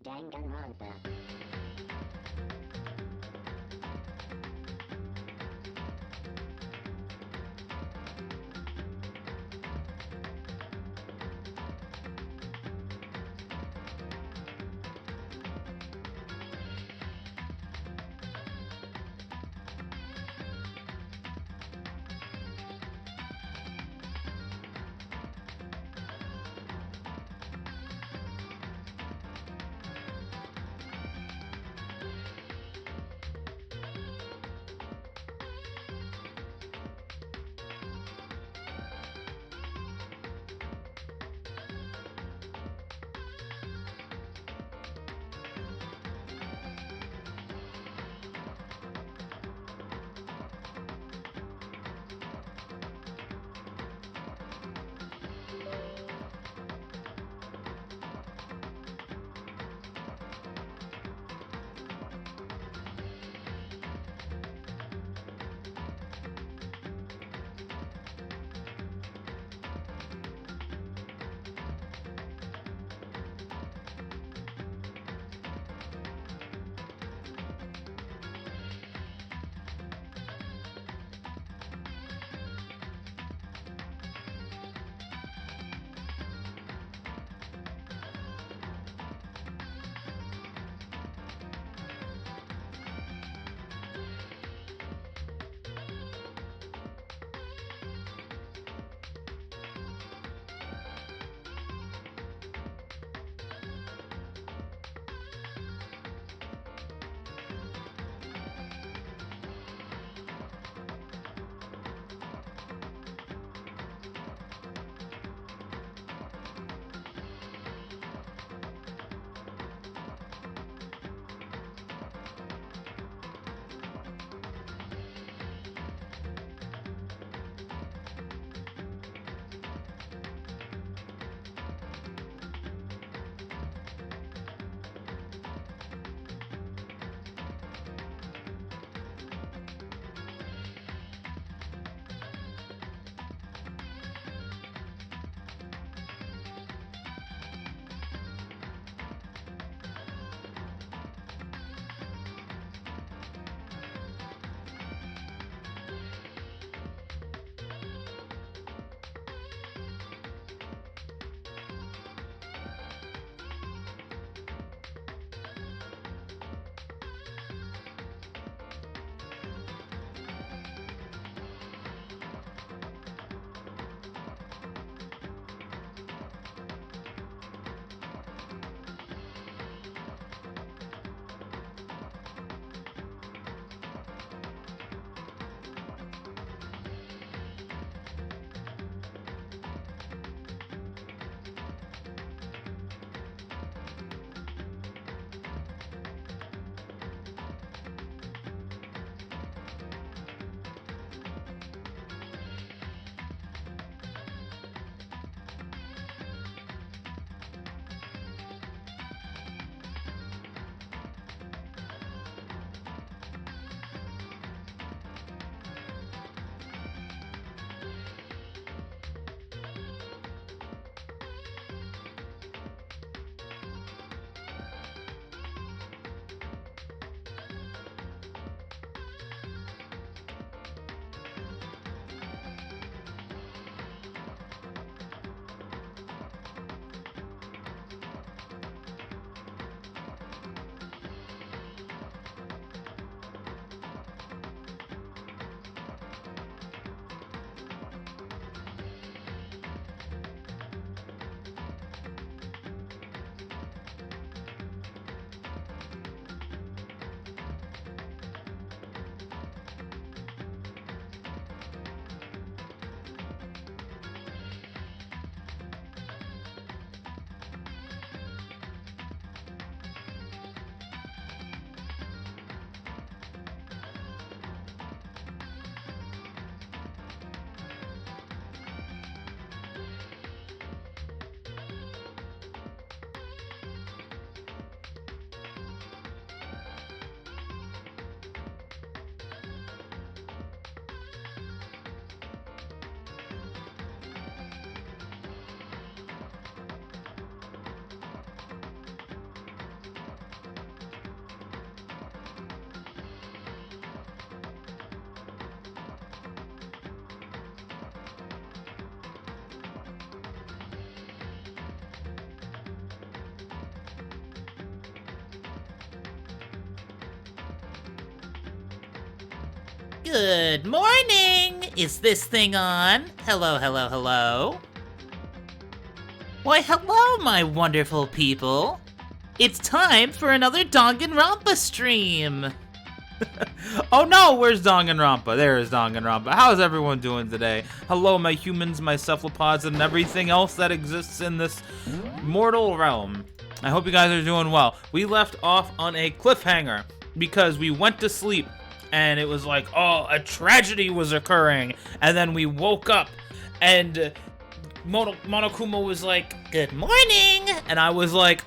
Danganronpa. Good morning! Is this thing on? Hello, hello, hello. Why, hello, my wonderful people. It's time for another Danganronpa stream. Oh no, where's Danganronpa? There is Danganronpa. How's everyone doing today? Hello, my humans, my cephalopods, and everything else that exists in this mortal realm. I hope you guys are doing well. We left off on a cliffhanger because we went to sleep and it was like, oh, a tragedy was occurring. And then we woke up and Monokuma was like, good morning. And I was like,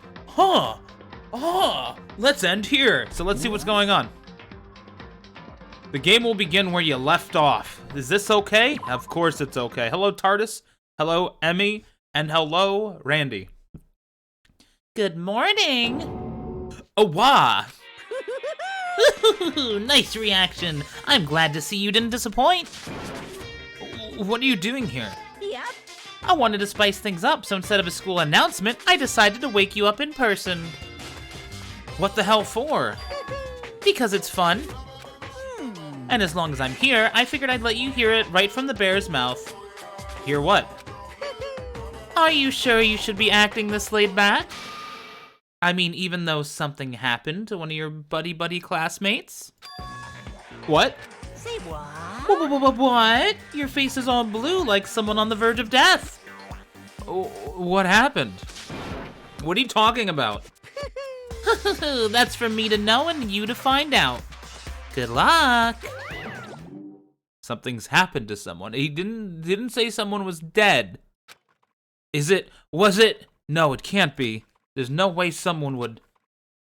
let's end here. So let's see what's going on. The game will begin where you left off. Is this okay? Of course it's okay. Hello, TARDIS. Hello, Emmy. And hello, Randy. Good morning. Oh, wow. Nice reaction. I'm glad to see you didn't disappoint. What are you doing here? Yep. I wanted to spice things up, so instead of a school announcement, I decided to wake you up in person. What the hell for? Because it's fun. And as long as I'm here, I figured I'd let you hear it right from the bear's mouth. Hear what? Are you sure you should be acting this laid back? I mean, even though something happened to one of your buddy classmates? What? Say what? What? Your face is all blue like someone on the verge of death. What happened? What are you talking about? That's for me to know and you to find out. Good luck. Something's happened to someone. He didn't say someone was dead. Was it? No, it can't be. There's no way someone would.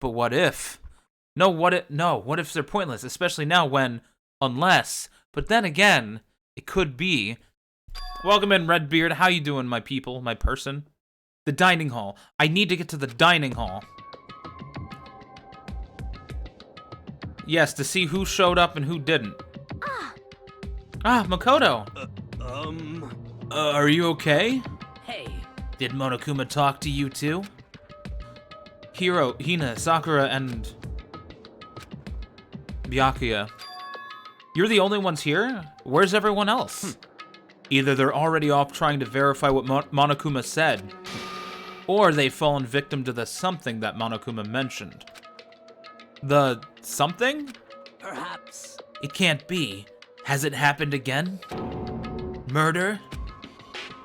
But what if? No, what if they're pointless, especially now unless. But then again, it could be. Welcome in, Redbeard. How you doing, my people, my person? The dining hall. I need to get to the dining hall. Yes, to see who showed up and who didn't. Makoto. Are you okay? Hey. Did Monokuma talk to you too? Hiro, Hina, Sakura, and Byakuya. You're the only ones here? Where's everyone else? Either they're already off trying to verify what Monokuma said, or they've fallen victim to the something that Monokuma mentioned. The something? Perhaps. It can't be. Has it happened again? Murder?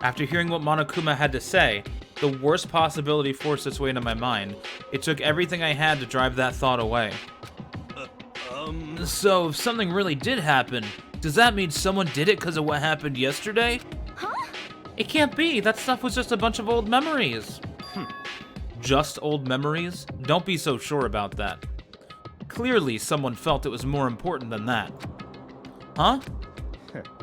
After hearing what Monokuma had to say, the worst possibility forced its way into my mind. It took everything I had to drive that thought away. So, if something really did happen, does that mean someone did it because of what happened yesterday? Huh? It can't be. That stuff was just a bunch of old memories. Just old memories? Don't be so sure about that. Clearly, someone felt it was more important than that. Huh?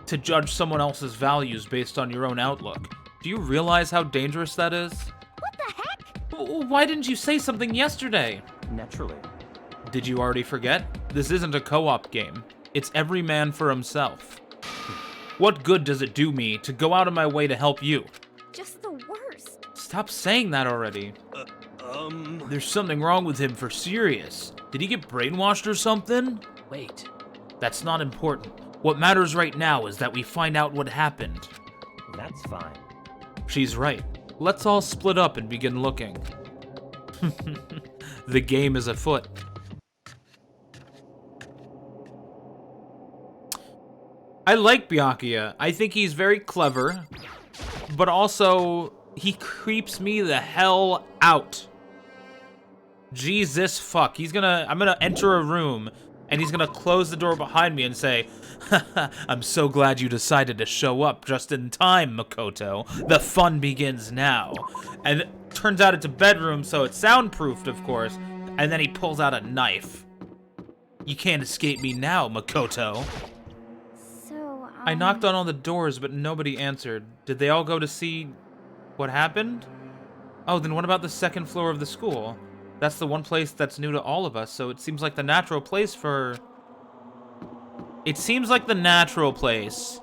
To judge someone else's values based on your own outlook. Do you realize how dangerous that is? What the heck? Why didn't you say something yesterday? Naturally. Did you already forget? This isn't a co-op game. It's every man for himself. What good does it do me to go out of my way to help you? Just the worst. Stop saying that already. There's something wrong with him for serious. Did he get brainwashed or something? Wait. That's not important. What matters right now is that we find out what happened. That's fine. She's right. Let's all split up and begin looking. The game is afoot. I like Byakuya. I think he's very clever, but also he creeps me the hell out. Jesus fuck. I'm gonna enter a room and he's gonna close the door behind me and say, I'm so glad you decided to show up just in time, Makoto. The fun begins now. And it turns out it's a bedroom, so it's soundproofed, of course. And then he pulls out a knife. You can't escape me now, Makoto. So, I knocked on all the doors, but nobody answered. Did they all go to see what happened? Oh, then what about the second floor of the school? That's the one place that's new to all of us, so it seems like the natural place for... It seems like the natural place,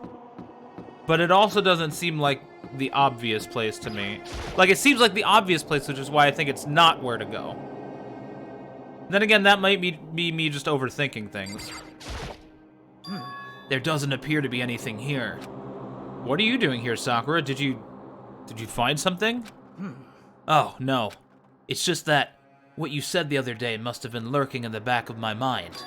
but it also doesn't seem like the obvious place to me. Like, it seems like the obvious place, which is why I think it's not where to go. Then again, that might be me just overthinking things. There doesn't appear to be anything here. What are you doing here, Sakura? Did you find something? Oh, no. It's just that what you said the other day must have been lurking in the back of my mind.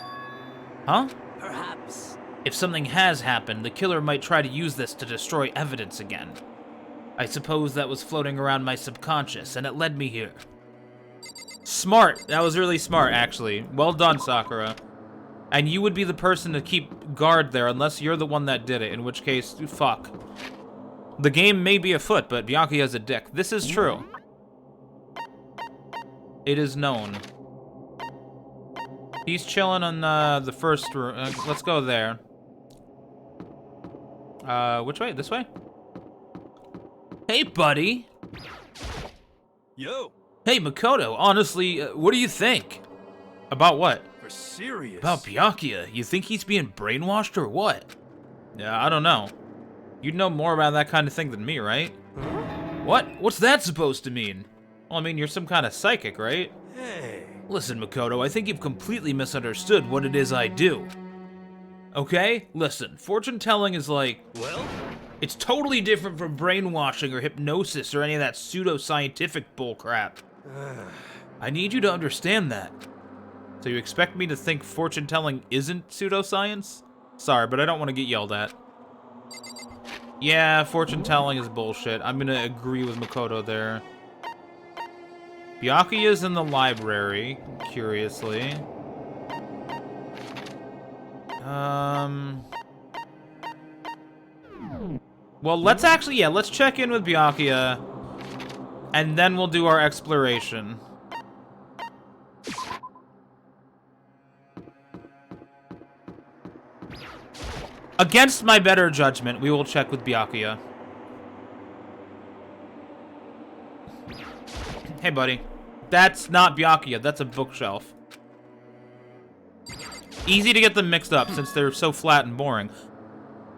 Huh? Perhaps. If something has happened, the killer might try to use this to destroy evidence again. I suppose that was floating around my subconscious, and it led me here. Smart. That was really smart, actually. Well done, Sakura. And you would be the person to keep guard there unless you're the one that did it, in which case, fuck. The game may be afoot, but Byakuya has a dick. This is true. It is known. He's chilling on the first room. Let's go there. Which way? This way? Hey, buddy. Yo, Hey, Makoto. Honestly, what do you think? About what? for serious. About Byakuya. You think he's being brainwashed or what? Yeah, I don't know. You'd know more about that kind of thing than me, right? What? What's that supposed to mean? Well, I mean, you're some kind of psychic, right? Hey. Listen, Makoto, I think you've completely misunderstood what it is I do. Okay? Listen, fortune-telling is like... Well? It's totally different from brainwashing or hypnosis or any of that pseudo-scientific bullcrap. I need you to understand that. So you expect me to think fortune-telling isn't pseudoscience? Sorry, but I don't want to get yelled at. Yeah, fortune-telling is bullshit. I'm gonna agree with Makoto there. Byakuya's in the library, curiously. Well, let's actually, yeah, let's check in with Byakuya, and then we'll do our exploration. Against my better judgment, we will check with Byakuya. Hey, buddy. That's not Byakuya, that's a bookshelf. Easy to get them mixed up since they're so flat and boring.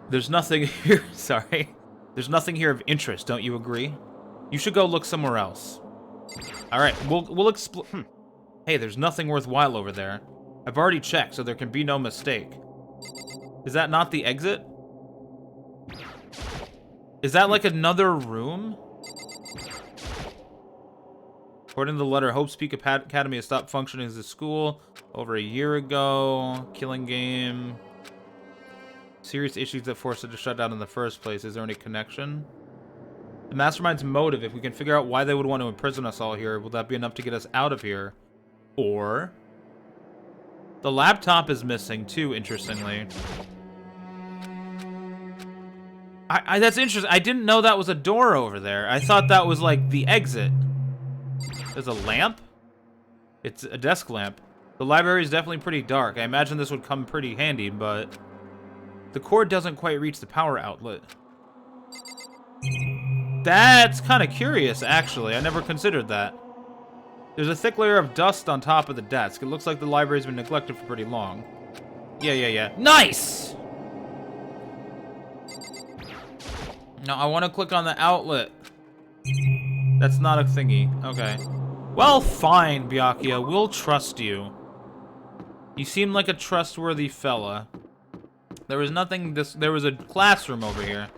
There's nothing here, sorry. There's nothing here of interest, don't you agree? You should go look somewhere else. Alright, we'll explore. Hey, there's nothing worthwhile over there. I've already checked, so there can be no mistake. Is that not the exit? Is that like another room? According to the letter, Hope's Peak Academy has stopped functioning as a school over a year ago. Killing game. Serious issues that forced it to shut down in the first place. Is there any connection? The mastermind's motive, if we can figure out why they would want to imprison us all here, will that be enough to get us out of here? Or... the laptop is missing too, interestingly. That's interesting. I didn't know that was a door over there. I thought that was like the exit. There's a lamp? It's a desk lamp. The library is definitely pretty dark. I imagine this would come pretty handy, but... the cord doesn't quite reach the power outlet. That's kind of curious, actually. I never considered that. There's a thick layer of dust on top of the desk. It looks like the library's been neglected for pretty long. Yeah. Nice! No, I want to click on the outlet. That's not a thingy. Okay. Well, fine, Byakuya. We'll trust you. You seem like a trustworthy fella. There was nothing... there was a classroom over here.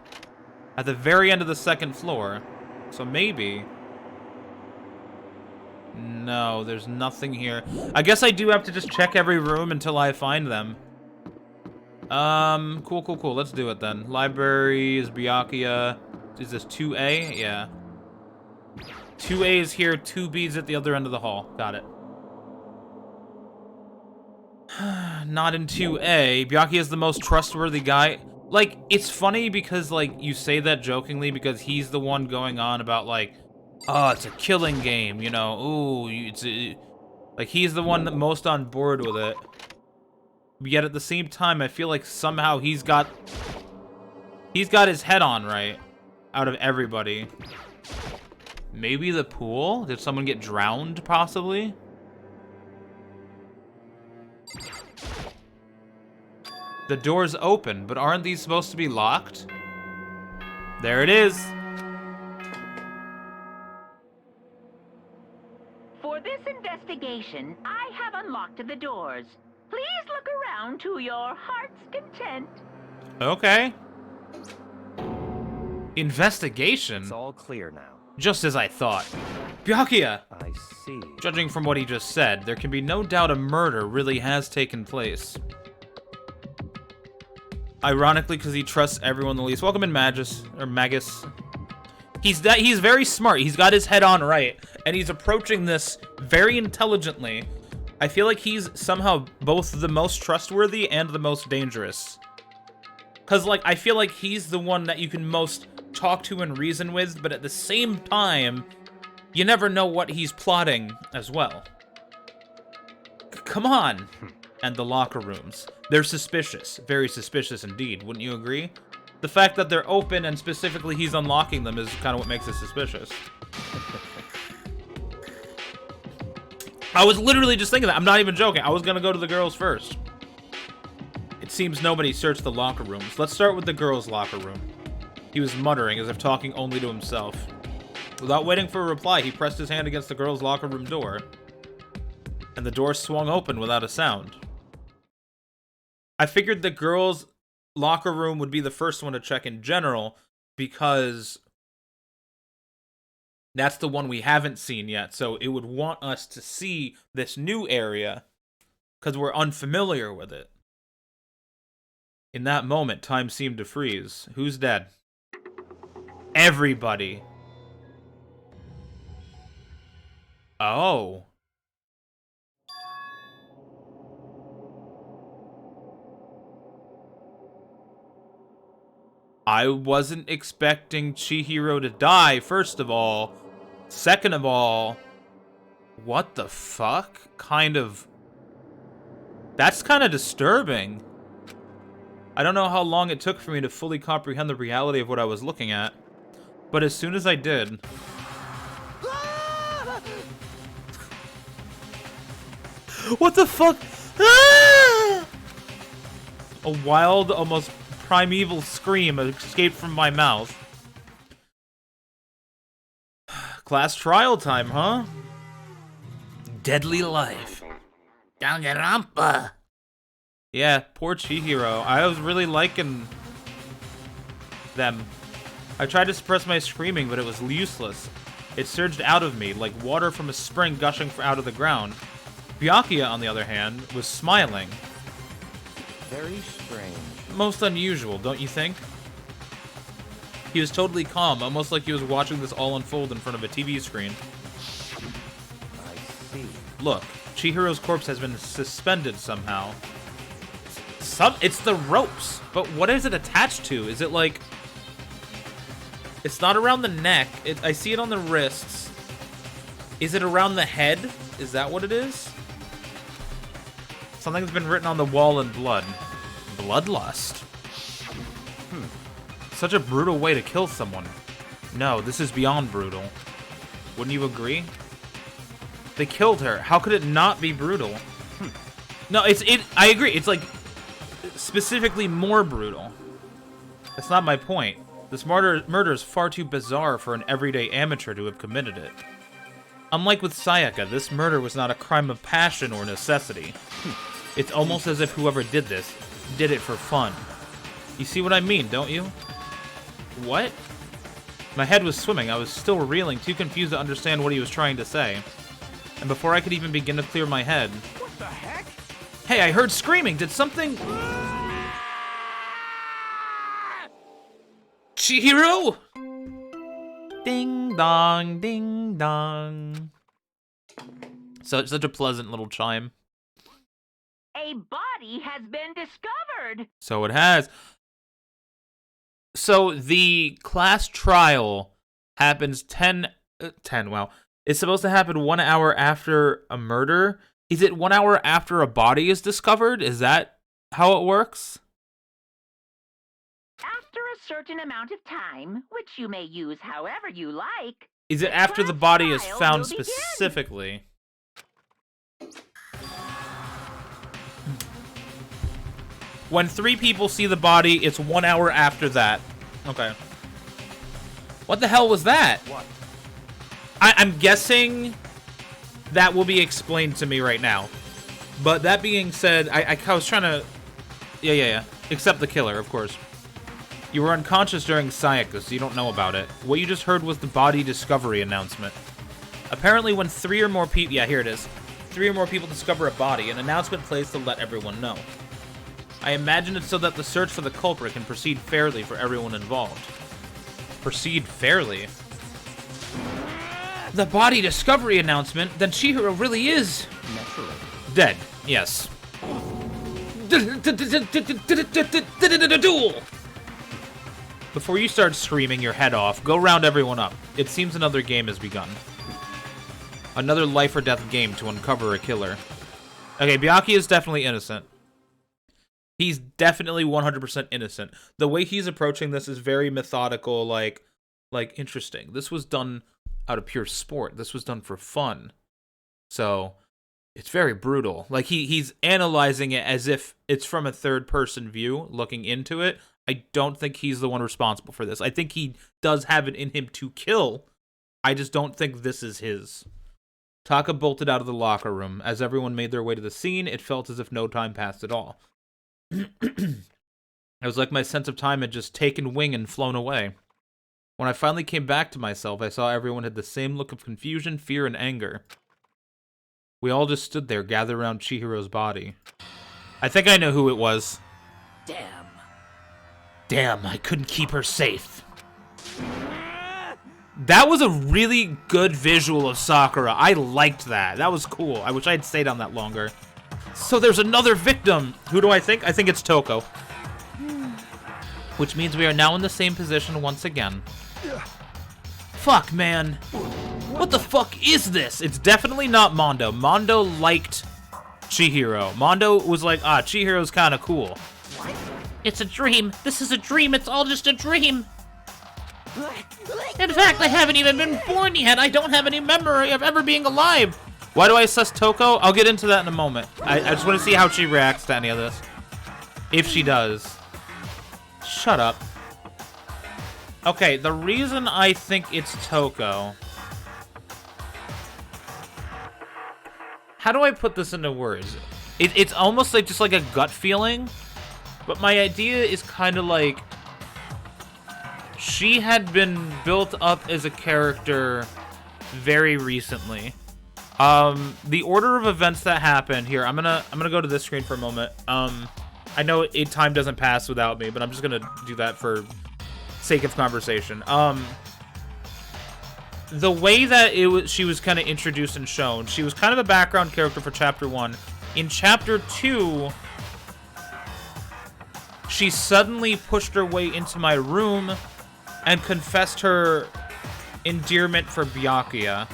At the very end of the second floor. So maybe... no, there's nothing here. I guess I do have to just check every room until I find them. Cool. Let's do it then. Library is Byakuya. Is this 2A? Yeah. 2A is here, 2B is at the other end of the hall. Got it. Not in 2A. Byakuya is the most trustworthy guy. Like, it's funny because, like, you say that jokingly because he's the one going on about, like, oh, it's a killing game, you know, ooh, like, he's the one that most on board with it. But yet at the same time, I feel like somehow he's got his head on right out of everybody. Maybe the pool? Did someone get drowned, possibly? The door's open, but aren't these supposed to be locked? There it is. For this investigation, I have unlocked the doors. Please look around to your heart's content. Okay. Investigation? It's all clear now. Just as I thought. Byakuya! I see. Judging from what he just said, there can be no doubt a murder really has taken place. Ironically, because he trusts everyone the least. Welcome in, Magus. Or Magus. He's very smart. He's got his head on right. And he's approaching this very intelligently. I feel like he's somehow both the most trustworthy and the most dangerous. Because, like, I feel like he's the one that you can most talk to and reason with, but at the same time, you never know what he's plotting as well. Come on! And the locker rooms. They're suspicious. Very suspicious indeed, wouldn't you agree? The fact that they're open and specifically he's unlocking them is kind of what makes it suspicious. I was literally just thinking that. I'm not even joking. I was gonna go to the girls first. It seems nobody searched the locker rooms. Let's start with the girls' locker room. He was muttering as if talking only to himself. Without waiting for a reply, he pressed his hand against the girls' locker room door. And the door swung open without a sound. I figured the girls' locker room would be the first one to check in general, because that's the one we haven't seen yet, so it would want us to see this new area, because we're unfamiliar with it. In that moment, time seemed to freeze. Who's dead? Everybody. Oh. I wasn't expecting Chihiro to die, first of all. Second of all, what the fuck? That's kind of disturbing. I don't know how long it took for me to fully comprehend the reality of what I was looking at, but as soon as I did... What the fuck? Ah! A wild, almost primeval scream escaped from my mouth. Class trial time, huh? Deadly life. Danganronpa. Yeah, poor Chihiro. I was really liking them. I tried to suppress my screaming, but it was useless. It surged out of me, like water from a spring gushing out of the ground. Byakuya, on the other hand, was smiling. Very strange. Most unusual, don't you think? He was totally calm, almost like he was watching this all unfold in front of a TV screen. I see. Look, Chihiro's corpse has been suspended somehow. It's the ropes, but what is it attached to? Is it like... It's not around the neck. I see it on the wrists. Is it around the head? Is that what it is? Something's been written on the wall in blood. Bloodlust. Such a brutal way to kill someone. No, this is beyond brutal. Wouldn't you agree? They killed her. How could it not be brutal? No, I agree. It's like specifically more brutal. That's not my point. This murder is far too bizarre for an everyday amateur to have committed it. Unlike with Sayaka, this murder was not a crime of passion or necessity. It's almost as if whoever did this did it for fun. You see what I mean, don't you? What? My head was swimming. I was still reeling, too confused to understand what he was trying to say. And before I could even begin to clear my head... What the heck? Hey, I heard screaming! Did something... Chihiro! Ding dong, ding dong. So it's such a pleasant little chime. A body has been discovered. So it has. So the class trial happens 10, wow. It's supposed to happen 1 hour after a murder. Is it 1 hour after a body is discovered? Is that how it works? After a certain amount of time, which you may use however you like. Is it after the body is found specifically? When 3 people see the body, it's 1 hour after that. Okay. What the hell was that? What? I'm guessing that will be explained to me right now. But that being said, I was trying to... Yeah. Except the killer, of course. You were unconscious during Sayaka, so you don't know about it. What you just heard was the body discovery announcement. Apparently when 3 or more people... Yeah, here it is. 3 or more people discover a body, an announcement plays to let everyone know. I imagine it's so that the search for the culprit can proceed fairly for everyone involved. Proceed fairly? The body discovery announcement? Then Chihiro really is... dead. Yes. Duel! Before you start screaming your head off, go round everyone up. It seems another game has begun. Another life or death game to uncover a killer. Okay, Byakuya is definitely innocent. He's definitely 100% innocent. The way he's approaching this is very methodical, like interesting. This was done out of pure sport. This was done for fun. So, it's very brutal. Like, he's analyzing it as if it's from a third-person view, looking into it. I don't think he's the one responsible for this. I think he does have it in him to kill. I just don't think this is his. Taka bolted out of the locker room. As everyone made their way to the scene, it felt as if no time passed at all. It was like my sense of time had just taken wing and flown away. When I finally came back to myself, I saw everyone had the same look of confusion, fear, and anger. We all just stood there, gathered around Chihiro's body. I think I know who it was. Damn, I couldn't keep her safe. That was a really good visual of Sakura. I liked that. That was cool. I wish I had stayed on that longer. So there's another victim. Who do I think? I think it's Toko. Which means we are now in the same position once again. Fuck, man. What the fuck is this? It's definitely not Mondo. Mondo liked Chihiro. Mondo was like, Chihiro's kind of cool. It's a dream. This is a dream. It's all just a dream. In fact, I haven't even been born yet. I don't have any memory of ever being alive. Why do I assess Toko? I'll get into that in a moment. I just want to see how she reacts to any of this. If she does. Shut up. Okay, the reason I think it's Toko... How do I put this into words? It's almost like just like a gut feeling. But my idea is kind of like... She had been built up as a character very recently. The order of events that happened here, I'm gonna go to this screen for a moment. I know time doesn't pass without me, but I'm just gonna do that for sake of conversation. The way that she was kind of introduced and shown, she was kind of a background character for Chapter 1. In Chapter 2, she suddenly pushed her way into my room and confessed her endearment for Byakuya.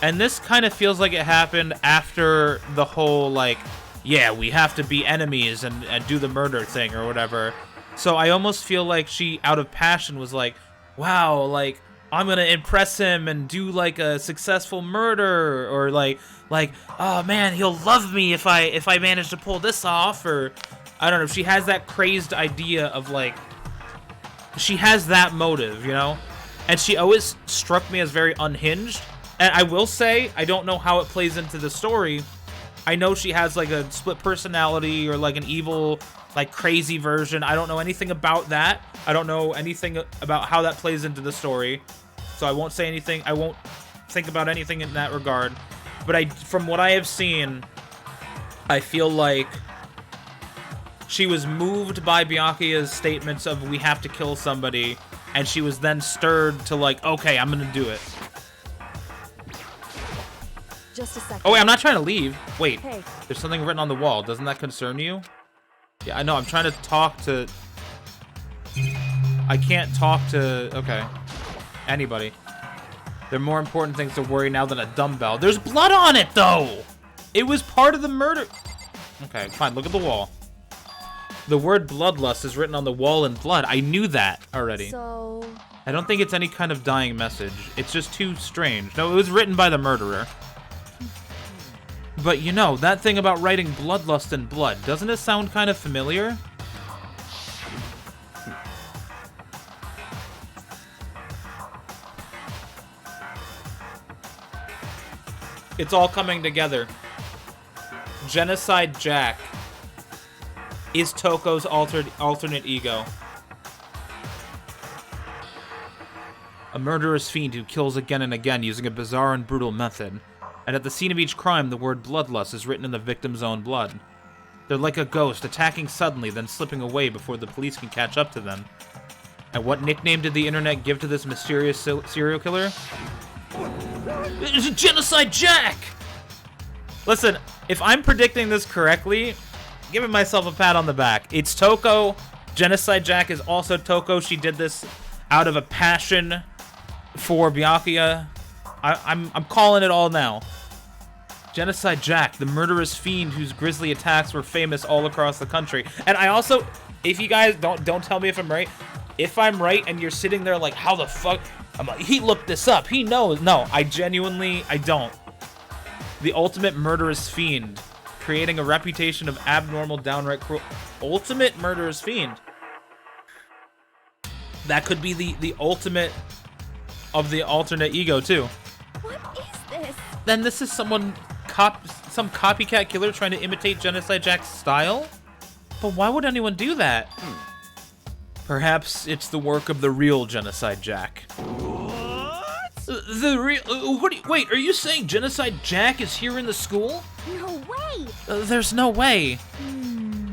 And this kind of feels like it happened after the whole, like, yeah, we have to be enemies and do the murder thing or whatever. So I almost feel like she, out of passion, was like, wow, like, I'm gonna impress him and do, like, a successful murder, or, like, oh, man, he'll love me if I manage to pull this off, or, I don't know, she has that crazed idea of, like, she has that motive, you know? And she always struck me as very unhinged. And I will say, I don't know how it plays into the story. I know she has, like, a split personality or, like, an evil, like, crazy version. I don't know anything about that. I don't know anything about how that plays into the story. So I won't say anything. I won't think about anything in that regard. But from what I have seen, I feel like she was moved by Byakuya's statements of, we have to kill somebody, and she was then stirred to, like, okay, I'm gonna do it. Just a second. Oh, wait, I'm not trying to leave. Wait, Hey. there's something written on the wall. Doesn't that concern you? Yeah, I know, I'm trying to talk to... I can't talk to... Okay. Anybody. There are more important things to worry now than a dumbbell. There's blood on it, though! It was part of the murder... Okay, fine, look at the wall. The word bloodlust is written on the wall in blood. I knew that already. So... I don't think it's any kind of dying message. It's just too strange. No, it was written by the murderer. But you know, that thing about writing bloodlust in blood, doesn't it sound kind of familiar? It's all coming together. Genocide Jack is Toko's alternate ego. murderous fiend who kills again and again using a bizarre and brutal method. And at the scene of each crime, the word bloodlust is written in the victim's own blood. They're like a ghost, attacking suddenly, then slipping away before the police can catch up to them. And what nickname did the internet give to this mysterious serial killer? It's Genocide Jack! Listen, if I'm predicting this correctly, giving myself a pat on the back. It's Toko. Genocide Jack is also Toko. She did this out of a passion for Byakuya. I'm calling it all now. Genocide Jack, the murderous fiend whose grisly attacks were famous all across the country. And I also, if you guys don't tell me if I'm right. If I'm right and you're sitting there like, how the fuck? I'm like, he looked this up. He knows. No, I don't. The ultimate murderous fiend, creating a reputation of abnormal, downright cruel. Ultimate murderous fiend. That could be the ultimate of the alternate ego too. What is this? Then this is some copycat killer trying to imitate Genocide Jack's style? But why would anyone do that? Perhaps it's the work of the real Genocide Jack. What? The real... wait, are you saying Genocide Jack is here in the school? No way! There's no way.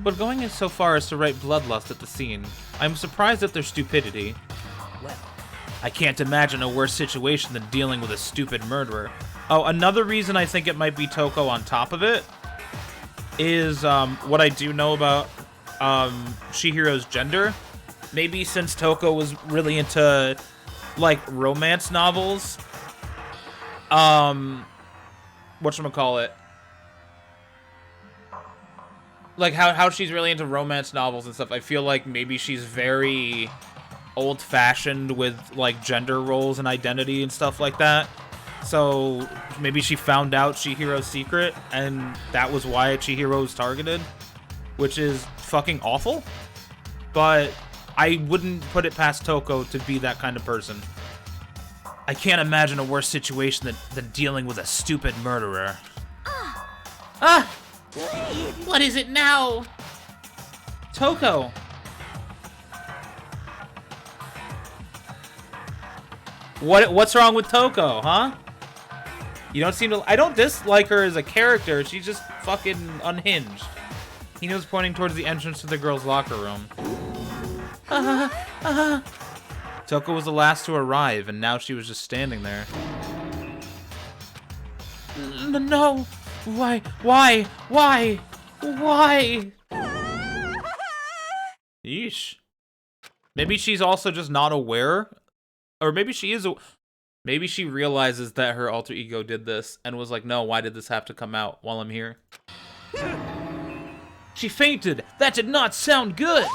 But going in so far as to write bloodlust at the scene, I'm surprised at their stupidity. Well, I can't imagine a worse situation than dealing with a stupid murderer. Oh, another reason I think it might be Toko on top of it is what I do know about Chihiro's gender. Maybe since Toko was really into, like, romance novels, whatchamacallit? Like, how she's really into romance novels and stuff, I feel like maybe she's very old-fashioned with, like, gender roles and identity and stuff like that. So, maybe she found out Chihiro's secret, and that was why Chihiro was targeted, which is fucking awful. But I wouldn't put it past Toko to be that kind of person. I can't imagine a worse situation than dealing with a stupid murderer. Ah! What is it now? Toko! What's wrong with Toko, huh? You don't seem to... I don't dislike her as a character, she's just fucking unhinged. Hino's pointing towards the entrance to the girls' locker room. Toko was the last to arrive, and now she was just standing there. No! Why? Yeesh. Maybe she's also just not aware. Or maybe she is. Maybe she realizes that her alter ego did this and was like, no, why did this have to come out while I'm here? She fainted! That did not sound good!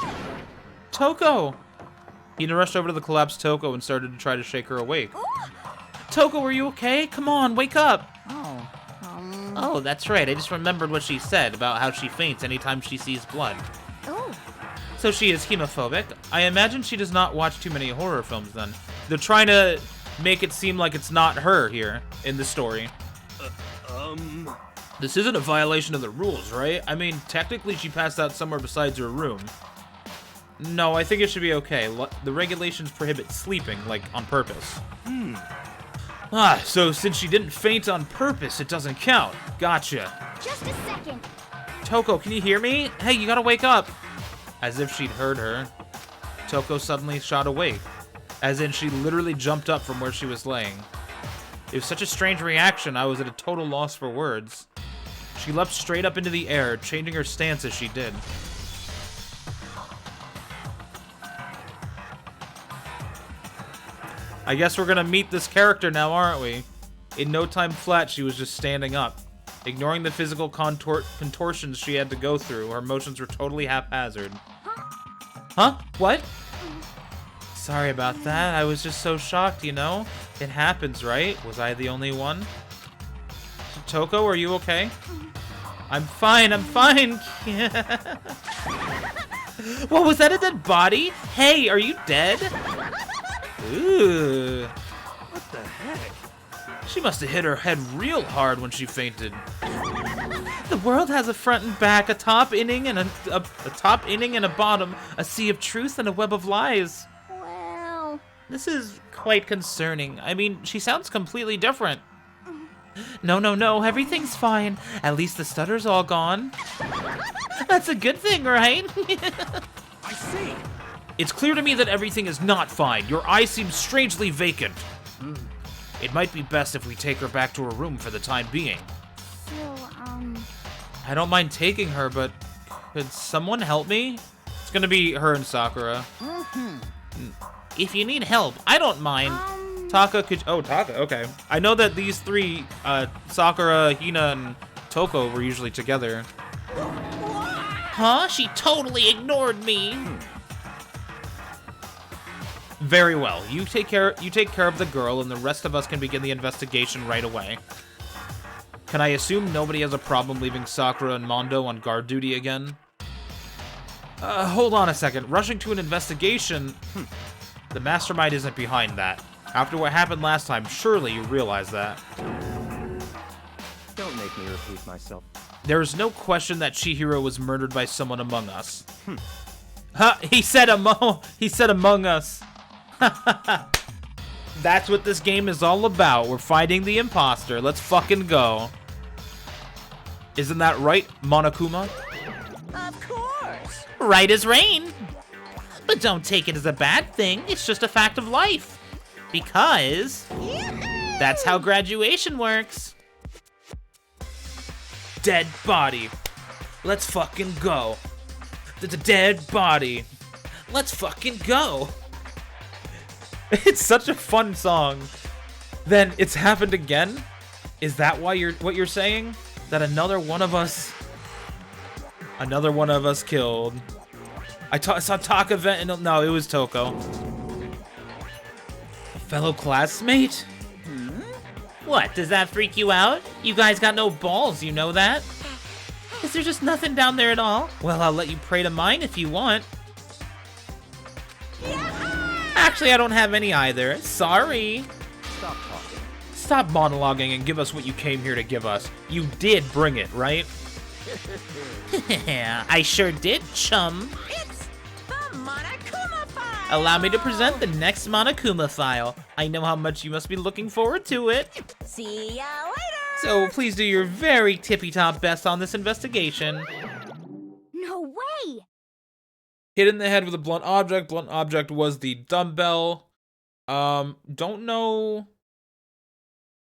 Toko! Hina rushed over to the collapsed Toko and started to try to shake her awake. Toko, are you okay? Come on, wake up! Oh, that's right. I just remembered what she said about how she faints anytime she sees blood. Oh. So she is hemophobic. I imagine she does not watch too many horror films then. They're trying to make it seem like it's not her here in the story. This isn't a violation of the rules, right? I mean, technically she passed out somewhere besides her room. No, I think it should be okay. The regulations prohibit sleeping, like, on purpose. So since she didn't faint on purpose, it doesn't count. Gotcha. Just a second. Toko, can you hear me? Hey, you gotta wake up. As if she'd heard her, Toko suddenly shot awake. As in, she literally jumped up from where she was laying. It was such a strange reaction, I was at a total loss for words. She leapt straight up into the air, changing her stance as she did. I guess we're gonna meet this character now, aren't we? In no time flat, she was just standing up. Ignoring the physical contortions she had to go through, her motions were totally haphazard. Huh? What? Sorry about that. I was just so shocked, you know? It happens, right? Was I the only one? Toko, are you okay? I'm fine, I'm fine. What, was that a dead body? Hey, are you dead? Ooh. what the heck? She must have hit her head real hard when she fainted. The world has a front and back, a top inning and a top inning and a bottom, a sea of truth and a web of lies. Well. This is quite concerning. I mean, she sounds completely different. No, no, no, everything's fine. At least the stutter's all gone. That's a good thing, right? I see. It's clear to me that everything is not fine. Your eyes seem strangely vacant. It might be best if we take her back to her room for the time being. So, I don't mind taking her, but could someone help me? It's gonna be her and Sakura. If you need help, I don't mind. Taka could. Oh, Taka. Okay. I know that these three, Sakura, Hina, and Toko were usually together. Huh? She totally ignored me. Very well. You take care of the girl, and the rest of us can begin the investigation right away. Can I assume nobody has a problem leaving Sakura and Mondo on guard duty again? Hold on a second. Rushing to an investigation? The mastermind isn't behind that. After what happened last time, surely you realize that. Don't make me repeat myself. There is no question that Chihiro was murdered by someone among us. Huh? He said among us. That's what this game is all about. We're fighting the imposter. Let's fucking go. Isn't that right, Monokuma? Of course. Right as rain. But don't take it as a bad thing. It's just a fact of life. Because that's how graduation works. Dead body. Let's fucking go. The dead body. Let's fucking go. It's such a fun song. Then it's happened again? Is that why what you're saying? That another one of us killed. I saw Taka vent and no, it was Toko. A fellow classmate? What, does that freak you out? You guys got no balls, you know that? Is there just nothing down there at all? Well, I'll let you pray to mine if you want. Actually, I don't have any either. Sorry. Stop talking. Stop monologuing and give us what you came here to give us. You did bring it, right? I sure did, chum. It's the Monokuma file. Allow me to present the next Monokuma file. I know how much you must be looking forward to it. See ya later. So please do your very tippy-top best on this investigation. no way! Hit in the head with a blunt object. Blunt object was the dumbbell. Don't know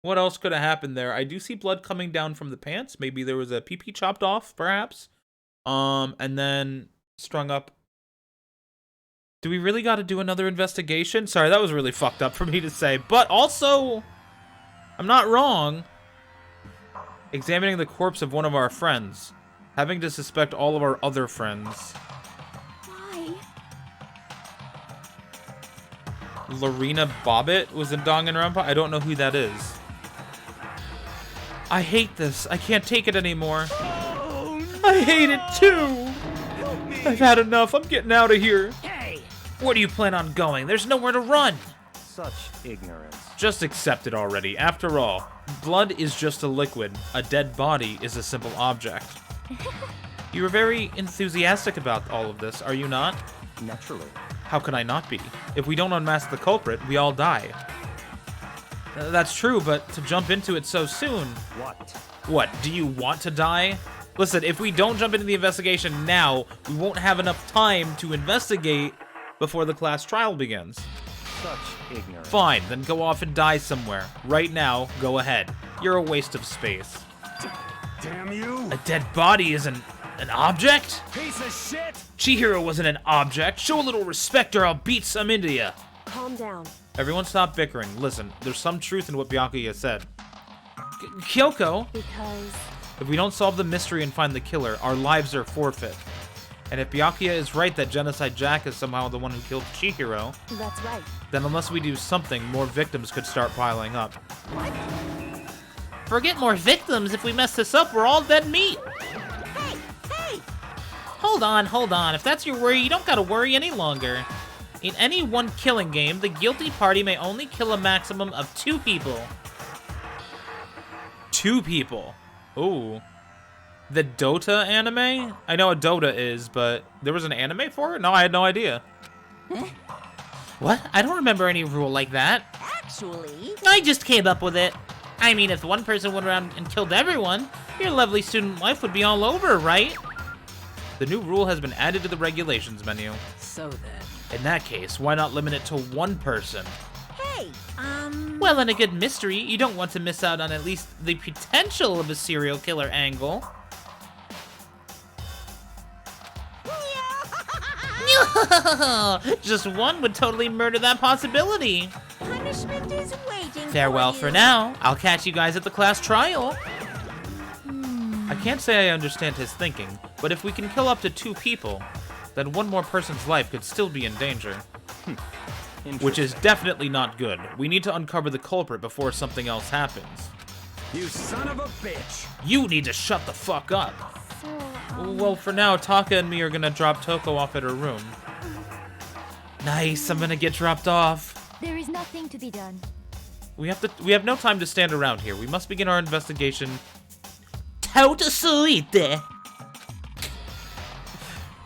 what else could have happened there. I do see blood coming down from the pants. Maybe there was a pee-pee chopped off, perhaps. And then strung up. Do we really got to do another investigation? Sorry, that was really fucked up for me to say. But also, I'm not wrong. Examining the corpse of one of our friends. Having to suspect all of our other friends. Why? Lorena Bobbitt was in Danganronpa? I don't know who that is. I hate this. I can't take it anymore. Oh, I hate it too. help me. I've had enough. I'm getting out of here. Hey! Where do you plan on going? There's nowhere to run. Such ignorance. Just accept it already. After all, blood is just a liquid. A dead body is a simple object. You are very enthusiastic about all of this, are you not? Naturally. How can I not be? If we don't unmask the culprit, we all die. That's true, but to jump into it so soon... What? What, do you want to die? Listen, if we don't jump into the investigation now, we won't have enough time to investigate before the class trial begins. Such ignorance. Fine, then go off and die somewhere. Right now, go ahead. You're a waste of space. Damn you! A dead body isn't an object? Piece of shit! Chihiro wasn't an object. Show a little respect or I'll beat some into ya. Calm down. Everyone stop bickering. Listen, there's some truth in what Byakuya said. Kyoko, Because... if we don't solve the mystery and find the killer, our lives are forfeit. And if Byakuya is right that Genocide Jack is somehow the one who killed Chihiro, That's right. then unless we do something, more victims could start piling up. Forget more victims. If we mess this up, we're all dead meat. Hey, hey. Hold on. If that's your worry, you don't gotta worry any longer. In any one killing game, the guilty party may only kill a maximum of 2 people. 2 people. Ooh. The Dota anime? I know what Dota is, but there was an anime for it? No, I had no idea. What? I don't remember any rule like that. Actually, I just came up with it. I mean, if one person went around and killed everyone, your lovely student life would be all over, right? The new rule has been added to the regulations menu. So then. In that case, why not limit it to one person? hey, Well, in a good mystery, you don't want to miss out on at least the potential of a serial killer angle. Just one would totally murder that possibility. punishment is waiting Farewell for for you. now. I'll catch you guys at the class trial. I can't say I understand his thinking, but if we can kill up to 2 people, then one more person's life could still be in danger. Which is definitely not good. We need to uncover the culprit before something else happens. You son of a bitch! You need to shut the fuck up. So, Well, for now, Taka and me are gonna drop Toko off at her room. Nice, I'm gonna get dropped off. there is nothing to be done. We have no time to stand around here. We must begin our investigation. Tout de suite.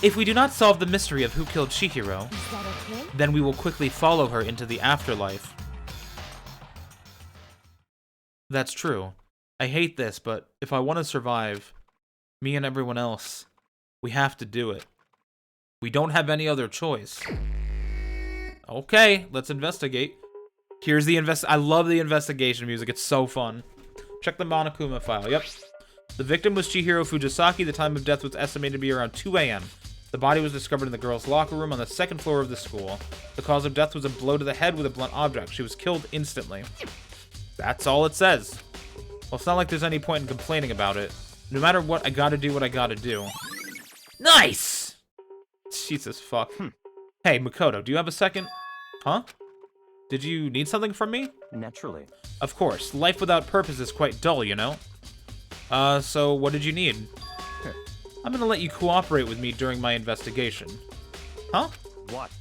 If we do not solve the mystery of who killed Chihiro, Is that okay? then we will quickly follow her into the afterlife. That's true. I hate this, but if I want to survive, me and everyone else, we have to do it. We don't have any other choice. Okay, let's investigate. Here's the I love the investigation music. It's so fun. Check the Monokuma file. Yep. The victim was Chihiro Fujisaki. The time of death was estimated to be around 2 a.m. The body was discovered in the girls' locker room on the 2nd floor of the school. The cause of death was a blow to the head with a blunt object. She was killed instantly. That's all it says. Well, it's not like there's any point in complaining about it. No matter what, I gotta do what I gotta do. Nice. Jesus fuck. Hey, Makoto, do you have a second? Huh? Did you need something from me? Naturally. Of course. Life without purpose is quite dull, you know? So what did you need? I'm gonna let you cooperate with me during my investigation. Huh? What?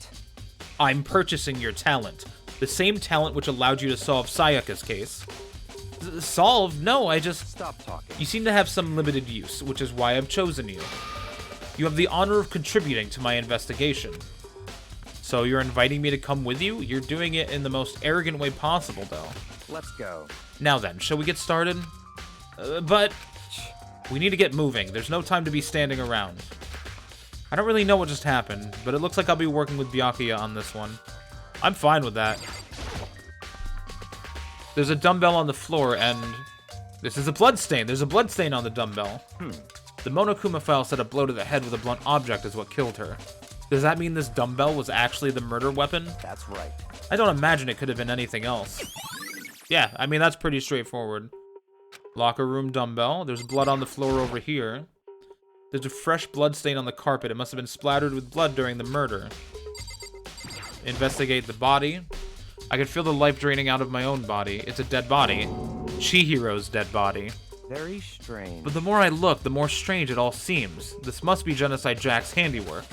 I'm purchasing your talent. The same talent which allowed you to solve Sayaka's case. Solve? No, I just... Stop talking. You seem to have some limited use, which is why I've chosen you. You have the honor of contributing to my investigation. So you're inviting me to come with you? You're doing it in the most arrogant way possible, though. Let's go. Now then, shall we get started? But... We need to get moving. There's no time to be standing around. I don't really know what just happened, but it looks like I'll be working with Byakuya on this one. I'm fine with that. There's a dumbbell on the floor, and... This is a bloodstain. There's a bloodstain on the dumbbell. The Monokuma file said a blow to the head with a blunt object is what killed her. Does that mean this dumbbell was actually the murder weapon? That's right. I don't imagine it could have been anything else. Yeah, I mean, that's pretty straightforward. Locker room dumbbell. There's blood on the floor over here. There's a fresh blood stain on the carpet. It must have been splattered with blood during the murder. Investigate the body. I can feel the life draining out of my own body. It's a dead body. Chihiro's dead body. Very strange. But the more I look, the more strange it all seems. This must be Genocide Jack's handiwork.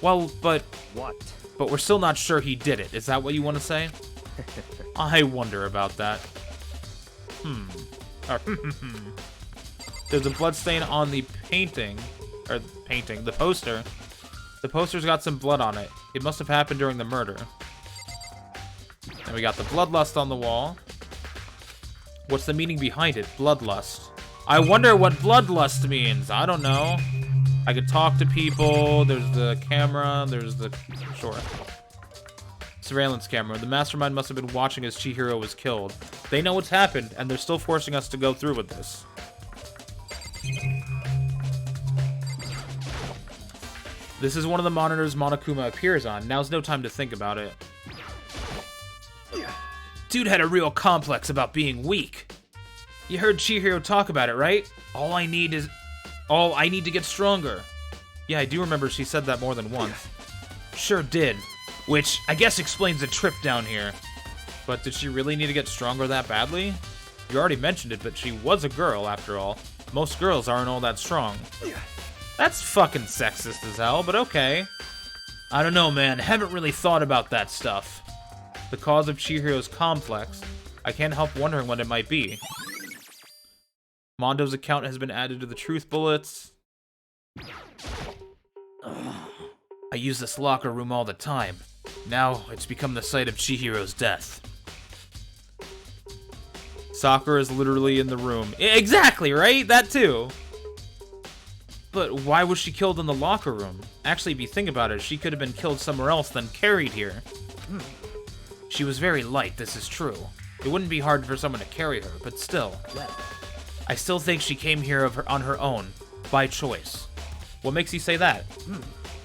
Well, but What? we're still not sure he did it. Is that what you want to say? I wonder about that. There's a bloodstain on the the poster. The poster's got some blood on it. It must have happened during the murder. And we got the bloodlust on the wall. What's the meaning behind it? Bloodlust. I wonder what bloodlust means. I don't know. I could talk to people. There's the camera. There's the... Sure. Surveillance camera. The mastermind must have been watching as Chihiro was killed. They know what's happened, and they're still forcing us to go through with this. This is one of the monitors Monokuma appears on. Now's no time to think about it. Dude had a real complex about being weak. You heard Chihiro talk about it, right? All I need to get stronger. Yeah, I do remember she said that more than once. Sure did. Which, I guess explains the trip down here. But did she really need to get stronger that badly? You already mentioned it, but she was a girl, after all. Most girls aren't all that strong. That's fucking sexist as hell, but okay. I don't know, man. Haven't really thought about that stuff. The cause of Chihiro's complex. I can't help wondering what it might be. Mondo's account has been added to the truth bullets. I use this locker room all the time. Now it's become the site of Chihiro's death. Sakura is literally in the room. Exactly, right? That too. But why was she killed in the locker room? Actually, if you think about it, she could have been killed somewhere else than carried here. She was very light, this is true. It wouldn't be hard for someone to carry her, but still. I still think she came here on her own, by choice. What makes you say that?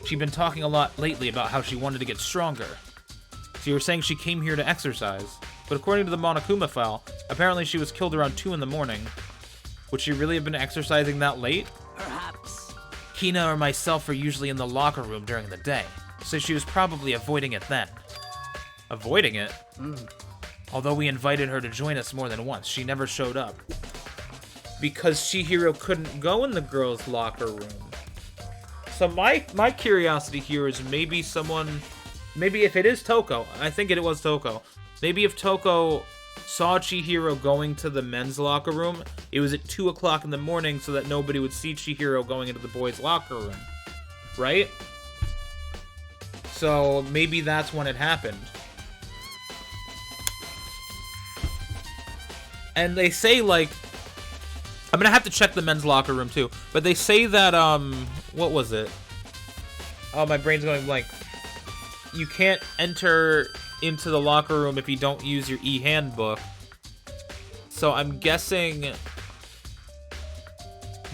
She'd been talking a lot lately about how she wanted to get stronger. So you're saying she came here to exercise. But according to the Monokuma file, apparently she was killed around 2 in the morning. Would she really have been exercising that late? Perhaps. Kina or myself are usually in the locker room during the day, so she was probably avoiding it then. Avoiding it? Although we invited her to join us more than once, she never showed up. Because Chihiro couldn't go in the girls' locker room. So my curiosity here is maybe if it is Toko, I think it was Toko. Maybe if Toko saw Chihiro going to the men's locker room, it was at 2 o'clock in the morning so that nobody would see Chihiro going into the boys' locker room. Right? So maybe that's when it happened. And they say, like, I'm gonna have to check the men's locker room too, but they say that, what was it? Oh, my brain's going blank. You can't enter into the locker room if you don't use your e-handbook. So I'm guessing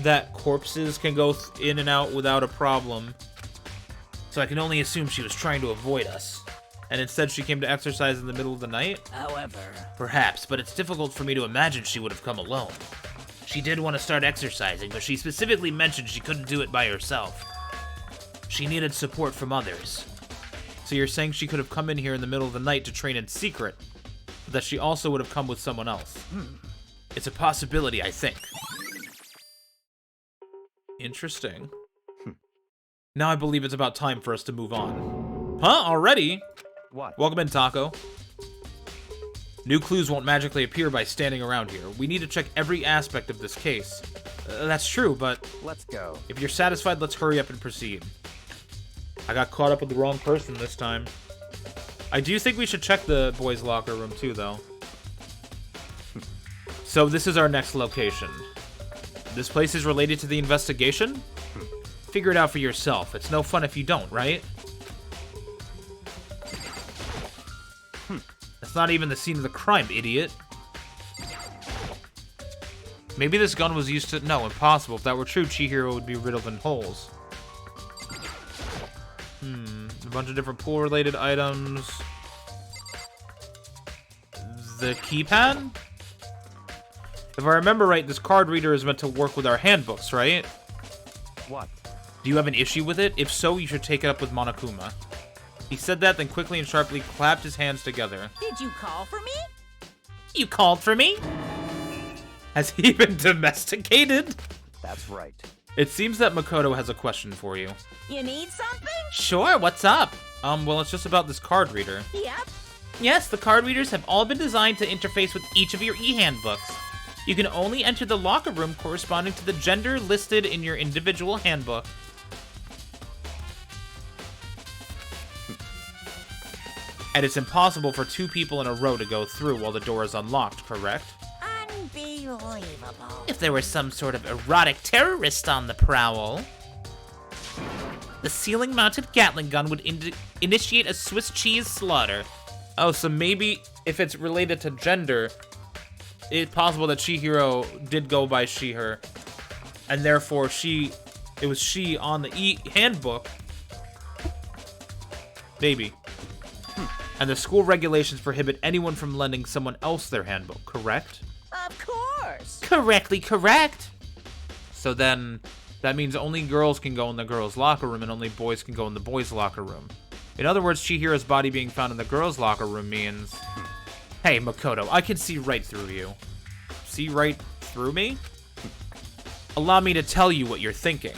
that corpses can go in and out without a problem. So I can only assume she was trying to avoid us. And instead she came to exercise in the middle of the night? However. Perhaps, but it's difficult for me to imagine she would have come alone. She did want to start exercising, but she specifically mentioned she couldn't do it by herself. She needed support from others. So you're saying she could have come in here in the middle of the night to train in secret, but that she also would have come with someone else. It's a possibility, I think. Interesting. Now I believe it's about time for us to move on. Huh? Already? What? Welcome in, Taco. New clues won't magically appear by standing around here. We need to check every aspect of this case. That's true, but Let's go. if you're satisfied, let's hurry up and proceed. I got caught up with the wrong person this time. I do think we should check the boys' locker room too, though. So this is our next location. This place is related to the investigation? Figure it out for yourself. It's no fun if you don't, right? That's not even the scene of the crime, idiot. Maybe this gun was used to... No, impossible. If that were true, Chihiro would be riddled in holes. A bunch of different pool-related items. The keypad? If I remember right, this card reader is meant to work with our handbooks, right? What? Do you have an issue with it? If so, you should take it up with Monokuma. He said that, then quickly and sharply clapped his hands together. Did you call for me? You called for me? Has he been domesticated? That's right. It seems that Makoto has a question for you. You need something? Sure, what's up? Well, it's just about this card reader. Yep. Yes, the card readers have all been designed to interface with each of your e-handbooks. You can only enter the locker room corresponding to the gender listed in your individual handbook. And it's impossible for 2 people in a row to go through while the door is unlocked, correct? Unbelievable. If there was some sort of erotic terrorist on the prowl, the ceiling-mounted Gatling gun would initiate a Swiss cheese slaughter. Oh, so maybe if it's related to gender, it's possible that Chihiro did go by she, her, and therefore it was she on the handbook. Maybe. And the school regulations prohibit anyone from lending someone else their handbook, correct? Of course. correctly correct. So then, that means only girls can go in the girls' locker room and only boys can go in the boys' locker room. In other words, Chihiro's body being found in the girls' locker room means... Hey, Makoto, I can see right through you. See right through me? Allow me to tell you what you're thinking.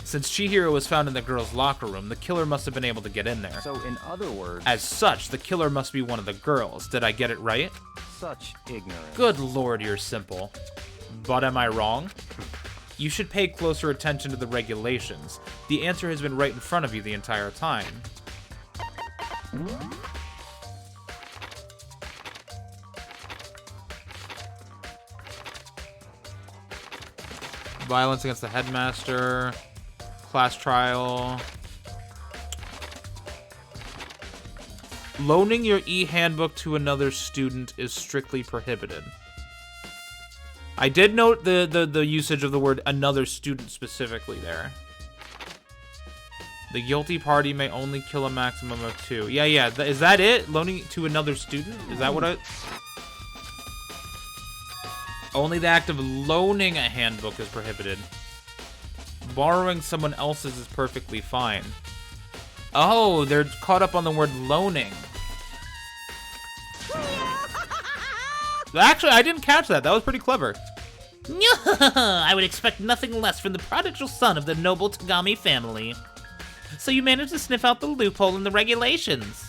Since Chihiro was found in the girls' locker room, the killer must have been able to get in there. So, in other words, As such, the killer must be one of the girls. Did I get it right? such ignorance. Good lord, you're simple. But am I wrong? You should pay closer attention to the regulations. The answer has been right in front of you the entire time. Violence against the headmaster. Class trial. Loaning your e-handbook to another student is strictly prohibited. I did note the usage of the word another student specifically there. The guilty party may only kill a maximum of 2. Yeah. Is that it? Loaning it to another student? Is that what I... Only the act of loaning a handbook is prohibited. Borrowing someone else's is perfectly fine. Oh, they're caught up on the word loaning. Actually, I didn't catch that. That was pretty clever. I would expect nothing less from the prodigal son of the noble Tagami family. So you managed to sniff out the loophole in the regulations.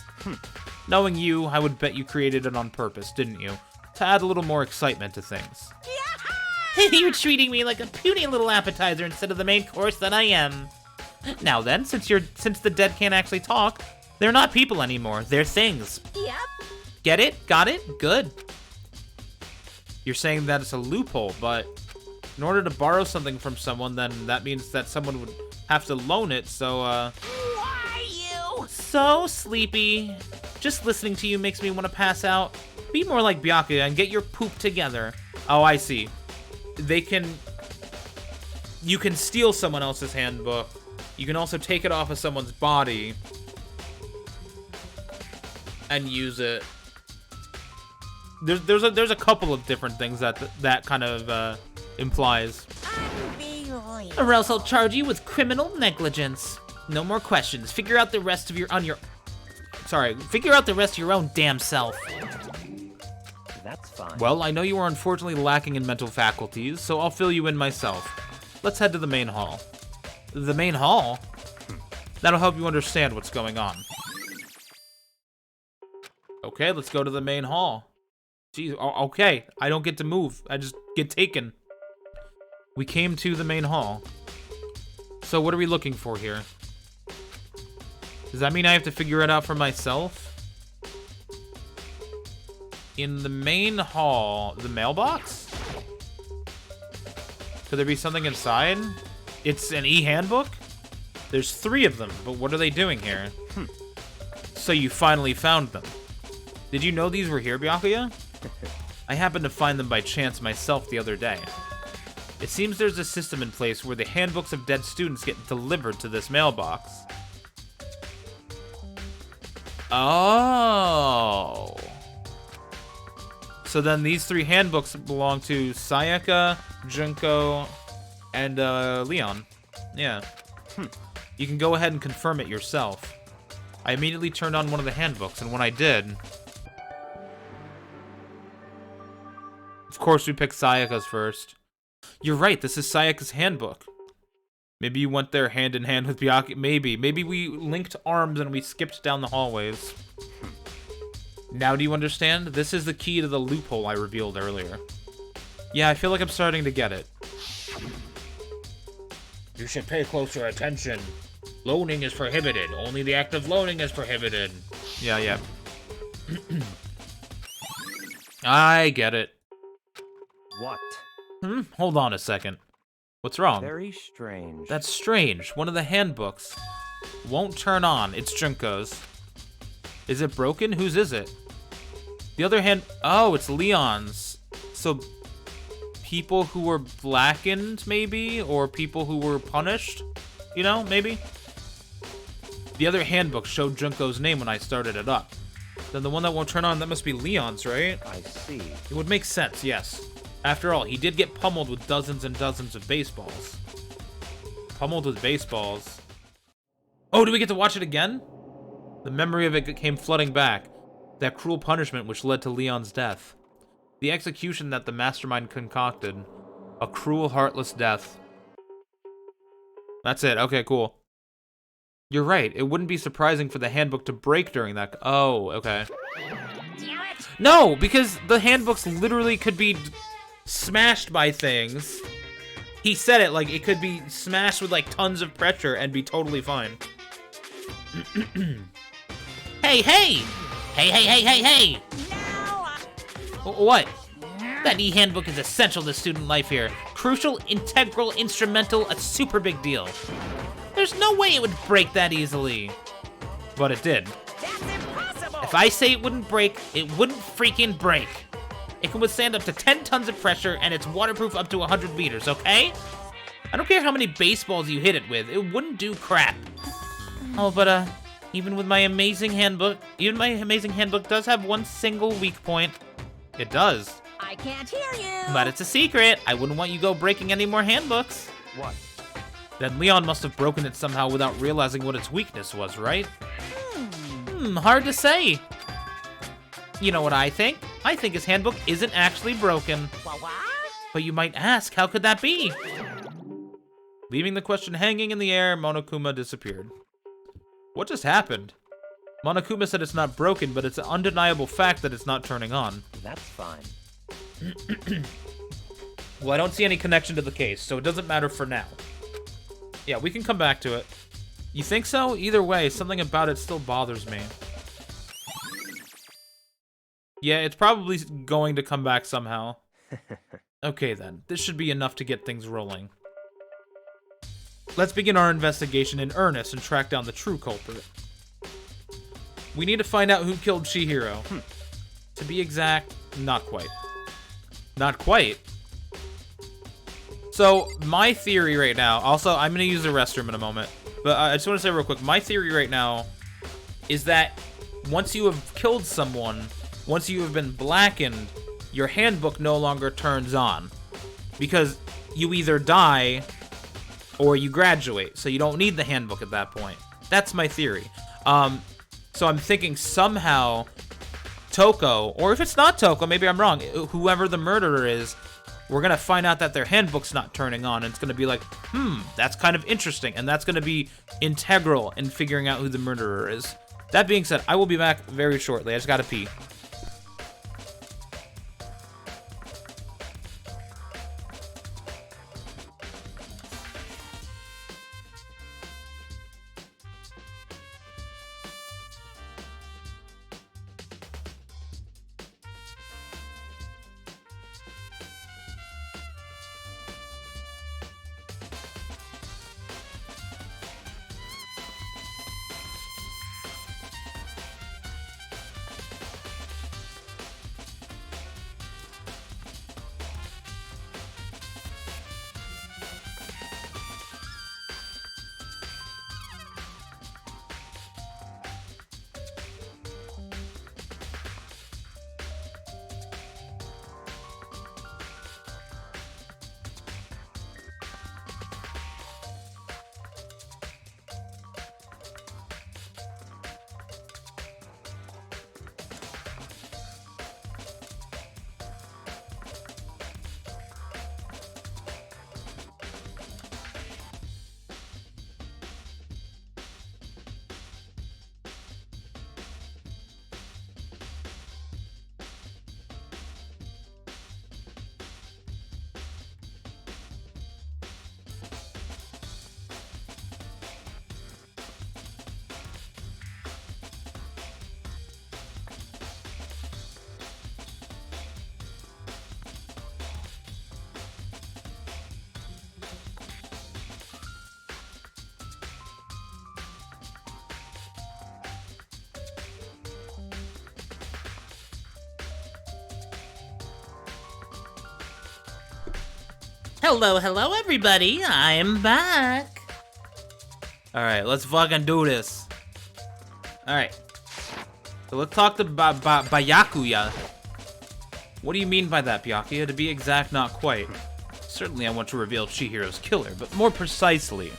Knowing you, I would bet you created it on purpose, didn't you? To add a little more excitement to things. You're treating me like a puny little appetizer instead of the main course that I am. Now then, since the dead can't actually talk, they're not people anymore. They're things. Yep. Get it? Got it? Good. You're saying that it's a loophole, but in order to borrow something from someone, then that means that someone would have to loan it, so, Why you? So sleepy. Just listening to you makes me want to pass out. Be more like Byakuya and get your poop together. Oh, I see. You can steal someone else's handbook. You can also take it off of someone's body and use it. There's a couple of different things that kind of implies. Or else I'll charge you with criminal negligence. No more questions. Figure out the rest of your own damn self. That's fine. Well, I know you are unfortunately lacking in mental faculties, so I'll fill you in myself. Let's head to the main hall. The main hall? That'll help you understand what's going on. Okay, let's go to the main hall. Jeez, okay, I don't get to move. I just get taken. We came to the main hall. So what are we looking for here? Does that mean I have to figure it out for myself? In the main hall, the mailbox? Could there be something inside? It's an e-handbook? There's 3 of them, but what are they doing here? So you finally found them. Did you know these were here, Byakuya? I happened to find them by chance myself the other day. It seems there's a system in place where the handbooks of dead students get delivered to this mailbox. Oh. So then these 3 handbooks belong to Sayaka, Junko, and Leon. Yeah. You can go ahead and confirm it yourself. I immediately turned on one of the handbooks, and when I did... Of course we picked Sayaka's first. You're right, this is Sayaka's handbook. Maybe you went there hand in hand with Byakuya. Maybe we linked arms and we skipped down the hallways. Now do you understand? This is the key to the loophole I revealed earlier. Yeah, I feel like I'm starting to get it. You should pay closer attention. Loaning is prohibited. Only the act of loaning is prohibited. Yeah. I get it. What? Hold on a second. What's wrong? Very strange. That's strange. One of the handbooks won't turn on. It's Junko's. Is it broken? Whose is it? The other hand... Oh, it's Leon's. So, people who were blackened, maybe? Or people who were punished? You know, maybe? The other handbook showed Junko's name when I started it up. Then the one that won't turn on, that must be Leon's, right? I see. It would make sense, yes. After all, he did get pummeled with dozens and dozens of baseballs. Pummeled with baseballs. Oh, do we get to watch it again? The memory of it came flooding back. That cruel punishment which led to Leon's death. The execution that the mastermind concocted. A cruel, heartless death. That's it. Okay, cool. You're right. It wouldn't be surprising for the handbook to break during that. Oh, okay. No, because the handbooks literally could be smashed by things. He said it like it could be smashed with like tons of pressure and be totally fine. Hey, hey! Hey, hey, hey, hey, hey! What? That e-handbook is essential to student life here. Crucial, integral, instrumental, a super big deal. There's no way it would break that easily. But it did. That's impossible! If I say it wouldn't break, it wouldn't freaking break. It can withstand up to 10 tons of pressure, and it's waterproof up to 100 meters, okay? I don't care how many baseballs you hit it with, it wouldn't do crap. Oh, but, even my amazing handbook does have one single weak point. It does. I can't hear you! But it's a secret. I wouldn't want you go breaking any more handbooks. What? Then Leon must have broken it somehow without realizing what its weakness was, right? Hard to say. You know what I think? I think his handbook isn't actually broken. What? But you might ask, how could that be? Leaving the question hanging in the air, Monokuma disappeared. What just happened? Monokuma said it's not broken, but it's an undeniable fact that it's not turning on. That's fine. Well, I don't see any connection to the case, so it doesn't matter for now. Yeah, we can come back to it. You think so? Either way, something about it still bothers me. Yeah, it's probably going to come back somehow. Okay then, this should be enough to get things rolling. Let's begin our investigation in earnest and track down the true culprit. We need to find out who killed Chihiro. To be exact, not quite. Not quite? So, my theory right now, also, I'm going to use the restroom in a moment, but I just want to say real quick, my theory right now is that once you have killed someone, once you have been blackened, your handbook no longer turns on. Because you either die or you graduate, so you don't need the handbook at that point. That's my theory. So I'm thinking somehow Toko, or if it's not Toko, maybe I'm wrong, whoever the murderer is, we're going to find out that their handbook's not turning on, and it's going to be like, that's kind of interesting, and that's going to be integral in figuring out who the murderer is. That being said, I will be back very shortly. I just gotta pee. Hello, hello, everybody. I'm back. Alright, let's fucking do this. Alright. So let's talk to Byakuya. What do you mean by that, Byakuya? To be exact, not quite. Certainly I want to reveal Chihiro's killer, but more precisely,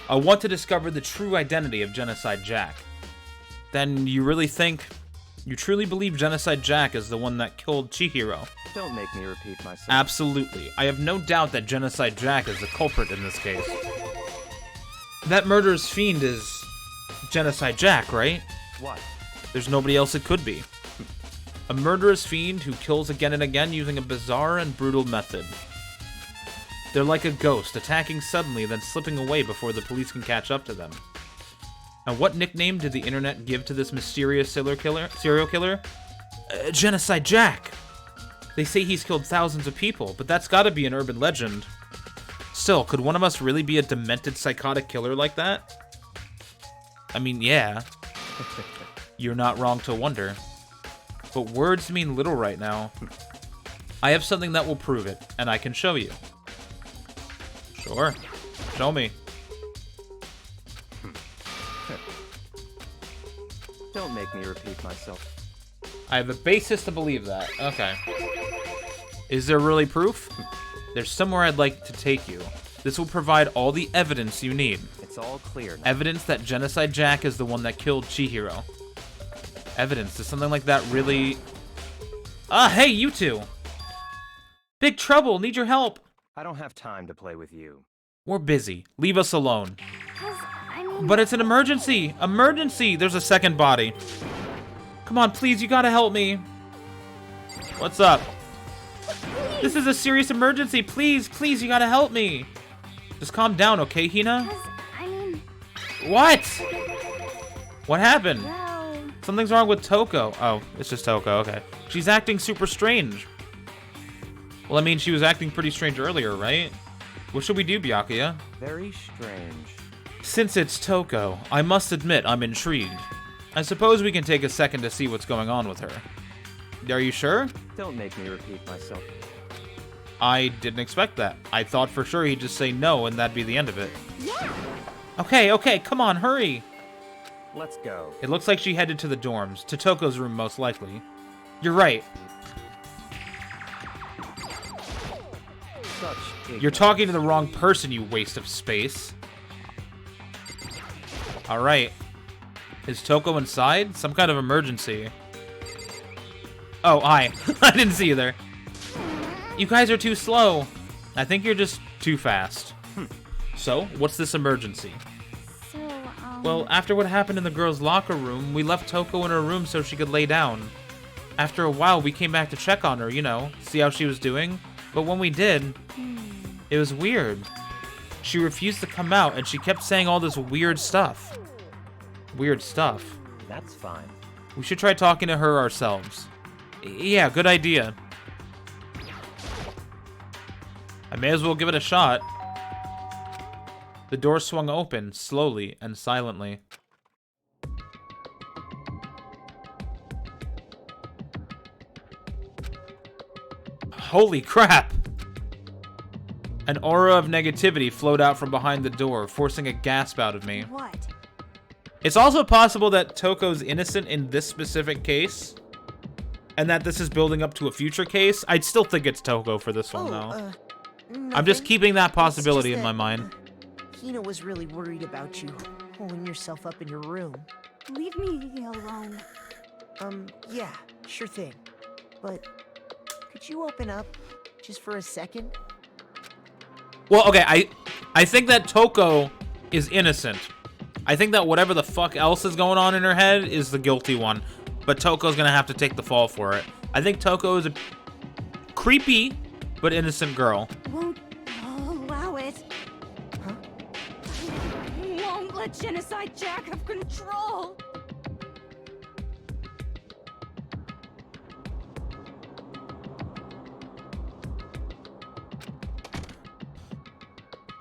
I want to discover the true identity of Genocide Jack. Then you really think, you truly believe Genocide Jack is the one that killed Chihiro? Don't make me repeat myself. Absolutely. I have no doubt that Genocide Jack is the culprit in this case. That murderous fiend is Genocide Jack, right? What? There's nobody else it could be. A murderous fiend who kills again and again using a bizarre and brutal method. They're like a ghost, attacking suddenly, then slipping away before the police can catch up to them. And what nickname did the internet give to this mysterious serial killer? Genocide Jack. They say he's killed thousands of people, but that's gotta be an urban legend. Still, could one of us really be a demented psychotic killer like that? I mean, yeah. You're not wrong to wonder. But words mean little right now. I have something that will prove it, and I can show you. Sure. Show me. Don't make me repeat myself. I have a basis to believe that. Okay. Is there really proof? There's somewhere I'd like to take you. This will provide all the evidence you need. It's all clear now. Evidence that Genocide Jack is the one that killed Chihiro. Evidence. Does something like that really... Ah, hey, you two! Big trouble! Need your help! I don't have time to play with you. We're busy. Leave us alone. I mean, But it's an emergency! Emergency! There's a second body. Come on, please, you gotta help me. What's up? This is a serious emergency. Please, please, you gotta help me. Just calm down, okay, Hina? I mean, What? What happened? well, Something's wrong with Toko. Oh, it's just Toko, okay. She's acting super strange. Well, I mean, she was acting pretty strange earlier, right? What should we do, Byakuya? Very strange. Since it's Toko, I must admit I'm intrigued. I suppose we can take a second to see what's going on with her. Are you sure? Don't make me repeat myself. I didn't expect that. I thought for sure he'd just say no and that'd be the end of it. yeah. Okay, come on, hurry! Let's go. It looks like she headed to the dorms, to Toko's room most likely. You're right. Such You're ignorance. talking to the wrong person, you waste of space. Alright. Is Toko inside? Some kind of emergency. Oh, hi. I didn't see you there. You guys are too slow. I think you're just too fast. So, what's this emergency? So, Well, after what happened in the girls' locker room, we left Toko in her room so she could lay down. After a while, we came back to check on her, you know, see how she was doing. But when we did, it was weird. She refused to come out, and she kept saying all this weird stuff. Weird stuff. That's fine. We should try talking to her ourselves. Yeah, good idea. I may as well give it a shot. The door swung open, slowly and silently. Holy crap! An aura of negativity flowed out from behind the door, forcing a gasp out of me. What? It's also possible that Toko's innocent in this specific case, and that this is building up to a future case. I'd still think it's Toko for this one, though. I'm just keeping that possibility in my mind. Hina was really worried about you, holding yourself up in your room. leave me alone. Yeah, sure thing. But could you open up just for a second? Well, okay, I think that Toko is innocent. I think that whatever the fuck else is going on in her head is the guilty one. But Toko's gonna have to take the fall for it. I think Toko is a creepy but innocent girl. Won't allow it. Huh? Won't let Genocide Jack have control.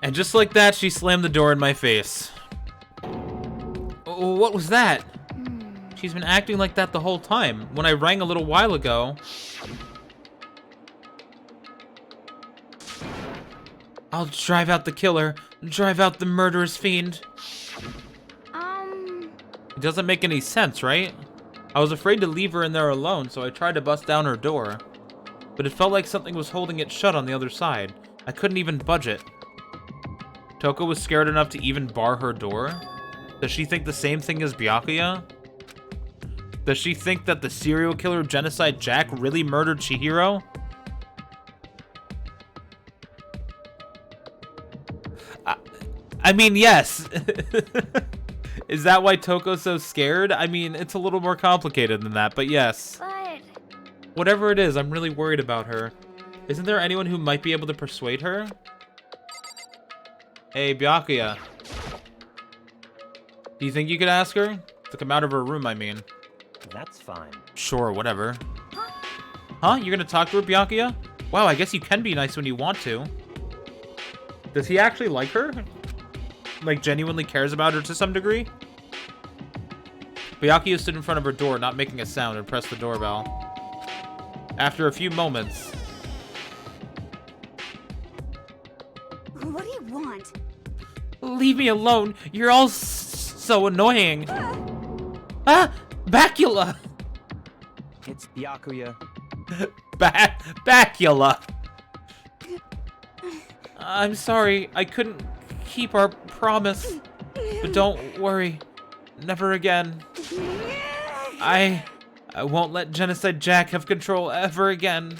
And just like that, she slammed the door in my face. Oh, what was that? She's been acting like that the whole time. When I rang a little while ago... I'll drive out the killer. Drive out the murderous fiend. It doesn't make any sense, right? I was afraid to leave her in there alone, so I tried to bust down her door. But it felt like something was holding it shut on the other side. I couldn't even budge it. Toko was scared enough to even bar her door? Does she think the same thing as Byakuya? Does she think that the serial killer Genocide Jack really murdered Chihiro? I mean, yes. Is that why Toko's so scared? I mean, it's a little more complicated than that, but yes. But Whatever it is, I'm really worried about her. Isn't there anyone who might be able to persuade her? Hey, Byakuya. Do you think you could ask her? To come out of her room, I mean. That's fine. Sure, whatever. Huh? You're gonna talk to her, Byakuya? Wow, I guess you can be nice when you want to. Does he actually like her? Like, genuinely cares about her to some degree? Byakuya stood in front of her door, not making a sound, and pressed the doorbell. After a few moments... What do you want? Leave me alone! You're all so annoying! Ah! Bacula! It's Byakuya. Bacula! I'm sorry, I couldn't keep our promise. But don't worry. Never again. I won't let Genocide Jack have control ever again.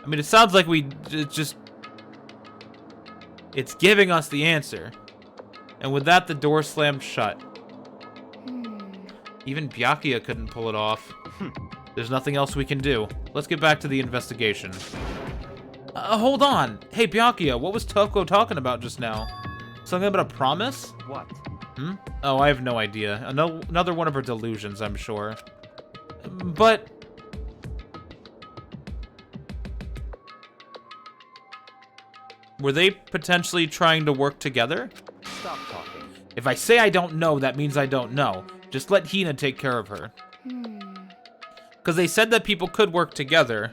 I mean, it sounds like we just... It's giving us the answer. And with that, the door slammed shut. Even Byakuya couldn't pull it off. There's nothing else we can do. Let's get back to the investigation. Hold on. Hey, Byakuya, what was Toko talking about just now? Something about a promise? What? Hmm? Oh, I have no idea. Another one of her delusions, I'm sure. But... were they potentially trying to work together? Stop talking. If I say I don't know, that means I don't know. Just let Hina take care of her. Because they said that people could work together.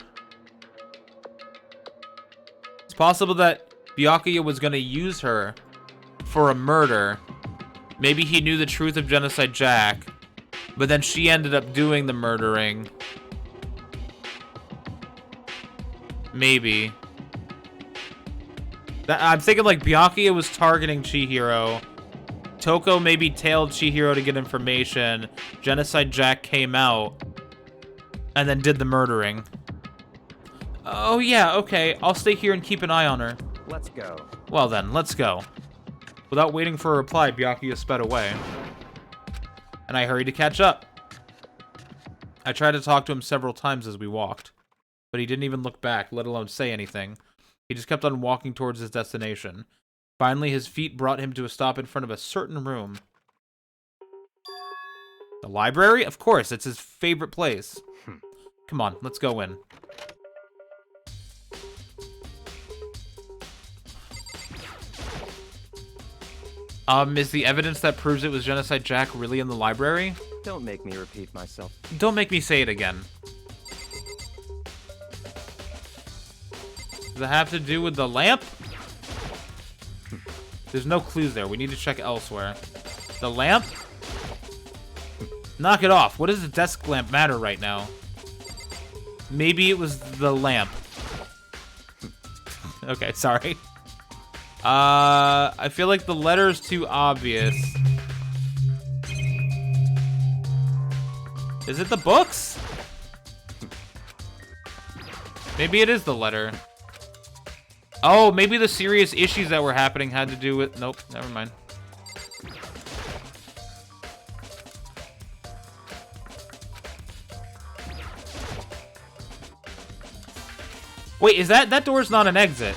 It's possible that Byakuya was going to use her for a murder. Maybe he knew the truth of Genocide Jack, but then she ended up doing the murdering. Maybe. I'm thinking like Byakuya was targeting Chihiro. Toko maybe tailed Chihiro to get information. Genocide Jack came out and then did the murdering. Oh yeah, okay. I'll stay here and keep an eye on her. Let's go. Well then, let's go. Without waiting for a reply, Byakuya sped away. And I hurried to catch up. I tried to talk to him several times as we walked, but he didn't even look back, let alone say anything. He just kept on walking towards his destination. Finally, his feet brought him to a stop in front of a certain room. The library? Of course, it's his favorite place. Come on, let's go in. Is the evidence that proves it was Genocide Jack really in the library? Don't make me repeat myself. Don't make me say it again. Does it have to do with the lamp? There's no clues there. We need to check elsewhere. The lamp? Knock it off. What does the desk lamp matter right now? Maybe it was the lamp. Okay, sorry. I feel like the letter's too obvious. Is it the books? Maybe it is the letter. Oh, maybe the serious issues that were happening had to do with... Nope, never mind. Wait, is that door's not an exit?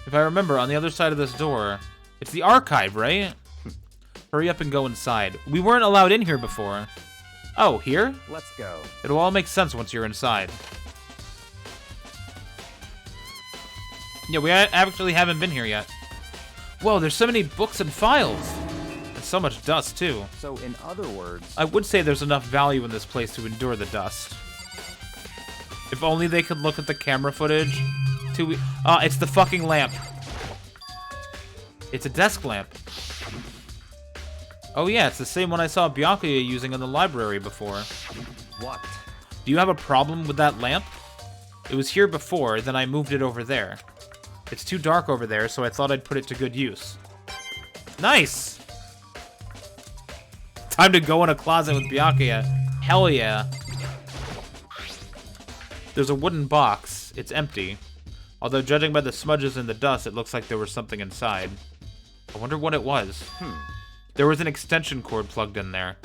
If I remember, on the other side of this door, it's the archive, right? Hurry up and go inside. We weren't allowed in here before. Oh, here? Let's go. It'll all make sense once you're inside. Yeah, we actually haven't been here yet. Whoa, there's so many books and files. And so much dust, too. So, in other words... I would say there's enough value in this place to endure the dust. If only they could look at the camera footage. It's the fucking lamp. It's a desk lamp. Oh yeah, it's the same one I saw Byakuya using in the library before. What? Do you have a problem with that lamp? It was here before, then I moved it over there. It's too dark over there, so I thought I'd put it to good use. Nice! Time to go in a closet with Byakuya. Hell yeah. There's a wooden box. It's empty. Although, judging by the smudges and the dust, it looks like there was something inside. I wonder what it was. There was an extension cord plugged in there.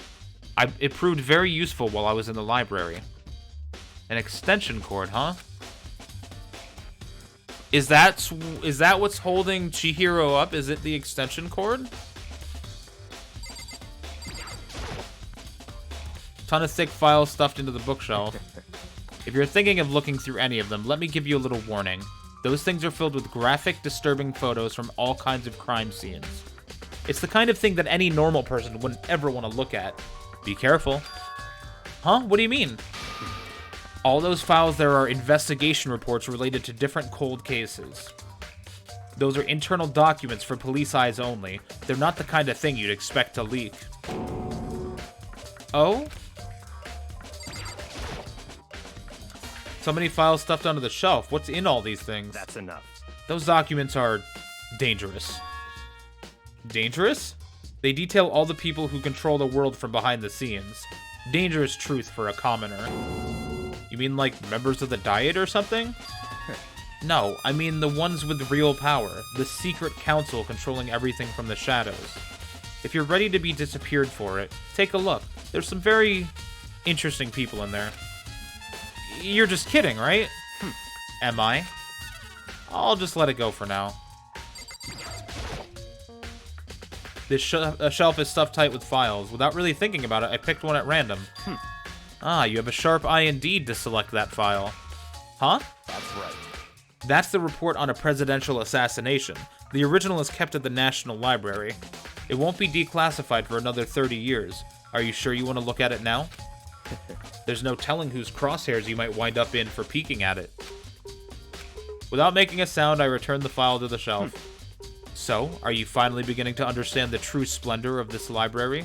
It proved very useful while I was in the library. An extension cord, huh? Is that what's holding Chihiro up? Is it the extension cord? Ton of thick files stuffed into the bookshelf. If you're thinking of looking through any of them, let me give you a little warning. Those things are filled with graphic, disturbing photos from all kinds of crime scenes. It's the kind of thing that any normal person wouldn't ever want to look at. Be careful. Huh? What do you mean? All those files there are investigation reports related to different cold cases. Those are internal documents for police eyes only. They're not the kind of thing you'd expect to leak. Oh? So many files stuffed onto the shelf. What's in all these things? That's enough. Those documents are dangerous. Dangerous? They detail all the people who control the world from behind the scenes. Dangerous truth for a commoner. You mean like members of the Diet or something? No, I mean the ones with real power. The secret council controlling everything from the shadows. If you're ready to be disappeared for it, take a look. There's some very interesting people in there. You're just kidding, right? Am I? I'll just let it go for now. This shelf is stuffed tight with files. Without really thinking about it, I picked one at random. Ah, you have a sharp eye indeed to select that file. Huh? That's right. That's the report on a presidential assassination. The original is kept at the National Library. It won't be declassified for another 30 years. Are you sure you want to look at it now? There's no telling whose crosshairs you might wind up in for peeking at it. Without making a sound, I returned the file to the shelf. So, are you finally beginning to understand the true splendor of this library?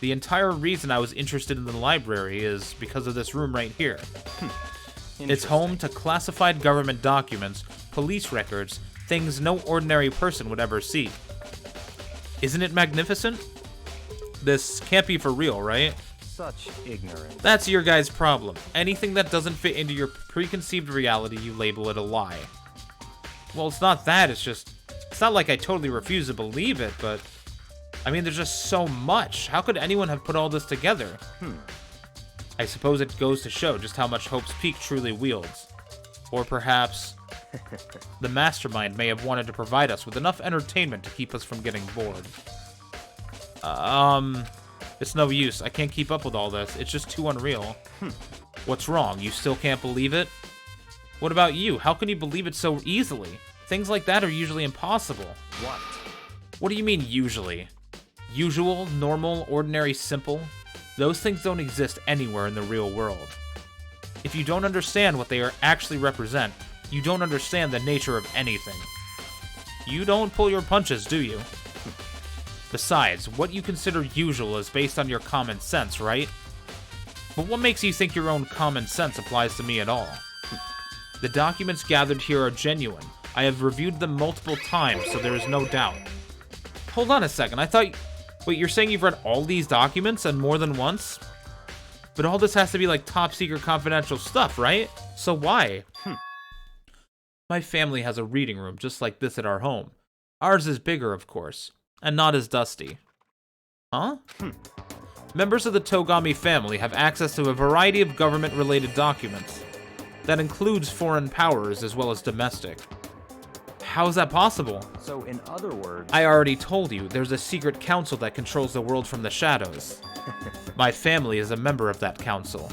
The entire reason I was interested in the library is because of this room right here. It's home to classified government documents, police records, things no ordinary person would ever see. Isn't it magnificent? This can't be for real, right? Such ignorance. That's your guys' problem. Anything that doesn't fit into your preconceived reality, you label it a lie. Well, it's not that, it's not like I totally refuse to believe it, but I mean, there's just so much. How could anyone have put all this together? I suppose it goes to show just how much Hope's Peak truly wields. Or perhaps the mastermind may have wanted to provide us with enough entertainment to keep us from getting bored. It's no use. I can't keep up with all this. It's just too unreal. What's wrong? You still can't believe it? What about you? How can you believe it so easily? Things like that are usually impossible. What? What do you mean, usually? Usual, normal, ordinary, simple? Those things don't exist anywhere in the real world. If you don't understand what they actually represent, you don't understand the nature of anything. You don't pull your punches, do you? Besides, what you consider usual is based on your common sense, right? But what makes you think your own common sense applies to me at all? The documents gathered here are genuine. I have reviewed them multiple times, so there is no doubt. Hold on a second, I thought... Wait, you're saying you've read all these documents and more than once? But all this has to be like top secret confidential stuff, right? So why? My family has a reading room just like this at our home. Ours is bigger, of course, and not as dusty. Huh? Members of the Togami family have access to a variety of government-related documents. That includes foreign powers as well as domestic. How is that possible? So, in other words... I already told you, there's a secret council that controls the world from the shadows. My family is a member of that council.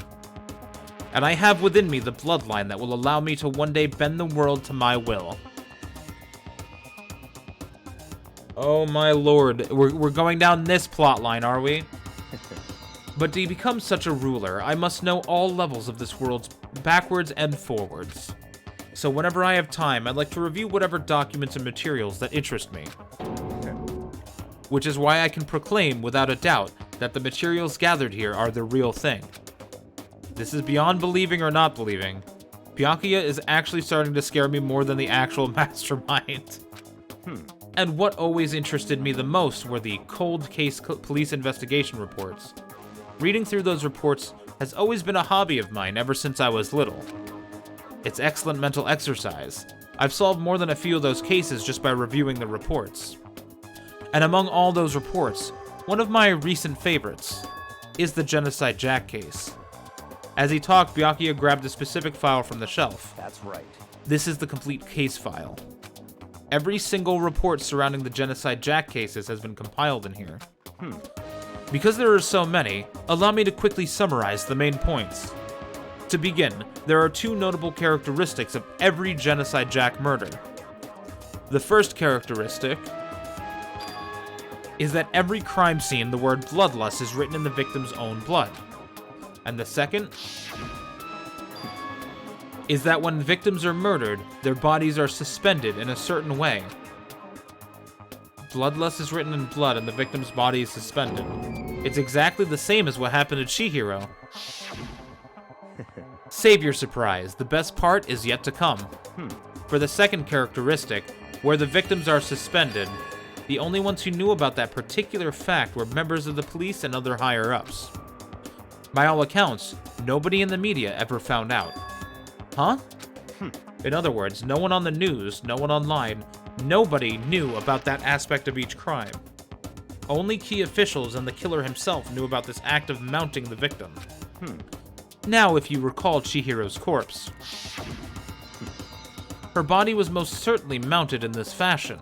And I have within me the bloodline that will allow me to one day bend the world to my will. Oh my lord, we're going down this plotline, are we? But to become such a ruler, I must know all levels of this world backwards and forwards. So whenever I have time, I'd like to review whatever documents and materials that interest me. Which is why I can proclaim without a doubt that the materials gathered here are the real thing. This is beyond believing or not believing. Byakuya is actually starting to scare me more than the actual mastermind. And what always interested me the most were the cold case police investigation reports. Reading through those reports has always been a hobby of mine ever since I was little. It's excellent mental exercise. I've solved more than a few of those cases just by reviewing the reports. And among all those reports, one of my recent favorites is the Genocide Jack case. As he talked, Byakuya grabbed a specific file from the shelf. That's right. This is the complete case file. Every single report surrounding the Genocide Jack cases has been compiled in here. Because there are so many, allow me to quickly summarize the main points. To begin, there are two notable characteristics of every Genocide Jack murder. The first characteristic is that every crime scene, the word bloodlust is written in the victim's own blood. And the second is that when victims are murdered, their bodies are suspended in a certain way. Bloodlust is written in blood and the victim's body is suspended. It's exactly the same as what happened to Chihiro. Save your surprise, the best part is yet to come. For the second characteristic, where the victims are suspended, the only ones who knew about that particular fact were members of the police and other higher-ups. By all accounts, nobody in the media ever found out. Huh? In other words, no one on the news, no one online, nobody knew about that aspect of each crime. Only key officials and the killer himself knew about this act of mounting the victim. Now, if you recall Chihiro's corpse, her body was most certainly mounted in this fashion.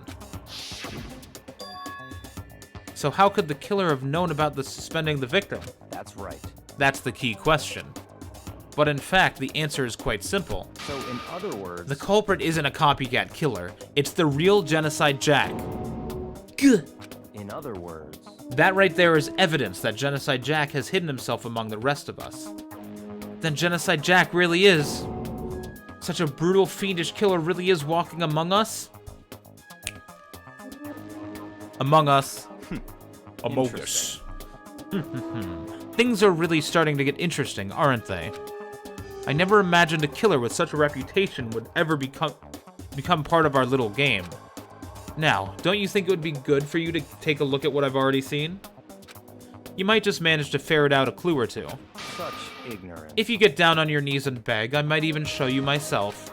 So how could the killer have known about the suspending the victim? That's right. That's the key question. But in fact, the answer is quite simple. So in other words... The culprit isn't a copycat killer. It's the real Genocide Jack. Gah! In other words... That right there is evidence that Genocide Jack has hidden himself among the rest of us. Then Genocide Jack really is... Such a brutal, fiendish killer really is walking among us? Among us. Among us. Things are really starting to get interesting, aren't they? I never imagined a killer with such a reputation would ever become part of our little game. Now, don't you think it would be good for you to take a look at what I've already seen? You might just manage to ferret out a clue or two. Such ignorance. If you get down on your knees and beg, I might even show you myself.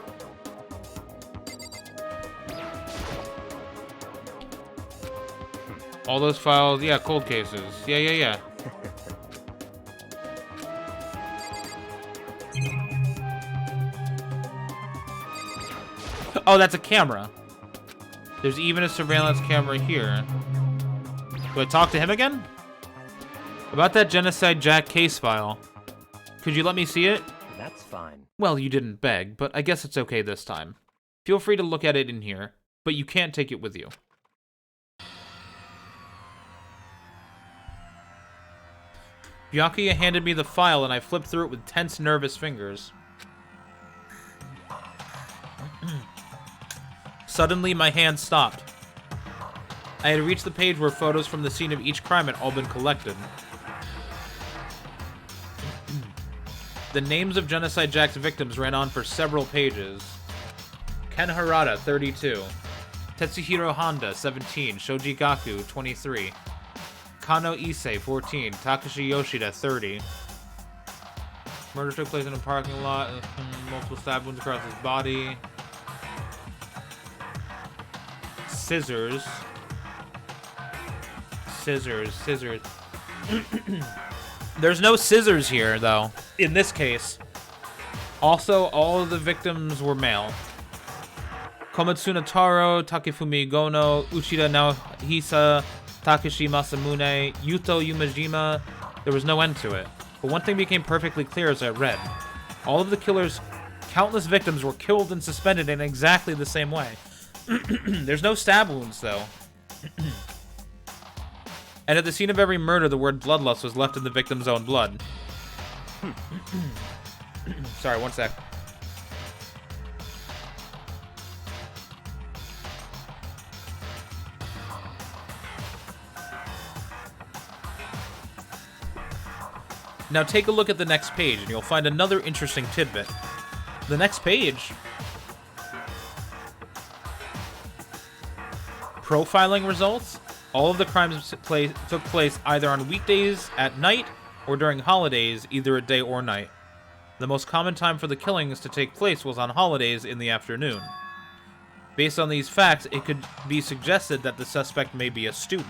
All those files, yeah, cold cases. Yeah. Oh, that's a camera. There's even a surveillance camera here. Do I talk to him again? About that Genocide Jack case file. Could you let me see it? That's fine. Well, you didn't beg, but I guess it's okay this time. Feel free to look at it in here, but you can't take it with you. Byakuya handed me the file and I flipped through it with tense, nervous fingers. Suddenly, my hand stopped. I had reached the page where photos from the scene of each crime had all been collected. The names of Genocide Jack's victims ran on for several pages. Ken Harada, 32. Tetsuhiro Honda, 17. Shoji Gaku, 23. Kano Issei, 14. Takashi Yoshida, 30. Murder took place in a parking lot. Multiple stab wounds across his body. Scissors. There's no scissors here, though, in this case. Also, all of the victims were male. Komatsuna Taro, Takefumi Gono, Uchida Naohisa, Takashi Masamune, Yuto Yumajima. There was no end to it. But one thing became perfectly clear as I read. All of the killer's countless victims were killed and suspended in exactly the same way. There's no stab wounds, though. And at the scene of every murder, the word bloodlust was left in the victim's own blood. Sorry, one sec. Now take a look at the next page, and you'll find another interesting tidbit. The next page... Profiling results? All of the crimes took place either on weekdays at night or during holidays, either at day or night. The most common time for the killings to take place was on holidays in the afternoon. Based on these facts, it could be suggested that the suspect may be a student.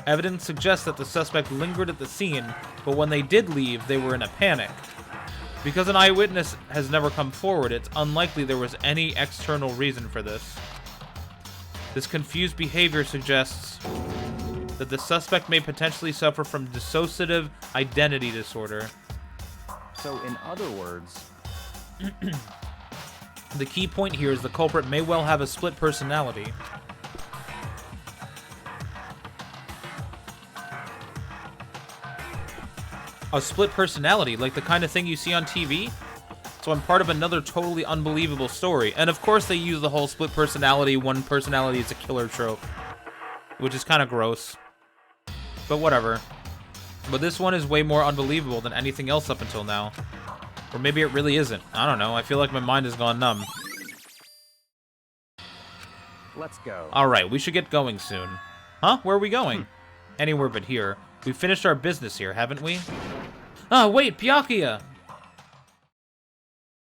Evidence suggests that the suspect lingered at the scene, but when they did leave, they were in a panic. Because an eyewitness has never come forward, it's unlikely there was any external reason for this. This confused behavior suggests that the suspect may potentially suffer from dissociative identity disorder. So, in other words, The key point here is the culprit may well have a split personality. A split personality, like the kind of thing you see on TV? So I'm part of another totally unbelievable story. And of course they use the whole split personality, one personality is a killer trope. Which is kind of gross. But whatever. But this one is way more unbelievable than anything else up until now. Or maybe it really isn't. I don't know. I feel like my mind has gone numb. let's go. Alright, we should get going soon. Huh? Where are we going? Anywhere but here. We've finished our business here, haven't we? Oh, wait, Byakuya!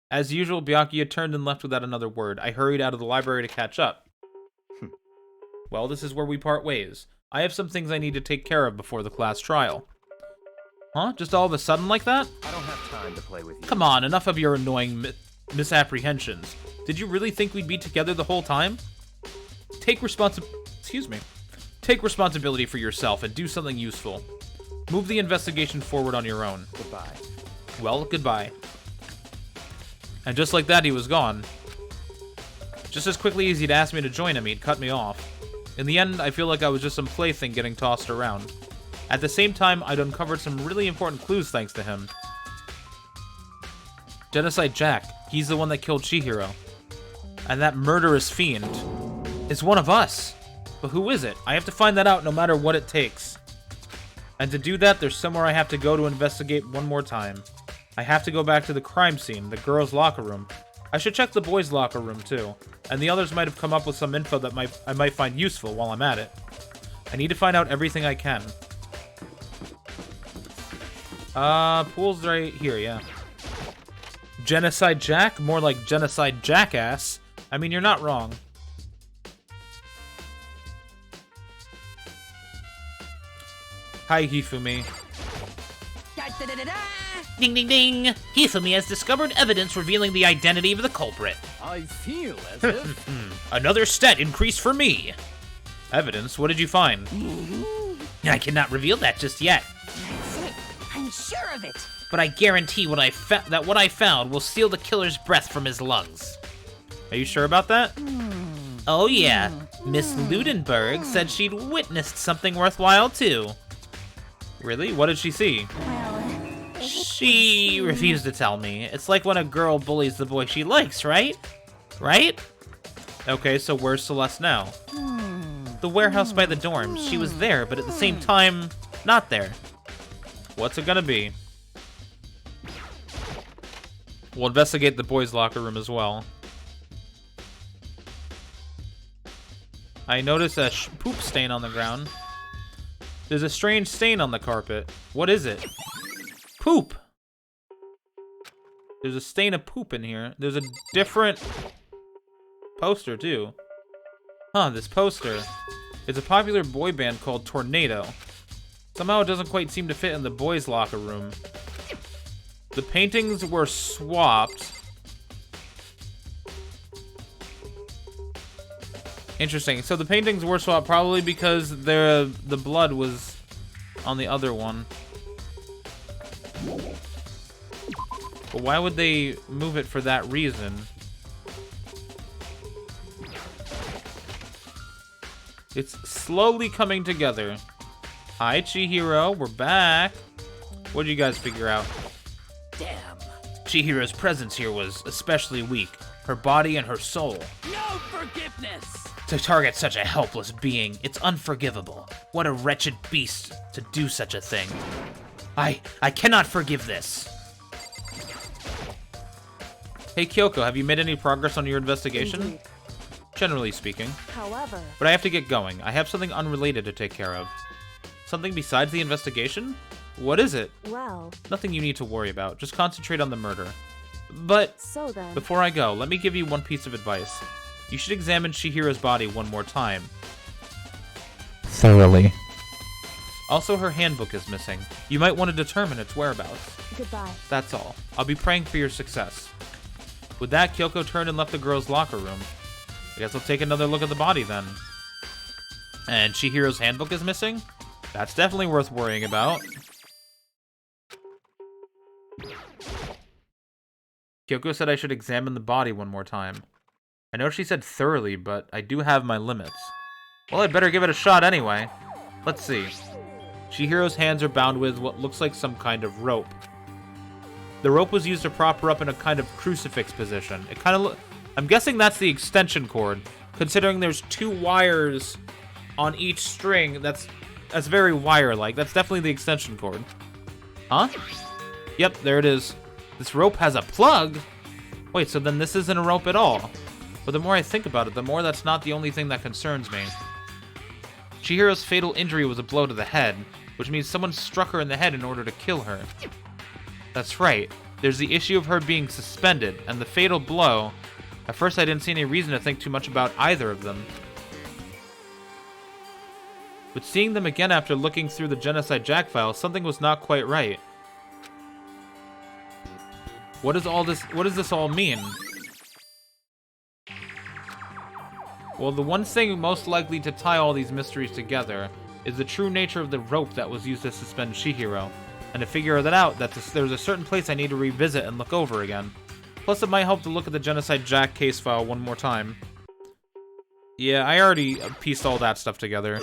As usual, Byakuya turned and left without another word. I hurried out of the library to catch up. Well, this is where we part ways. I have some things I need to take care of before the class trial. Huh? Just all of a sudden like that? I don't have time to play with you. Come on, enough of your annoying misapprehensions. Did you really think we'd be together the whole time? Take responsibility for yourself and do something useful. Move the investigation forward on your own. Goodbye. Well, goodbye. And just like that, he was gone. Just as quickly as he'd asked me to join him, he'd cut me off. In the end, I feel like I was just some plaything getting tossed around. At the same time, I'd uncovered some really important clues thanks to him. Genocide Jack, he's the one that killed Chihiro. And that murderous fiend is one of us. But who is it? I have to find that out no matter what it takes. And to do that, there's somewhere I have to go to investigate one more time. I have to go back to the crime scene, the girls' locker room. I should check the boys' locker room too, and the others might have come up with some info that I might find useful while I'm at it. I need to find out everything I can. Pool's right here, yeah. Genocide Jack? More like Genocide Jackass. I mean, you're not wrong. Hi, Hifumi. Ding ding ding! Hifumi has discovered evidence revealing the identity of the culprit. I feel as if... Another stat increase for me. Evidence? What did you find? I cannot reveal that just yet, That's it. I'm sure of it. but I guarantee what I found will steal the killer's breath from his lungs. Are you sure about that? Oh yeah, Miss Ludenberg said she'd witnessed something worthwhile too. Really? What did she see? She refused to tell me. It's like when a girl bullies the boy she likes, right? Right? Okay, so where's Celeste now? The warehouse by the dorms. She was there, but at the same time, not there. What's it gonna be? We'll investigate the boys' locker room as well. I noticed a poop stain on the ground. There's a strange stain on the carpet. What is it? Poop! There's a stain of poop in here. There's a different poster, too. Huh, this poster. It's a popular boy band called Tornado. Somehow it doesn't quite seem to fit in the boys' locker room. The paintings were swapped. Interesting. So the paintings were swapped probably because the blood was on the other one. But why would they move it for that reason? It's slowly coming together. Hi, Chihiro. We're back. What did you guys figure out? Damn. Chihiro's presence here was especially weak. Her body and her soul. No forgiveness! To target such a helpless being, it's unforgivable. What a wretched beast to do such a thing. I cannot forgive this. Hey, Kyoko, have you made any progress on your investigation? Generally speaking. However, But I have to get going. I have something unrelated to take care of. Something besides the investigation? What is it? well, Nothing you need to worry about. Just concentrate on the murder. But so then, before I go, let me give you one piece of advice. You should examine Chihiro's body one more time. Thoroughly. Also, her handbook is missing. You might want to determine its whereabouts. Goodbye. That's all. I'll be praying for your success. With that, Kyoko turned and left the girls' locker room. I guess I'll take another look at the body then. And Chihiro's handbook is missing? That's definitely worth worrying about. Kyoko said I should examine the body one more time. I know she said thoroughly, but I do have my limits. Well, I'd better give it a shot anyway. Let's see. Chihiro's hands are bound with what looks like some kind of rope. The rope was used to prop her up in a kind of crucifix position. It kind of I'm guessing that's the extension cord, considering there's 2 wires on each string. That's very wire-like. That's definitely the extension cord. Huh? Yep, there it is. This rope has a plug? Wait, so then this isn't a rope at all. But the more I think about it, the more that's not the only thing that concerns me. Chihiro's fatal injury was a blow to the head, which means someone struck her in the head in order to kill her. That's right. There's the issue of her being suspended, and the fatal blow. At first I didn't see any reason to think too much about either of them. But seeing them again after looking through the Genocide Jack file, something was not quite right. What does this all mean? Well, the one thing most likely to tie all these mysteries together is the true nature of the rope that was used to suspend Chihiro. And to figure that out, there's a certain place I need to revisit and look over again. Plus, it might help to look at the Genocide Jack case file one more time. Yeah, I already pieced all that stuff together.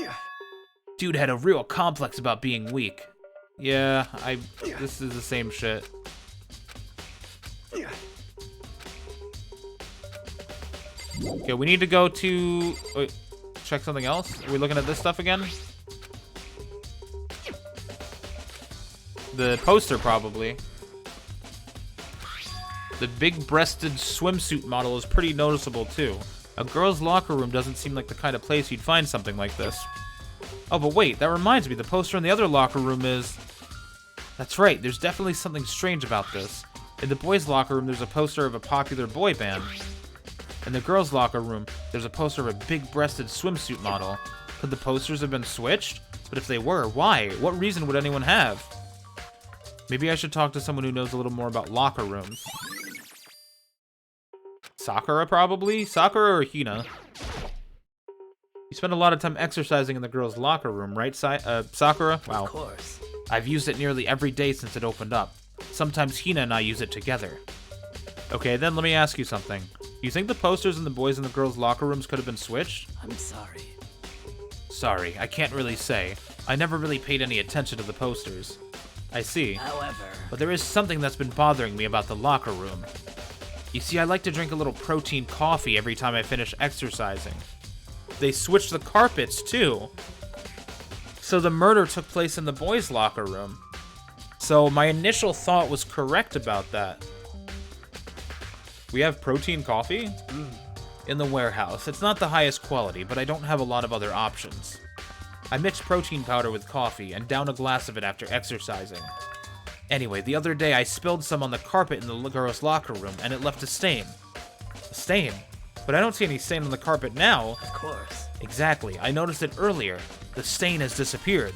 Dude had a real complex about being weak. Yeah, this is the same shit. Okay, we need to go to... Wait, check something else? Are we looking at this stuff again? The poster, probably. The big-breasted swimsuit model is pretty noticeable, too. A girl's locker room doesn't seem like the kind of place you'd find something like this. Oh, but wait, that reminds me, the poster in the other locker room is... That's right, there's definitely something strange about this. In the boys' locker room, there's a poster of a popular boy band. In the girls' locker room, there's a poster of a big-breasted swimsuit model. Could the posters have been switched? But if they were, why? What reason would anyone have? Maybe I should talk to someone who knows a little more about locker rooms. Sakura, probably? Sakura or Hina? You spend a lot of time exercising in the girls' locker room, right, Sakura? Wow. Of course. I've used it nearly every day since it opened up. Sometimes Hina and I use it together. Okay, then let me ask you something. Do you think the posters in the boys' and the girls' locker rooms could have been switched? I'm sorry. Sorry, I can't really say. I never really paid any attention to the posters. I see. However... But there is something that's been bothering me about the locker room. You see, I like to drink a little protein coffee every time I finish exercising. They switched the carpets, too. So the murder took place in the boys' locker room. So my initial thought was correct about that. We have protein coffee? In the warehouse. It's not the highest quality, but I don't have a lot of other options. I mix protein powder with coffee and down a glass of it after exercising. Anyway, the other day I spilled some on the carpet in the girls' locker room, and it left a stain. A stain? But I don't see any stain on the carpet now. Of course. Exactly. I noticed it earlier. The stain has disappeared.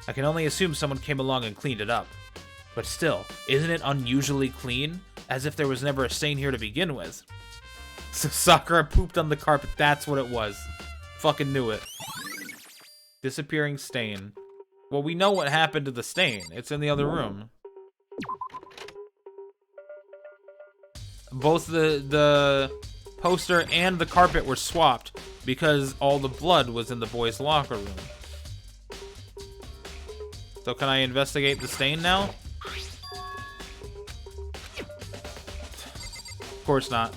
I can only assume someone came along and cleaned it up. But still, isn't it unusually clean? As if there was never a stain here to begin with. So Sakura pooped on the carpet, that's what it was. Fucking knew it. Disappearing stain. Well, we know what happened to the stain. It's in the other room. Both the poster and the carpet were swapped because all the blood was in the boys' locker room. So can I investigate the stain now? Of course not.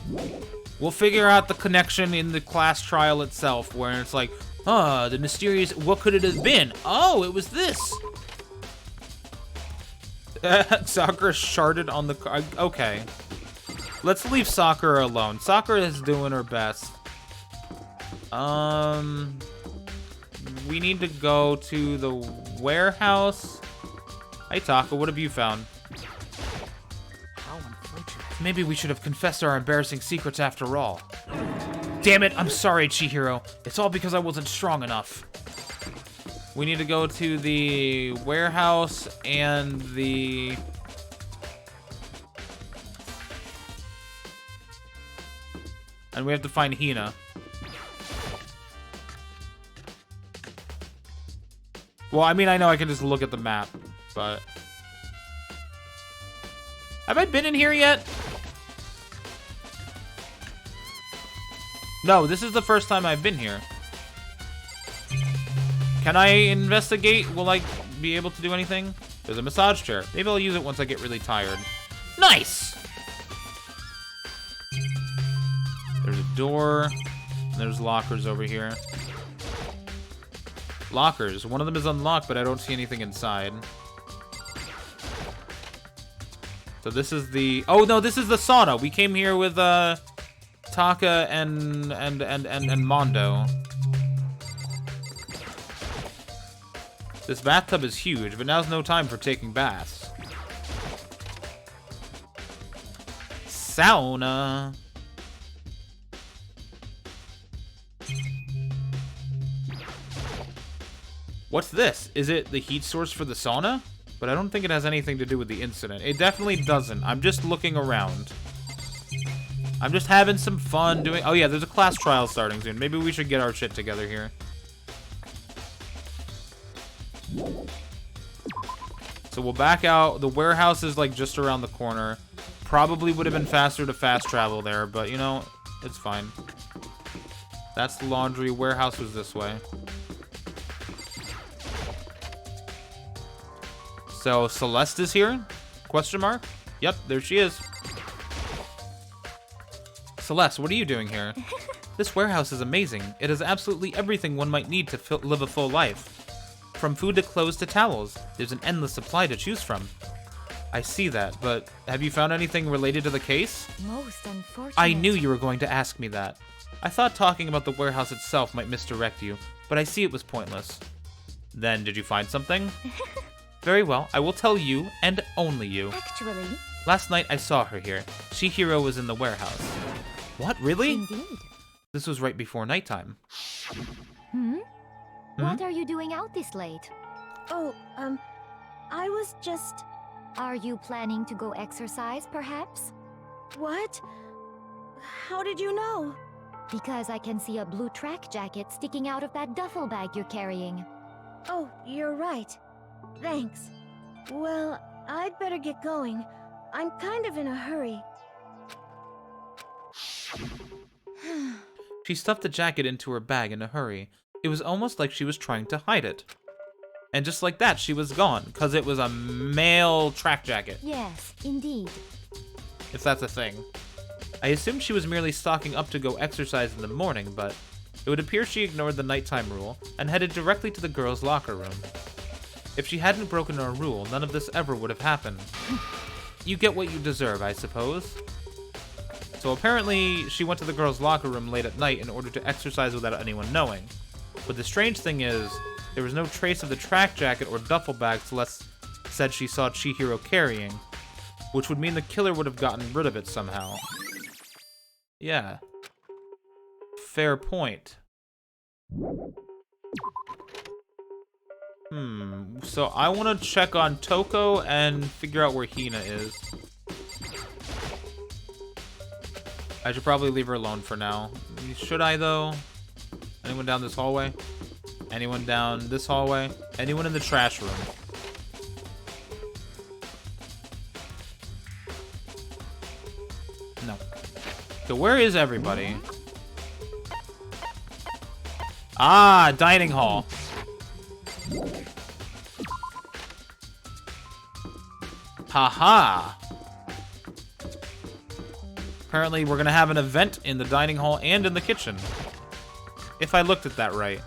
We'll figure out the connection in the class trial itself, where it's like, the mysterious, what could it have been? Oh, it was this. Sakura sharded on the car. Okay. Let's leave Sakura alone. Sakura is doing her best. We need to go to the warehouse. Hey, Taka, what have you found? Maybe we should have confessed our embarrassing secrets after all. Damn it, I'm sorry, Chihiro. It's all because I wasn't strong enough. We need to go to the warehouse and the And we have to find Hina. Well, I mean, I know I can just look at the map, but... Have I been in here yet? No, this is the first time I've been here. Can I investigate? Will I be able to do anything? There's a massage chair. Maybe I'll use it once I get really tired. Nice! There's a door. And there's lockers over here. Lockers. One of them is unlocked, but I don't see anything inside. So this is the... Oh, no, this is the sauna. We came here with, Taka and Mondo. This bathtub is huge, but now's no time for taking baths. Sauna. What's this? Is it the heat source for the sauna? But I don't think it has anything to do with the incident. It definitely doesn't. I'm just looking around. I'm just having some fun doing... Oh yeah, there's a class trial starting soon. Maybe we should get our shit together here. So we'll back out. The warehouse is like just around the corner. Probably would have been faster to fast travel there, but you know, it's fine. That's the laundry. Warehouse was this way. So Celeste is here? Question mark? Yep, there she is. Celeste, what are you doing here? This warehouse is amazing. It has absolutely everything one might need to live a full life. From food to clothes to towels, there's an endless supply to choose from. I see that, but have you found anything related to the case? Most unfortunate. I knew you were going to ask me that. I thought talking about the warehouse itself might misdirect you, but I see it was pointless. Then, did you find something? Very well, I will tell you, and only you. Actually, Last night I saw her here. Chihiro was in the warehouse. What, really? indeed. This was right before nighttime. What are you doing out this late? Oh, I was just... Are you planning to go exercise, perhaps? What? How did you know? Because I can see a blue track jacket sticking out of that duffel bag you're carrying. Oh, you're right. Thanks. Well, I'd better get going. I'm kind of in a hurry. She stuffed the jacket into her bag in a hurry. It was almost like she was trying to hide it. And just like that, she was gone, because it was a male track jacket, Yes, indeed. if that's a thing. I assumed she was merely stocking up to go exercise in the morning, but it would appear she ignored the nighttime rule and headed directly to the girls' locker room. If she hadn't broken our rule, none of this ever would have happened. You get what you deserve, I suppose. So apparently, she went to the girls' locker room late at night in order to exercise without anyone knowing. But the strange thing is, there was no trace of the track jacket or duffel bag Celeste said she saw Chihiro carrying, which would mean the killer would have gotten rid of it somehow. Yeah. Fair point. So I want to check on Toko and figure out where Hina is. I should probably leave her alone for now. Should I, though? Anyone down this hallway? Anyone down this hallway? Anyone in the trash room? No. So where is everybody? Ah, dining hall. Haha. Apparently we're gonna have an event in the dining hall and in the kitchen. If I looked at that right.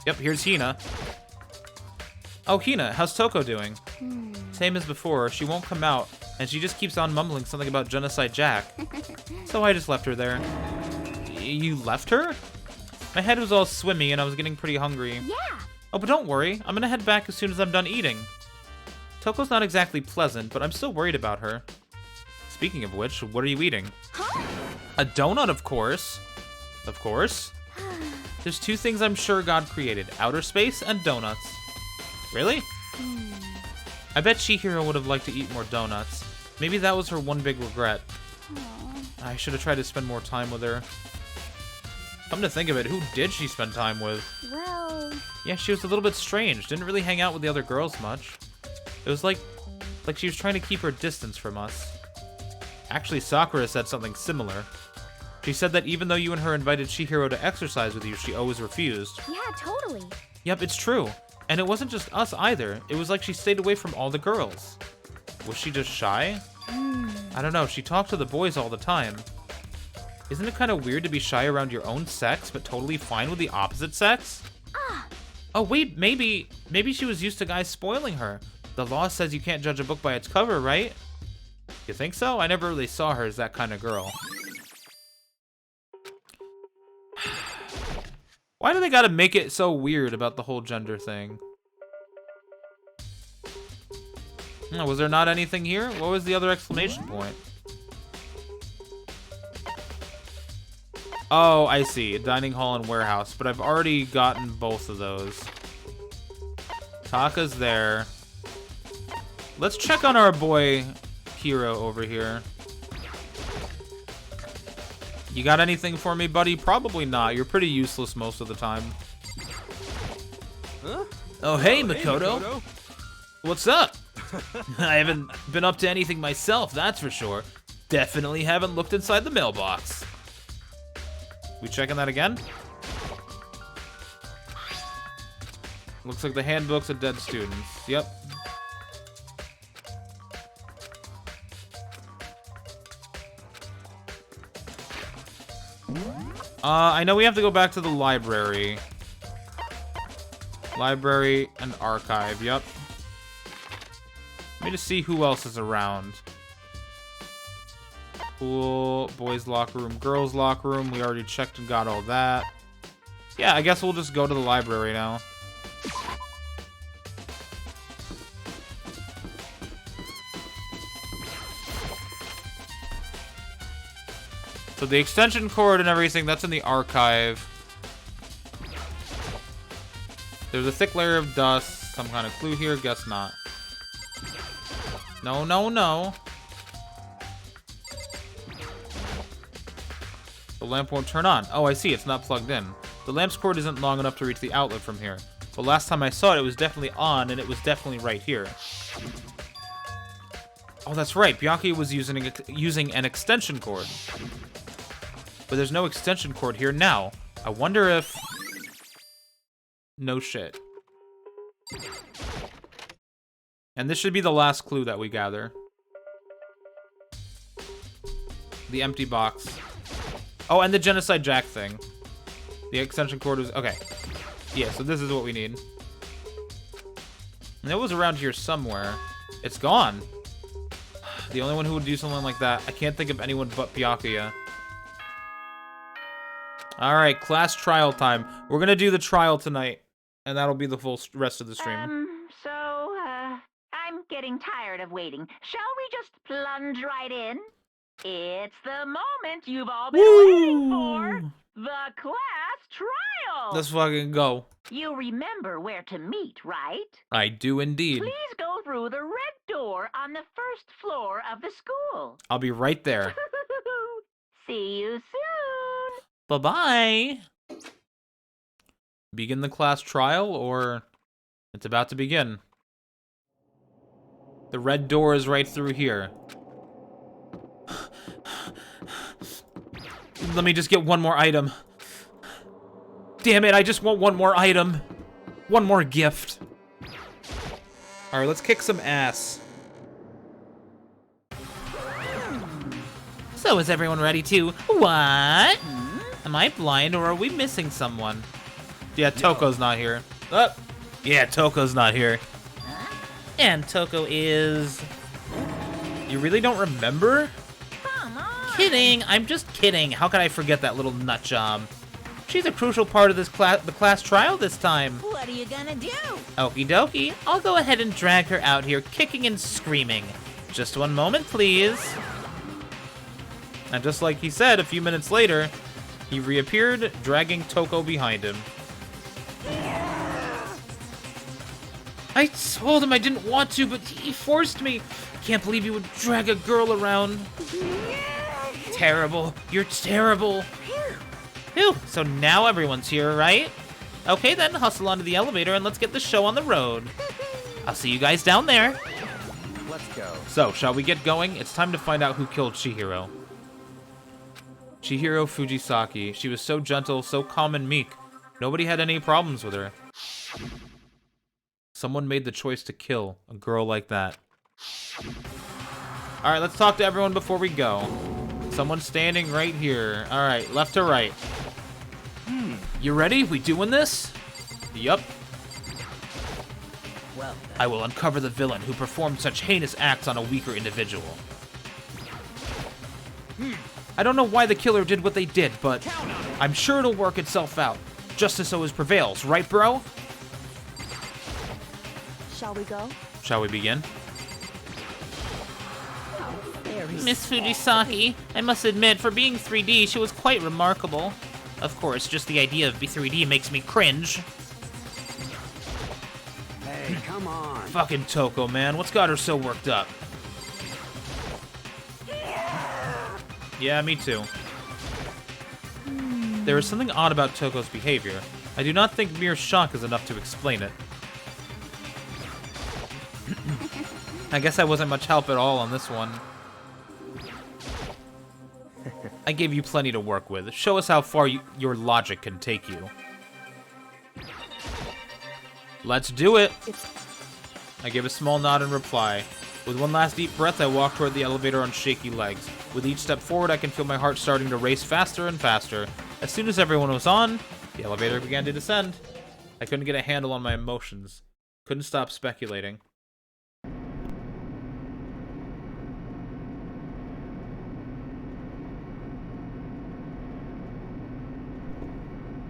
Yep, here's Hina. Oh, Hina, how's Toko doing? Same as before, she won't come out, and she just keeps on mumbling something about Genocide Jack. So I just left her there. You left her? My head was all swimmy and I was getting pretty hungry. Yeah! Oh, but don't worry, I'm gonna head back as soon as I'm done eating. Toko's not exactly pleasant, but I'm still worried about her. Speaking of which, what are you eating? Huh? A donut, of course. Of course. There's two things I'm sure God created, outer space and donuts. Really? I bet Chihiro would have liked to eat more donuts. Maybe that was her one big regret. I should have tried to spend more time with her. Come to think of it, who did she spend time with? Well... Yeah, she was a little bit strange. Didn't really hang out with the other girls much. It was like she was trying to keep her distance from us. Actually, Sakura said something similar. She said that even though you and her invited Chihiro to exercise with you, she always refused. Yeah, totally. Yep, it's true. And it wasn't just us either. It was like she stayed away from all the girls. Was she just shy? I don't know. She talked to the boys all the time. Isn't it kind of weird to be shy around your own sex, but totally fine with the opposite sex? Oh, wait, maybe she was used to guys spoiling her. The law says you can't judge a book by its cover, right? You think so? I never really saw her as that kind of girl. Why do they gotta make it so weird about the whole gender thing? Was there not anything here? What was the other exclamation point? Oh, I see. A dining hall and warehouse. But I've already gotten both of those. Taka's there. Let's check on our boy Hero over here. You got anything for me, buddy? Probably not. You're pretty useless most of the time. Huh? Oh, hey, Makoto. What's up? I haven't been up to anything myself, that's for sure. Definitely haven't looked inside the mailbox. We checking that again? Looks like the handbooks of dead students. Yep. I know we have to go back to the library. Library and archive, yep. Let me just see who else is around. Pool, boys' locker room, girls' locker room. We already checked and got all that. Yeah, I guess we'll just go to the library now. So the extension cord and everything, that's in the archive. There's a thick layer of dust. Some kind of clue here? Guess not. No, no, no. The lamp won't turn on. Oh, I see. It's not plugged in. The lamp's cord isn't long enough to reach the outlet from here. But last time I saw it, it was definitely on, and it was definitely right here. Oh, that's right. Byakuya was using an extension cord. But there's no extension cord here now. I wonder if... No shit. And this should be the last clue that we gather. The empty box. Oh, and the Genocide Jack thing. The extension cord was... Okay. Yeah, so this is what we need. And it was around here somewhere. It's gone. The only one who would do something like that. I can't think of anyone but Byakuya. Alright, class trial time. We're gonna do the trial tonight. And that'll be the full rest of the stream. I'm getting tired of waiting. Shall we just plunge right in? It's the moment you've all been waiting for. The class trial. Let's fucking go. You remember where to meet, right? I do indeed. Please go through the red door on the first floor of the school. I'll be right there. See you soon. Bye-bye. Begin the class trial, or it's about to begin. The red door is right through here. Let me just get one more item. Damn it, I just want one more item. One more gift. Alright, let's kick some ass. So is everyone ready to... What? Am I blind or are we missing someone? Yeah, Toko's not here. Yeah, Toko's not here. And Toko is... You really don't remember? Come on. Kidding, I'm just kidding. How could I forget that little nut job? She's a crucial part of the class trial this time. What are you gonna do? Okie dokie, I'll go ahead and drag her out here kicking and screaming. Just one moment, please. And just like he said, a few minutes later, he reappeared, dragging Toko behind him. I told him I didn't want to, but he forced me. I can't believe you would drag a girl around. Terrible. You're terrible. Phew. So now everyone's here, right? Okay then, hustle onto the elevator and let's get the show on the road. I'll see you guys down there. Let's go. So, shall we get going? It's time to find out who killed Chihiro. Chihiro Fujisaki. She was so gentle, so calm and meek. Nobody had any problems with her. Someone made the choice to kill a girl like that. Alright, let's talk to everyone before we go. Someone's standing right here. Alright, left to right. You ready? We doing this? Yup. Well, I will uncover the villain who performed such heinous acts on a weaker individual. I don't know why the killer did what they did, but I'm sure it'll work itself out. Justice always prevails, right, bro? shall we go? Shall we begin? Miss Fujisaki, I must admit, for being 3D, she was quite remarkable. Of course, just the idea of 3D makes me cringe. Hey, come on. Fucking Toko, man. What's got her so worked up? Yeah, me too. There is something odd about Toko's behavior. I do not think mere shock is enough to explain it. I guess I wasn't much help at all on this one. I gave you plenty to work with. Show us how far your logic can take you. Let's do it! I gave a small nod in reply. With one last deep breath, I walked toward the elevator on shaky legs. With each step forward, I can feel my heart starting to race faster and faster. As soon as everyone was on, the elevator began to descend. I couldn't get a handle on my emotions. Couldn't stop speculating.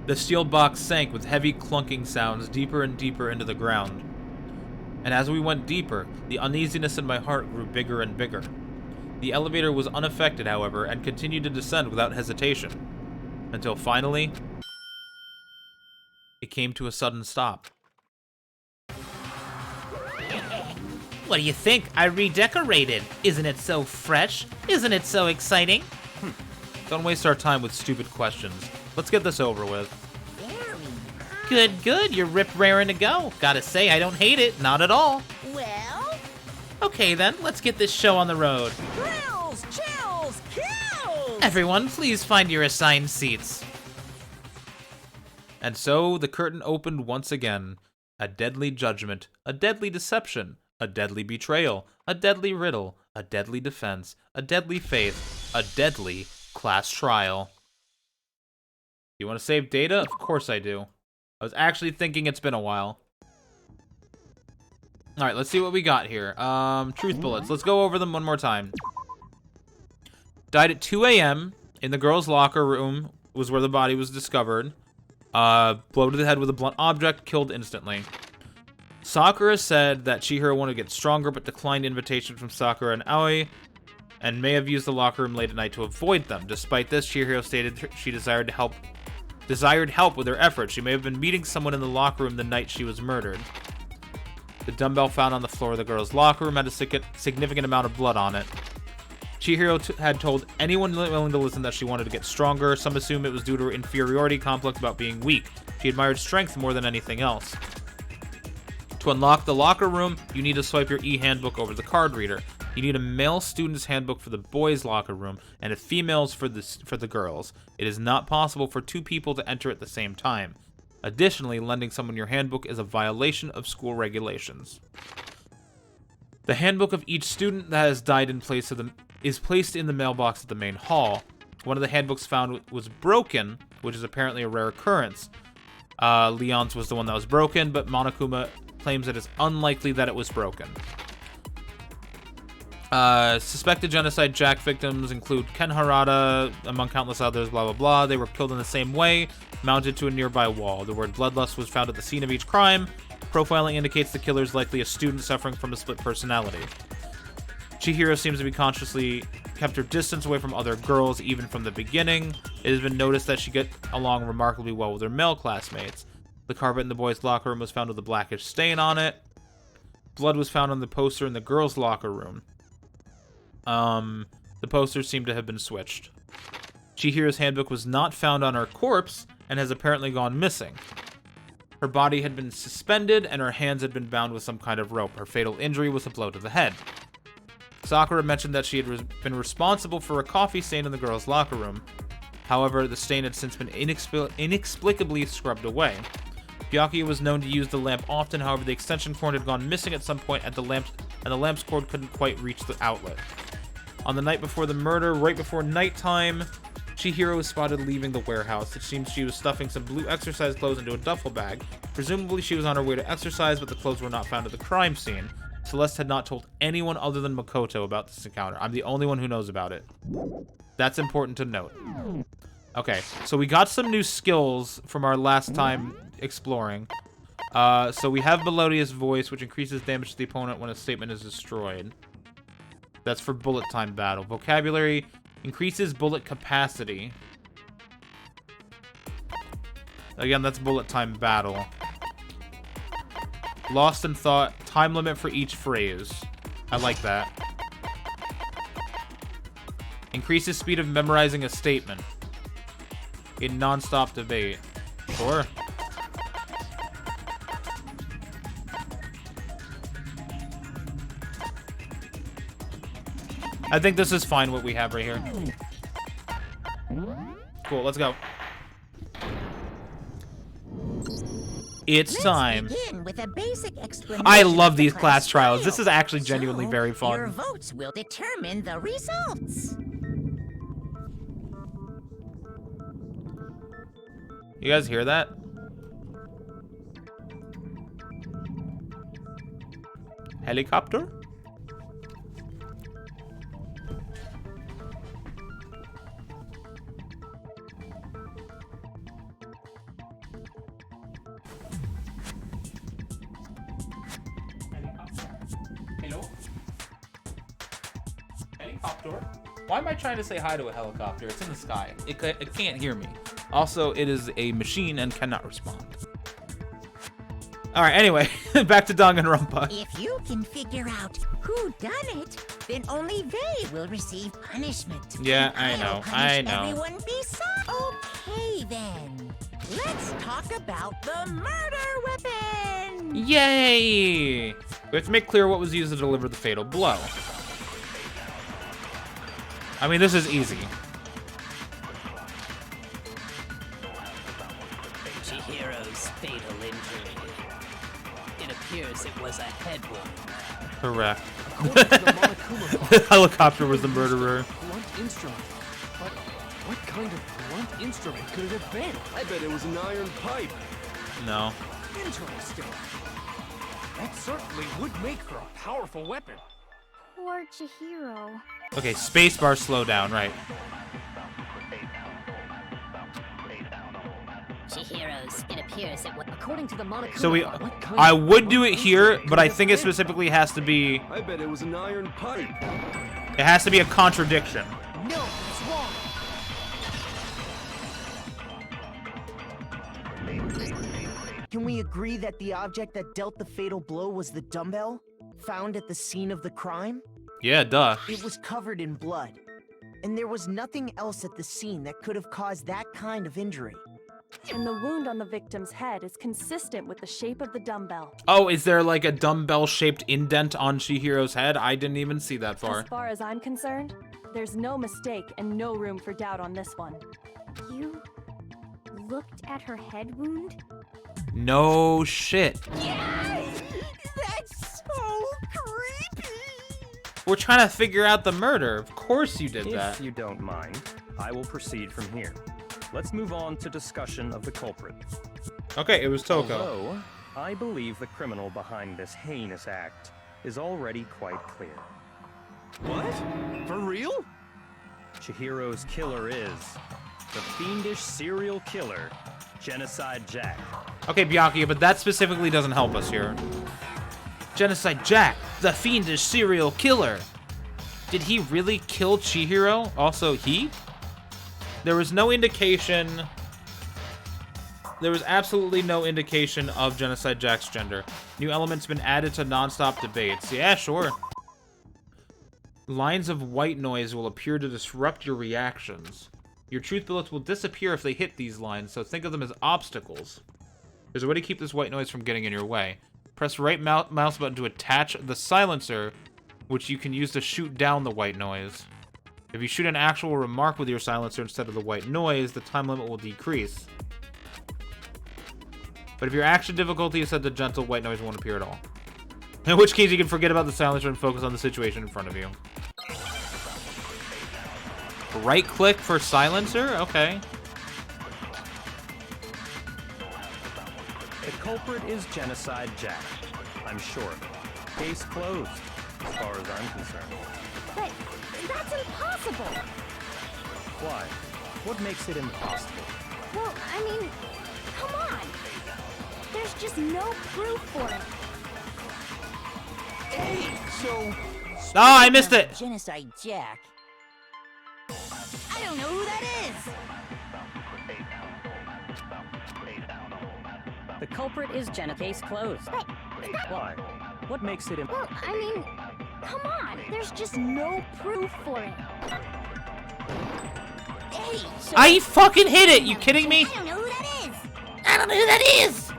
The steel box sank with heavy clunking sounds deeper and deeper into the ground. And as we went deeper, the uneasiness in my heart grew bigger and bigger. The elevator was unaffected, however, and continued to descend without hesitation. Until finally, it came to a sudden stop. What do you think? I redecorated. Isn't it so fresh? Isn't it so exciting? Don't waste our time with stupid questions. Let's get this over with. Good, good. You're rip-raring to go. Gotta say, I don't hate it. Not at all. Well, Okay, then. Let's get this show on the road. thrills, chills, kills! Everyone, please find your assigned seats. And so the curtain opened once again. A deadly judgment, a deadly deception, a deadly betrayal, a deadly riddle, a deadly defense, a deadly faith, a deadly class trial. You want to save data? Of course I do. I was actually thinking it's been a while. Alright, let's see what we got here. Truth bullets. Let's go over them one more time. Died at 2 a.m. in the girls' locker room was where the body was discovered. Blow to the head with a blunt object, killed instantly. Sakura said that Chihiro wanted to get stronger, but declined invitation from Sakura and Aoi, and may have used the locker room late at night to avoid them. Despite this, Chihiro stated she desired help with her efforts. She may have been meeting someone in the locker room the night she was murdered. The dumbbell found on the floor of the girls' locker room had a significant amount of blood on it. Chihiro had told anyone willing to listen that she wanted to get stronger. Some assume it was due to her inferiority complex about being weak. She admired strength more than anything else. To unlock the locker room, you need to swipe your e-handbook over the card reader. You need a male student's handbook for the boys' locker room and a female's for the girls. It is not possible for two people to enter at the same time. Additionally, lending someone your handbook is a violation of school regulations. The handbook of each student that has died is placed in the mailbox at the main hall. One of the handbooks found was broken, which is apparently a rare occurrence. Leon's was the one that was broken, but Monokuma claims it is unlikely that it was broken. Suspected genocide Jack victims include Ken Harada, among countless others, blah blah blah. They were killed in the same way, mounted to a nearby wall. The word bloodlust was found at the scene of each crime. Profiling indicates the killer is likely a student suffering from a split personality. Chihiro seems to be consciously kept her distance away from other girls, even from the beginning. It has been noticed that she gets along remarkably well with her male classmates. The carpet in the boys' locker room was found with a blackish stain on it. blood was found on the poster in the girls' locker room. The posters seem to have been switched. Chihiro's handbook was not found on her corpse and has apparently gone missing. Her body had been suspended and her hands had been bound with some kind of rope. Her fatal injury was a blow to the head. Sakura mentioned that she had been responsible for a coffee stain in the girls' locker room. However, the stain had since been inexplicably scrubbed away. Byakuya was known to use the lamp often, however the extension cord had gone missing at some point and the lamp's cord couldn't quite reach the outlet. On the night before the murder, right before nighttime, Chihiro was spotted leaving the warehouse. It seems she was stuffing some blue exercise clothes into a duffel bag. Presumably she was on her way to exercise, but the clothes were not found at the crime scene. Celeste had not told anyone other than Makoto about this encounter. I'm the only one who knows about it. That's important to note. Okay, so we got some new skills from our last time exploring. So we have Melodious Voice, which increases damage to the opponent when a statement is destroyed. That's for bullet time battle. Vocabulary increases bullet capacity. Again, that's bullet time battle. Lost in thought. Time limit for each phrase. I like that. Increases speed of memorizing a statement. In non-stop debate. Sure. I think this is fine what we have right here. Cool, let's go. It's time. Begin with a basic explanation I love of the these class trials. trial. This is actually genuinely very Your fun. votes will determine the results. You guys hear that? Helicopter? Hello? Helicopter? Why am I trying to say hi to a helicopter? It's in the sky. It can't hear me. Also, it is a machine and cannot respond. Alright, anyway, back to Danganronpa. If you can figure out who done it, then only they will receive punishment. Yeah, And I I'll know, punish I know. Everyone besides. Okay then. Let's talk about the murder weapon. Yay! We have to make clear what was used to deliver the fatal blow. I mean, this is easy. Chihiro's fatal injury. It appears it was a head wound. Correct. According to the Monokuma The helicopter was the murderer. blunt instrument. But what kind of blunt instrument could it have been? I bet it was an iron pipe. No. Interesting. That certainly would make for a powerful weapon. Poor Chihiro. Okay, spacebar slow down, right. Chihiro's, it appears it was. According to the Monokuma. So What kind I of would do it blunt here, instrument but could I it think it have been? specifically has to be, I bet it was an iron pipe. it has to be a contradiction. No, it's wrong. Can we agree that the object that dealt the fatal blow was the dumbbell found at the scene of the crime? Yeah, duh. It was covered in blood, and there was nothing else at the scene that could have caused that kind of injury. And the wound on the victim's head is consistent with the shape of the dumbbell. Oh, is there like a dumbbell-shaped indent on Chihiro's head? I didn't even see that far. As far as I'm concerned, there's no mistake and no room for doubt on this one. You looked at her head wound? No shit. That's so creepy. We're trying to figure out the murder. Of course you did that. If you don't mind, I will proceed from here. Let's move on to discussion of the culprit. Okay, it was Toko. Although, I believe the criminal behind this heinous act is already quite clear. What? For real? Chihiro's killer is the fiendish serial killer, Genocide Jack. Okay, Byakuya, but that specifically doesn't help us here. Genocide Jack, the fiendish serial killer. Did he really kill Chihiro? Also, he? There was no indication there was absolutely no indication of Genocide Jack's gender. New elements been added to non-stop debates. Yeah, sure. Lines of white noise will appear to disrupt your reactions. Your truth bullets will disappear if they hit these lines, so think of them as obstacles. There's a way to keep this white noise from getting in your way. Press right mouse button to attach the silencer, which you can use to shoot down the white noise. If you shoot an actual remark with your silencer instead of the white noise, the time limit will decrease. But if your action difficulty is set to gentle, white noise won't appear at all. In which case, you can forget about the silencer and focus on the situation in front of you. Right-click for silencer? Okay. The culprit is Genocide Jack. I'm sure. Case closed, as far as I'm concerned. But that's impossible! Why? What makes it impossible? Well, I mean, come on! There's just no proof for it. Hey, so... Oh, I missed it! Genocide Jack. I don't know who that is! The culprit is Jenna. Case closed. Why? What makes it Well, I mean, come on! There's just no proof for it. Hey, so... I fucking hit it! You kidding me? I don't know who that is! I don't know who that is!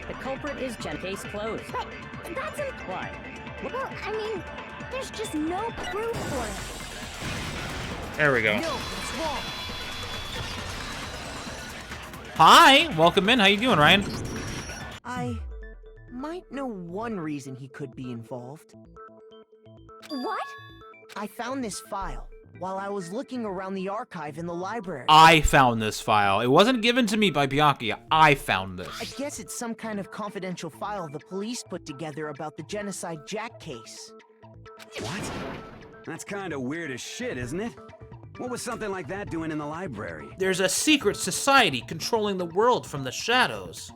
The culprit is Jenna. Case closed. But that's Why? Well, I mean, there's just no proof for it. There we go. No, it's wrong. Hi! Welcome in. How you doing, Ryan? I might know one reason he could be involved. What? I found this file while I was looking around the archive in the library. I found this file. It wasn't given to me by Bianchi. I found I this. guess it's some kind of confidential file the police put together about the Genocide Jack case. What? That's kind of weird as shit, isn't it? What was something like that doing in the library? There's a secret society controlling the world from the shadows.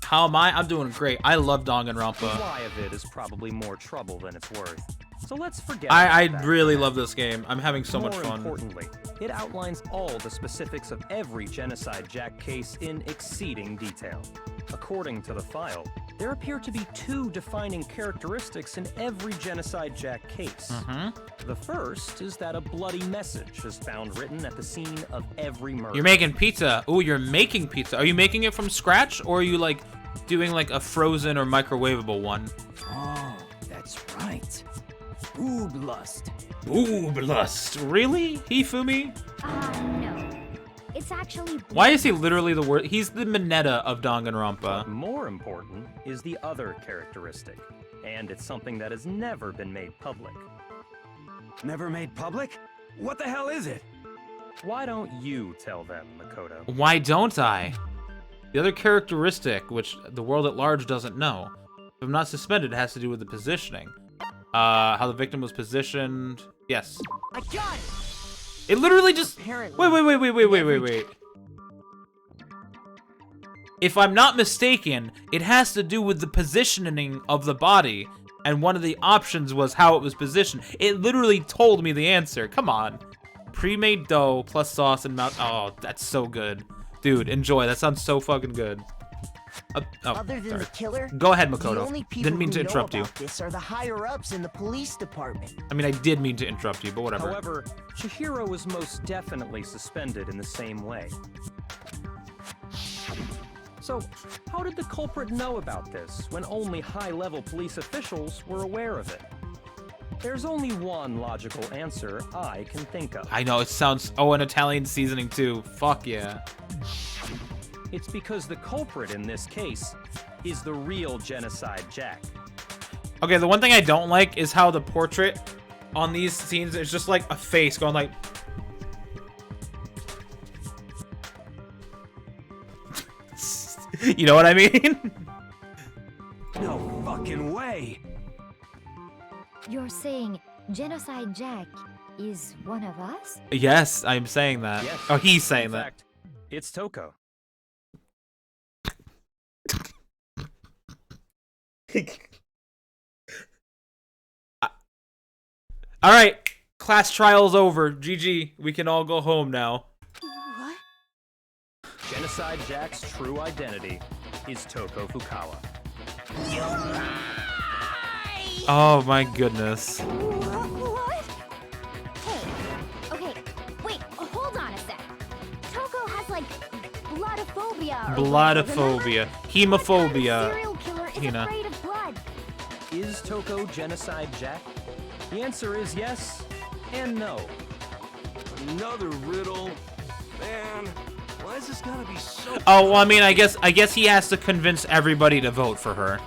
How am I? I'm doing great. I love The Danganronpa. why of it is probably more trouble than it's worth. So let's forget I about that. really love this game. I'm having so much More fun. importantly, it outlines all the specifics of every Genocide Jack case in exceeding detail. According to the file, there appear to be two defining characteristics in every Genocide Jack case. The first is that a bloody message is found written at the scene of every murder. You're making pizza. Ooh, you're making pizza. Are you making it from scratch, or are you like doing like a frozen or microwavable one? Oh, that's right. Boob lust. Ooh, lust. Really? Hifumi? No. It's actually... Why is he literally the word? He's the Mineta of Danganronpa. More important is the other characteristic, and it's something that has never been made public. Never made public? What the hell is it? Why don't you tell them, Makoto? Why don't I? The other characteristic, which the world at large doesn't know, if I'm not suspended, has to do with the positioning. How the victim was positioned. Yes. I got it! It literally just... Apparently, Wait. If I'm not mistaken, it has to do with the positioning of the body, and one of the options was how it was positioned. It literally told me the answer. Come on. Pre-made dough plus sauce and mouth. Oh, that's so good. Dude, enjoy. That sounds so fucking good. Other than sorry. the killer, Go ahead, the Makoto. only people Didn't mean who to interrupt know you. about this are the higher-ups in the police department. I mean, I did mean to interrupt you, but whatever. However, Chihiro was most definitely suspended in the same way. So, how did the culprit know about this when only high-level police officials were aware of it? There's only one logical answer I can think of. I know, it sounds... Oh, an Italian seasoning too. Fuck yeah. It's because the culprit in this case is the real Genocide Jack. Okay, the one thing I don't like is how the portrait on these scenes is just like a face going like... You know what I mean? No fucking way! You're saying Genocide Jack is one of us? Yes, I'm saying that. Yes. Oh, he's saying In that. fact, it's Toko. All right, class trial's over. GG. We can all go home now. Genocide Jack's true identity is Toko Fukawa. Oh my goodness. What? Hey, okay, wait, hold on a sec. Toko has like bloodophobia. Bloodophobia. Hemophobia. Serial killer is Hina. afraid of blood. Is Toko Genocide Jack? The answer is yes and no. Another riddle. Man, why is this gotta be so... Oh, well, I mean, I guess he has to convince everybody to vote for her.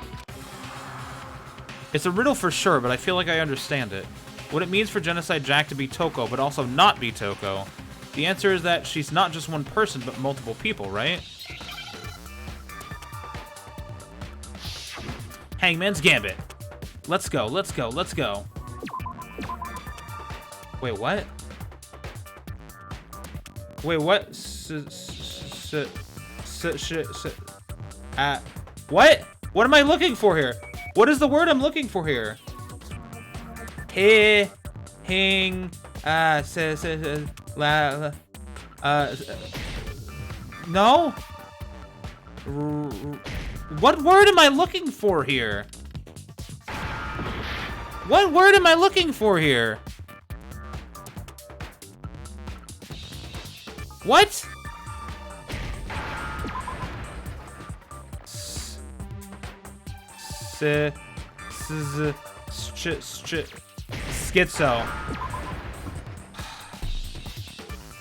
It's a riddle for sure, but I feel like I understand it. What it means for Genocide Jack to be Toko, but also not be Toko. The answer is that she's not just one person, but multiple people, right? Hangman's Gambit. Let's go, let's go, let's go. Wait, what? Wait, what? What? What am I looking for here? What is the word I'm looking for here? No? What word am I looking for here? What word am I looking for here? What? Schizo.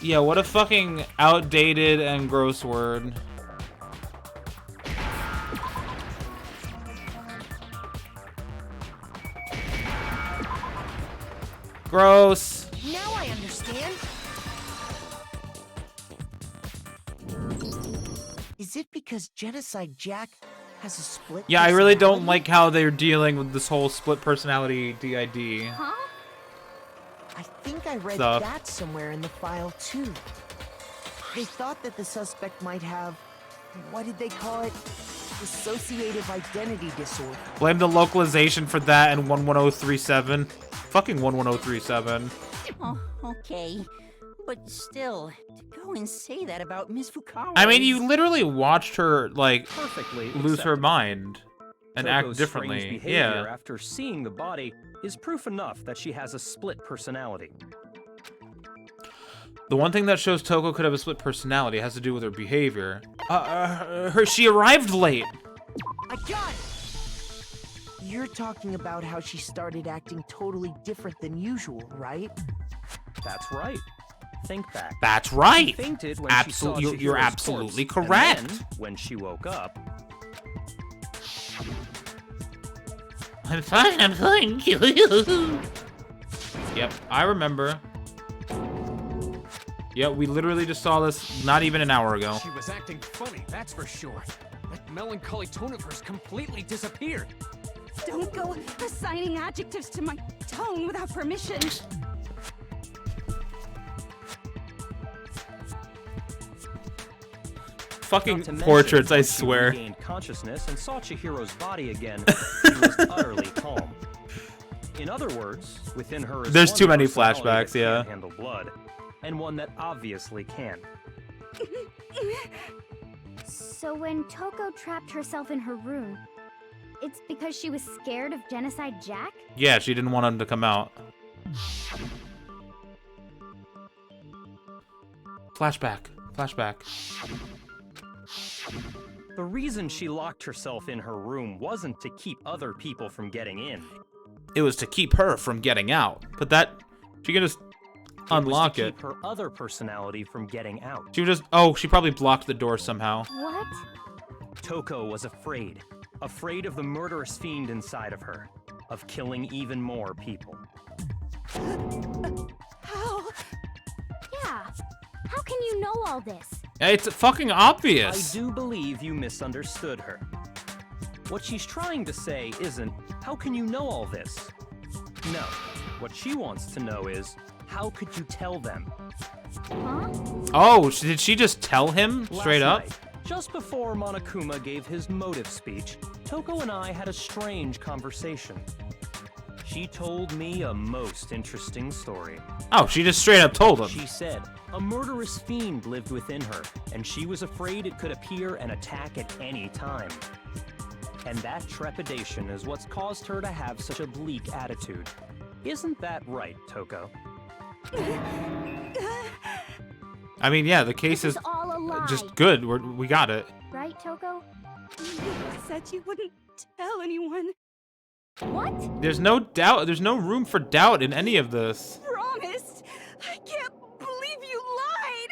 Yeah, what a fucking outdated and gross word. Gross. Now I understand. Is it because Genocide Jack has a split Yeah, I really don't personality? like how they're dealing with this whole split personality DID. Huh? I think I read Stuff. that somewhere in the file too. They thought that the suspect might have, what did they call it? Dissociative identity disorder. Blame the localization for that and 11037. Fucking 11037. Oh, okay. But still, to go and say that about Miss Fukawa. I mean, you literally watched her, like, Perfectly lose her acceptable. mind and act Toko's differently. strange behavior Yeah. after seeing the body is proof enough that she has a split personality. The one thing that shows Toko could have a split personality has to do with her behavior. She arrived late. I got it! You're talking about how she started acting totally different than usual, right? That's right. Think back. That's right. She fainted when she saw You're Chihiro's absolutely corpse, correct. And then, when she woke up, I'm fine, Yep, I remember. Yep, we literally just saw this not even an hour ago. She was acting funny, that's for sure. That melancholy tone of hers completely disappeared. Don't go assigning adjectives to my tone without permission. Fucking not to mention, portraits, I once she swear. regained consciousness and saw Chihiro's body again, she was utterly calm. In other words, within her is There's one too many personality flashbacks, that yeah. can't handle blood, and one that obviously can. So when Toko trapped herself in her room, it's because she was scared of Genocide Jack? Yeah, she didn't want him to come out. Flashback. Flashback. The reason she locked herself in her room wasn't to keep other people from getting in. It was to keep her from getting out. But that... She can just unlock it. it. Was to keep her other personality from getting out. She just... Oh, she probably blocked the door somehow. What? Toko was afraid. Afraid of the murderous fiend inside of her. Of killing even more people. How? Yeah. How can you know all this? It's fucking obvious. I do believe you misunderstood her. What she's trying to say isn't, how can you know all this? No. What she wants to know is, how could you tell them? Huh? Oh, did she just tell him straight up? Last night, just before Monokuma gave his motive speech, Toko and I had a strange conversation. She told me a most interesting story. Oh, she just straight up told him. She said, A murderous fiend lived within her, and she was afraid it could appear and attack at any time. And that trepidation is what's caused her to have such a bleak attitude. Isn't that right, Toko? I mean, yeah, the case is all a lie. just good. We got it. Right, Toko? You said you wouldn't tell anyone. What? There's no doubt. There's no room for doubt in any of this. Promised. I can't believe you lied.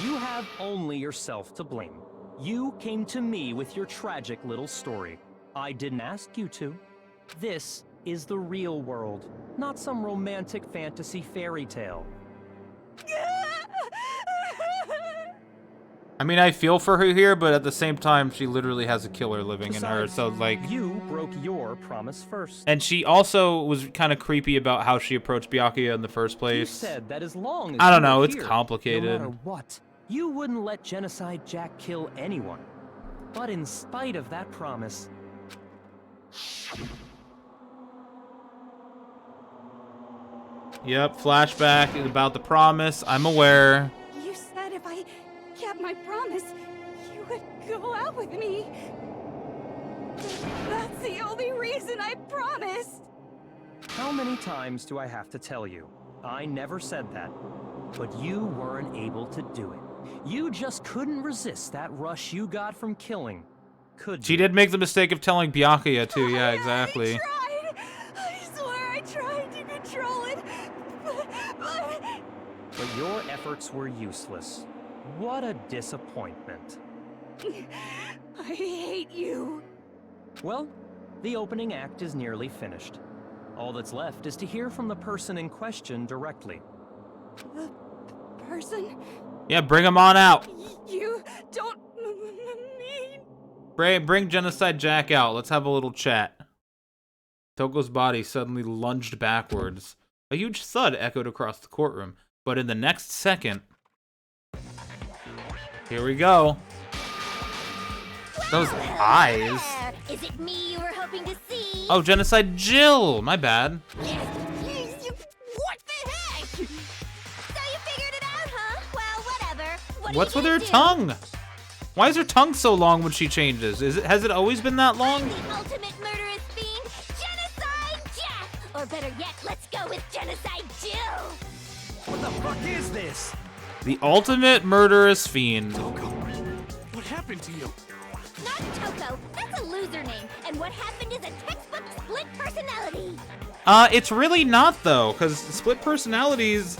You have only yourself to blame. You came to me with your tragic little story. I didn't ask you to. This is the real world, not some romantic fantasy fairy tale. I mean, I feel for her here, but at the same time, she literally has a killer living in her, so like... You broke your promise first. And she also was kind of creepy about how she approached Byakuya in the first place. You said that as long as I don't you know, were it's here, complicated. No matter what, you wouldn't let Genocide Jack kill anyone. But in spite of that promise... Yep, flashback about the promise. I'm aware. You said if I kept my promise, you would go out with me. That's the only reason I promised. How many times do I have to tell you? I never said that. But you weren't able to do it. You just couldn't resist that rush you got from killing. Could you? She did make the mistake of telling Byakuya too, yeah, exactly. I swear I tried to control it, But your efforts were useless. What a disappointment. I hate you. Well, the opening act is nearly finished. All that's left is to hear from the person in question directly. The person? Yeah, bring him on out. You don't mean... Bring Genocide Jack out. Let's have a little chat. Toko's body suddenly lunged backwards. A huge thud echoed across the courtroom, but in the next second... Here we go. Those eyes. Is it me you were hoping to see? Oh, Genocide Jill. My bad. What the heck? So you figured it out, huh? Well, whatever. What's with her tongue? Why is her tongue so long when she changes? Has it always been that long? The ultimate murderous fiend, Genocide Jack! Or better yet, let's go with Genocide Jill! What the fuck is this? The ultimate murderous fiend. What happened to you? Not Toko. That's a loser name. And what happened is a textbook split personality. It's really not, though, because split personalities,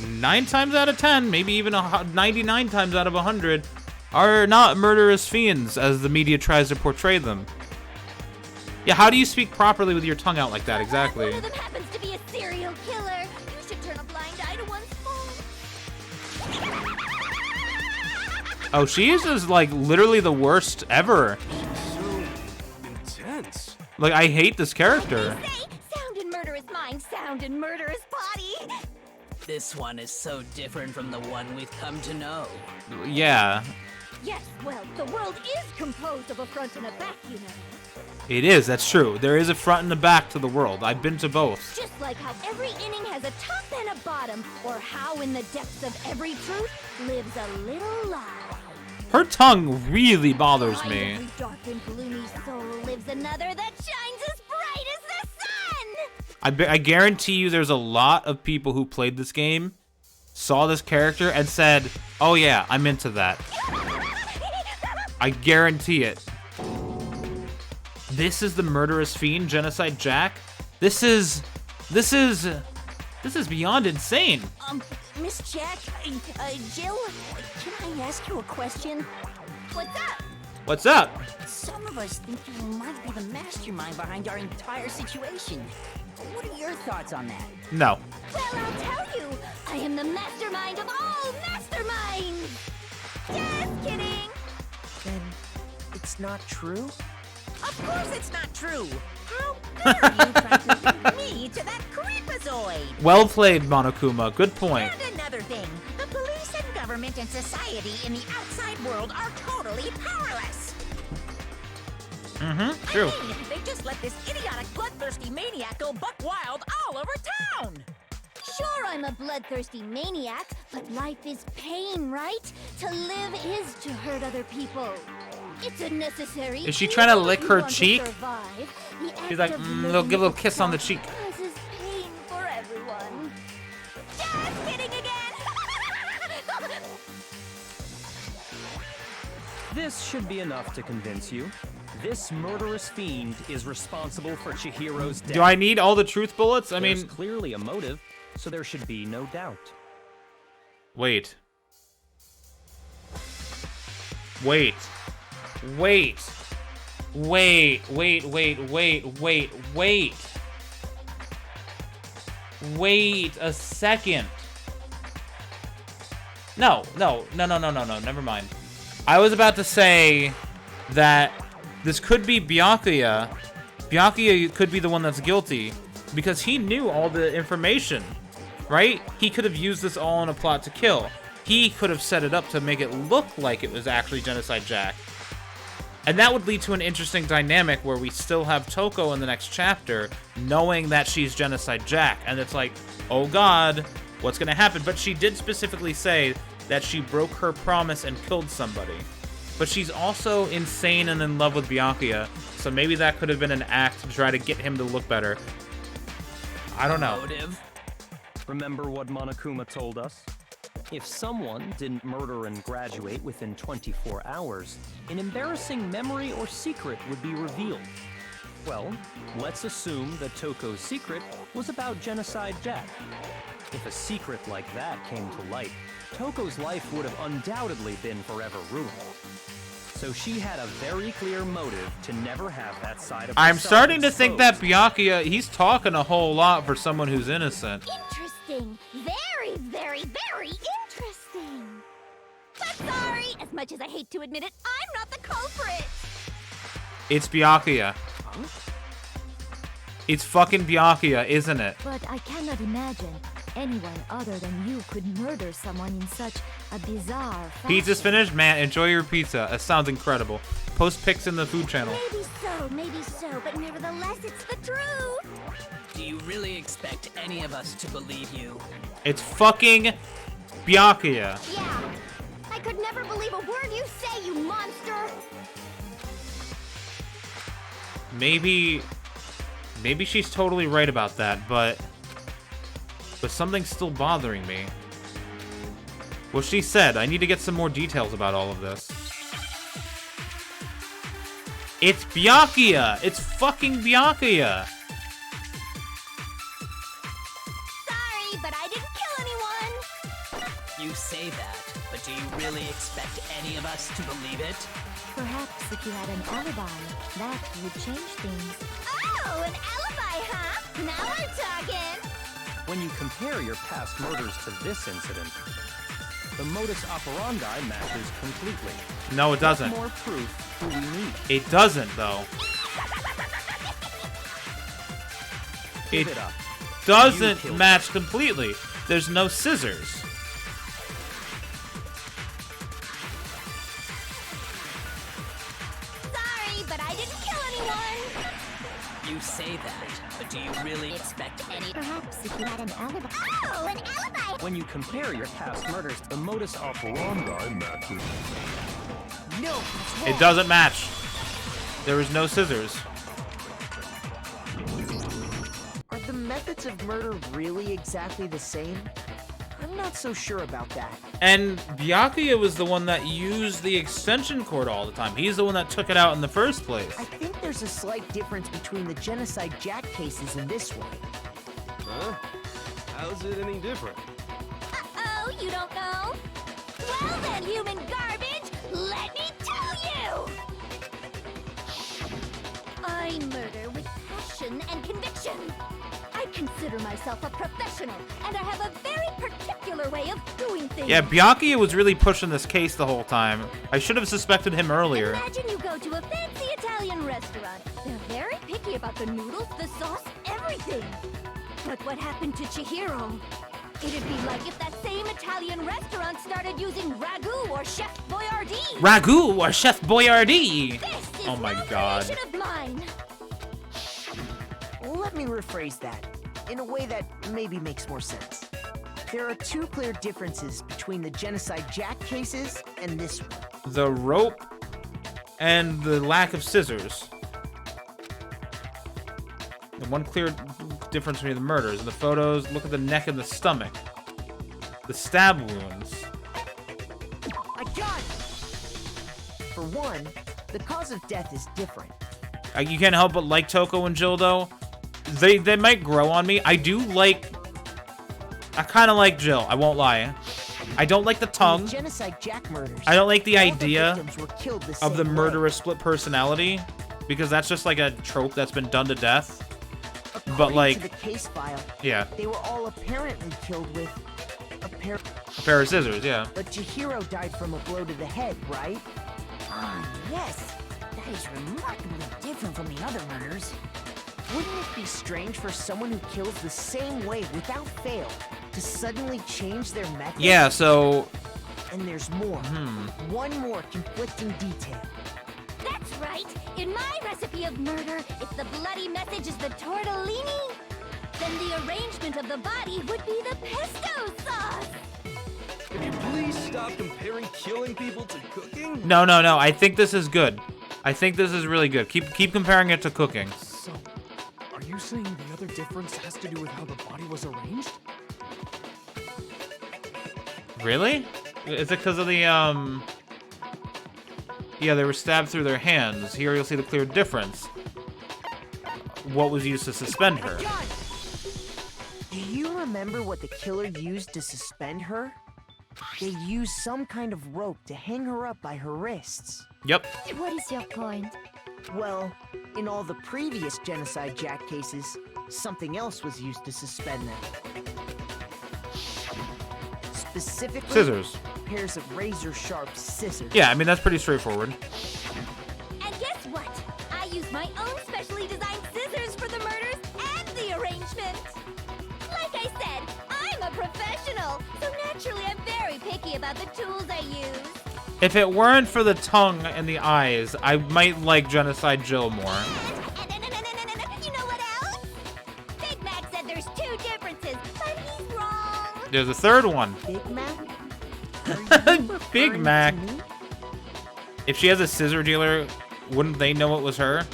9 times out of 10, maybe even 99 times out of 100, are not murderous fiends, as the media tries to portray them. Yeah, how do you speak properly with your tongue out like that, exactly? One of them happens to be a serial killer. You should turn a blind eye to one's fault. Oh, she is just, like, literally the worst ever. So intense. Like, I hate this character. Sound in murderous mind, sound in murderous body. This one is so different from the one we've come to know. Yeah. Yes, well, the world is composed of a front and a back, you know. It is, that's true. There is a front and a back to the world. I've been to both. Just like how every inning has a top and a bottom, or how in the depths of every truth lives a little lie. Her tongue really bothers In me. every dark and gloomy soul lives another that shines as bright as the sun! I guarantee you there's a lot of people who played this game, saw this character, and said, oh yeah, I'm into that. I guarantee it. This is the murderous fiend, Genocide Jack? This is beyond insane. Miss Jack, Jill, can I ask you a question? What's up? What's up? Some of us think you might be the mastermind behind our entire situation. What are your thoughts on that? No. Well, I'll tell you, I am the mastermind of all masterminds! Just kidding! Then it's not true? Of course it's not true. How dare you try to link me to that creepazoid? Well played, Monokuma. Good point. And another thing, the police and government and society in the outside world are totally powerless. Mm-hmm, true. I mean, they just let this idiotic, bloodthirsty maniac go buck wild all over town. Sure, I'm a bloodthirsty maniac, but life is pain, right? To live is to hurt other people. It's a necessary. Is she trying to lick her evil if cheek? you want to survive. The She's act like, of they'll living give a little itself kiss on the cheek. causes pain for everyone. Just kidding again. This should be enough to convince you. This murderous fiend is responsible for Chihiro's death. Do I need all the truth bullets? I There's mean, clearly a motive, so there should be no doubt. wait. Wait. Wait. Wait, wait, wait, wait, wait, wait. Wait a second. No, never mind. I was about to say that this could be Byakuya. Byakuya could be the one that's guilty because he knew all the information, right? He could have used this all in a plot to kill. He could have set it up to make it look like it was actually Genocide Jack. And that would lead to an interesting dynamic where we still have Toko in the next chapter knowing that she's Genocide Jack. And it's like, oh god, what's going to happen? But she did specifically say that she broke her promise and killed somebody. But she's also insane and in love with Byakuya, so maybe that could have been an act to try to get him to look better. I don't know. Motive. Remember what Monokuma told us? If someone didn't murder and graduate within 24 hours, an embarrassing memory or secret would be revealed. Well, let's assume that Toko's secret was about Genocide Jack. If a secret like that came to light, Toko's life would have undoubtedly been forever ruined. So she had a very clear motive to never have that side of herself I'm starting to exposed. think that Byakuya, he's talking a whole lot for someone who's innocent. Interesting. Very, very, very interesting. But sorry, as much as I hate to admit it, I'm not the culprit. It's Byakuya. It's fucking Byakuya, isn't it? But I cannot imagine anyone other than you could murder someone in such a bizarre fashion. Pizza's finished? Man, enjoy your pizza. It sounds incredible. Post pics in the food channel. Maybe so, but nevertheless, it's the truth. Do you really expect any of us to believe you? It's fucking Byakuya. Yeah. I could never believe a word you say, you monster. Maybe she's totally right about that, but something's still bothering me. Well, she said, I need to get some more details about all of this. It's Byakuya! It's fucking Byakuya! Sorry, but I didn't kill anyone. You say that, but do you really expect any of us to believe it? Perhaps if you had an alibi, that would change things. Oh, an alibi, huh? Now we're talking. When you compare your past murders to this incident, the modus operandi matches completely. No, it doesn't. What more proof do we need? It doesn't, though. Give it up. Doesn't match completely. There's no scissors. Sorry, but I didn't kill anyone. You say that, but do you really expect any? Perhaps if you had an alibi. Oh, an alibi. When you compare your past murders, the modus operandi matches. No, It doesn't match. There is no scissors. Are the methods of murder really exactly the same? I'm not so sure about that. And Byakuya was the one that used the extension cord all the time. He's the one that took it out in the first place. I think there's a slight difference between the Genocide Jack cases in this way. Huh? How's it any different? Uh-oh, you don't know? Well then, human garbage, let me tell you! I murder with passion and conviction. I consider myself a professional, and I have a very particular way of doing things. Yeah, Byakuya was really pushing this case the whole time. I should have suspected him earlier. Imagine you go to a fancy Italian restaurant. They're very picky about the noodles, the sauce, everything. But what happened to Chihiro? It'd be like if that same Italian restaurant started using ragu or Chef Boyardee. Ragu or Chef Boyardee! This is Oh my no god. creation of mine. Let me rephrase that in a way that maybe makes more sense. There are two clear differences between the Genocide Jack cases and this one. The rope and the lack of scissors. And one clear difference between the murders. In the photos, look at the neck and the stomach. The stab wounds. I got it! For one, the cause of death is different. You can't help but like Toko and Jill, though. They might grow on me. I kind of like Jill, I won't lie. I don't like the tongue. Genocide Jack murders. I don't like the all idea victims were killed the of the same murderous split personality, because that's just like a trope that's been done to death. According But like, to the case file, yeah, they were all apparently killed with a pair of scissors, yeah. But Chihiro died from a blow to the head, right? Ah, yes. That is remarkably different from the other murders. Wouldn't it be strange for someone who kills the same way without fail to suddenly change their method? Yeah, so... And there's more. One more conflicting detail. That's right! In my recipe of murder, if the bloody message is the tortellini, then the arrangement of the body would be the pesto sauce! Could you please stop comparing killing people to cooking? No, I think this is good. I think this is really good. Keep comparing it to cooking. So, are you saying the other difference has to do with how the body was arranged? Really? Is it because of the, yeah, they were stabbed through their hands. Here you'll see the clear difference. What was used to suspend her? Do you remember what the killer used to suspend her? They used some kind of rope to hang her up by her wrists. Yep. What is your point? Well, in all the previous Genocide Jack cases, something else was used to suspend them. Specifically, Scissors. Pairs of razor-sharp scissors. Yeah, I mean, that's pretty straightforward. And guess what? I used my own specially designed scissors for the murders and the arrangement! Like I said, I'm a professional, so naturally I'm very picky about the tools I use. If it weren't for the tongue and the eyes, I might like Genocide Jill more. You know what else? Big Mac said there's two differences, but he's wrong. There's a third one. Big Mac? Big Mac. If she has a scissor dealer, wouldn't they know it was her?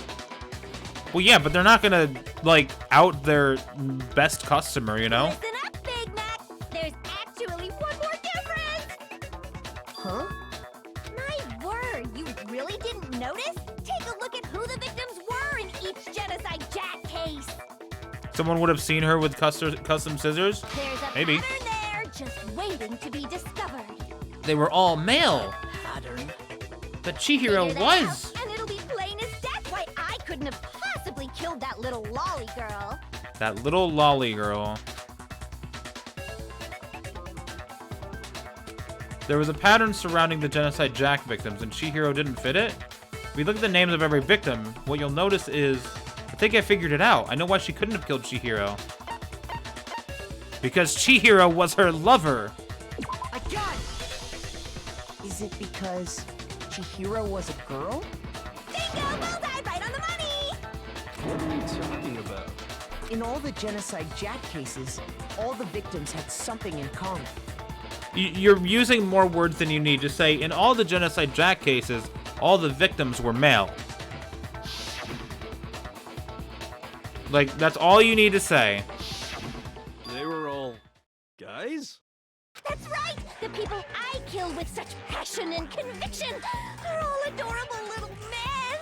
Well, yeah, but they're not gonna, like, out their best customer, you know? Listen up, Big Mac. There's actually one more difference. Huh? My word, you really didn't notice? Take a look at who the victims were in each Genocide Jack case. Someone would have seen her with custom scissors? There's a Maybe. pattern there, just waiting to be discovered. They were all male. Pattern. But Chihiro Figure that was. out, and it'll be plain as death why I couldn't have possibly killed that little lolly girl. That little lolly girl. There was a pattern surrounding the Genocide Jack victims, and Chihiro didn't fit it. If we look at the names of every victim, what you'll notice is, I think I figured it out. I know why she couldn't have killed Chihiro. Because Chihiro was her lover. I got it! Is it because Chihiro was a girl? Bingo! Bullseye! Right on the money! What are you talking about? In all the Genocide Jack cases, all the victims had something in common. You're using more words than you need to say, in all the Genocide Jack cases, all the victims were male. Like, that's all you need to say. They were all guys? That's right! The people I kill with such passion and conviction are all adorable little men!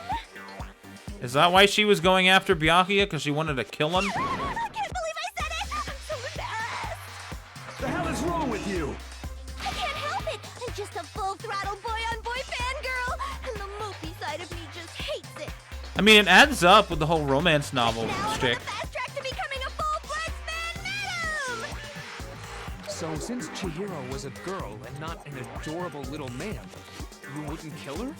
Is that why she was going after Byakuya? Because she wanted to kill him? I can't believe I said it! I'm so embarrassed! The hell is wrong with you? I can't help it! I'm just a full-throttle boy-on-boy fangirl, and the mopey side of me just hates it. I mean, it adds up with the whole romance novel Now shtick. I'm on the fast track to becoming a full-fledged fan madam! So since Chihiro was a girl and not an adorable little man, you wouldn't kill her?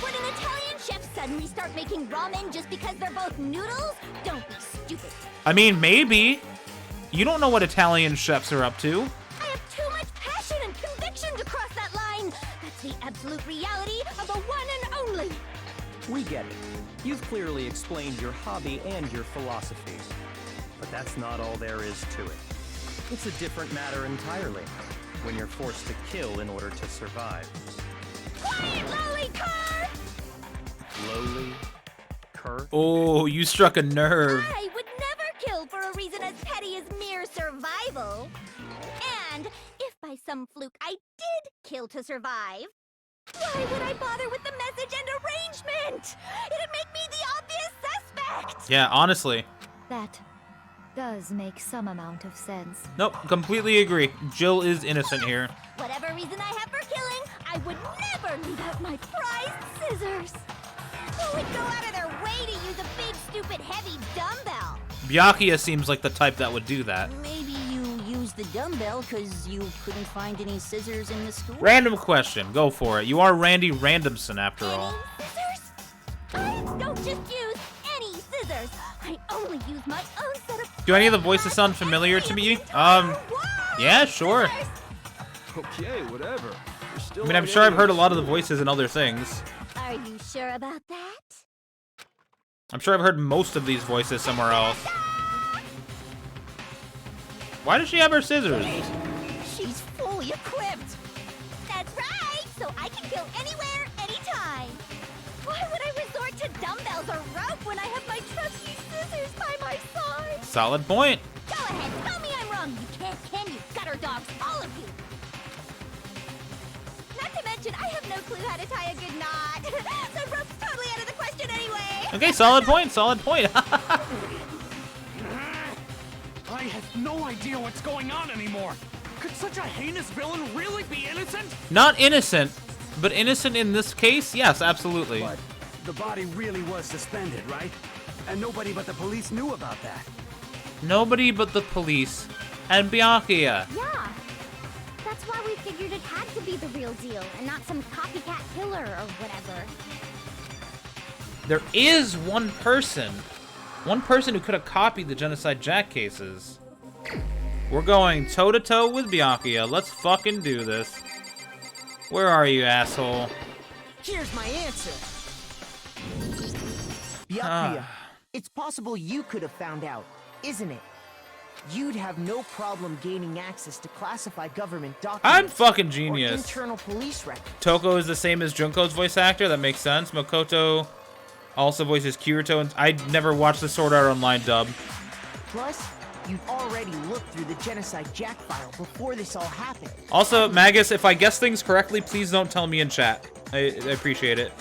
Would an Italian chef suddenly start making ramen just because they're both noodles? Don't be stupid. I mean, maybe. You don't know what Italian chefs are up to. I have too much passion and conviction to cross that line. That's the absolute reality of the one and only. We get it. You've clearly explained your hobby and your philosophy. But that's not all there is to it. It's a different matter entirely, when you're forced to kill in order to survive. Quiet, lowly cur! Lowly? Cur? Oh, you struck a nerve. I would never kill for a reason as petty as mere survival. And if by some fluke I did kill to survive, why would I bother with the message and arrangement? It'd make me the obvious suspect. Yeah, honestly. That does make some amount of sense. Nope, completely agree. Jill is innocent here. Whatever reason I have for killing, I would never leave out my prized scissors. Who would go out of their way to use a big, stupid, heavy dumbbell? Byakuya seems like the type that would do that. Maybe you used the dumbbell because you couldn't find any scissors in the store? Random question. Go for it. You are Randy Randomson, after all. Scissors? I don't just use any scissors. I only use my own set of... Do any of the voices sound familiar to me? Yeah, sure. Okay, whatever. I mean, I'm sure I've heard a lot of the voices in other things. Are you sure about that? I'm sure I've heard most of these voices somewhere else. Why does she have her scissors? She's fully equipped. That's right, so I can kill anywhere, anytime. Why would I resort to dumbbells or rope when I have my trusty scissors by my side? Solid point. Go ahead, tell me I'm wrong. You can't, can you? Gutter dogs, all of you. Not to mention, I have no clue how to tie a good knot. So rope's totally out of the question anyway. Okay, solid point, solid point. I have no idea what's going on anymore. Could such a heinous villain really be innocent? Not innocent, but innocent in this case? Yes, absolutely. But the body really was suspended, right? And nobody but the police knew about that. Nobody but the police and Byakuya. Yeah. That's why we figured it had to be the real deal and not some copycat killer or whatever. There is one person who could have copied the Genocide Jack cases. We're going toe-to-toe with Byakuya. Let's fucking do this. Where are you, asshole? Here's my answer. Byakuya, it's possible you could have found out, isn't it? You'd have no problem gaining access to classified government documents. I'm fucking or genius. internal police records. Toko is the same as Junko's voice actor. That makes sense. Makoto also voices Kirito, and I never watched the Sword Art Online dub. Plus, you'd already looked through the Genocide Jack file before this all happened. Also, Magus, if I guess things correctly, please don't tell me in chat. I appreciate it.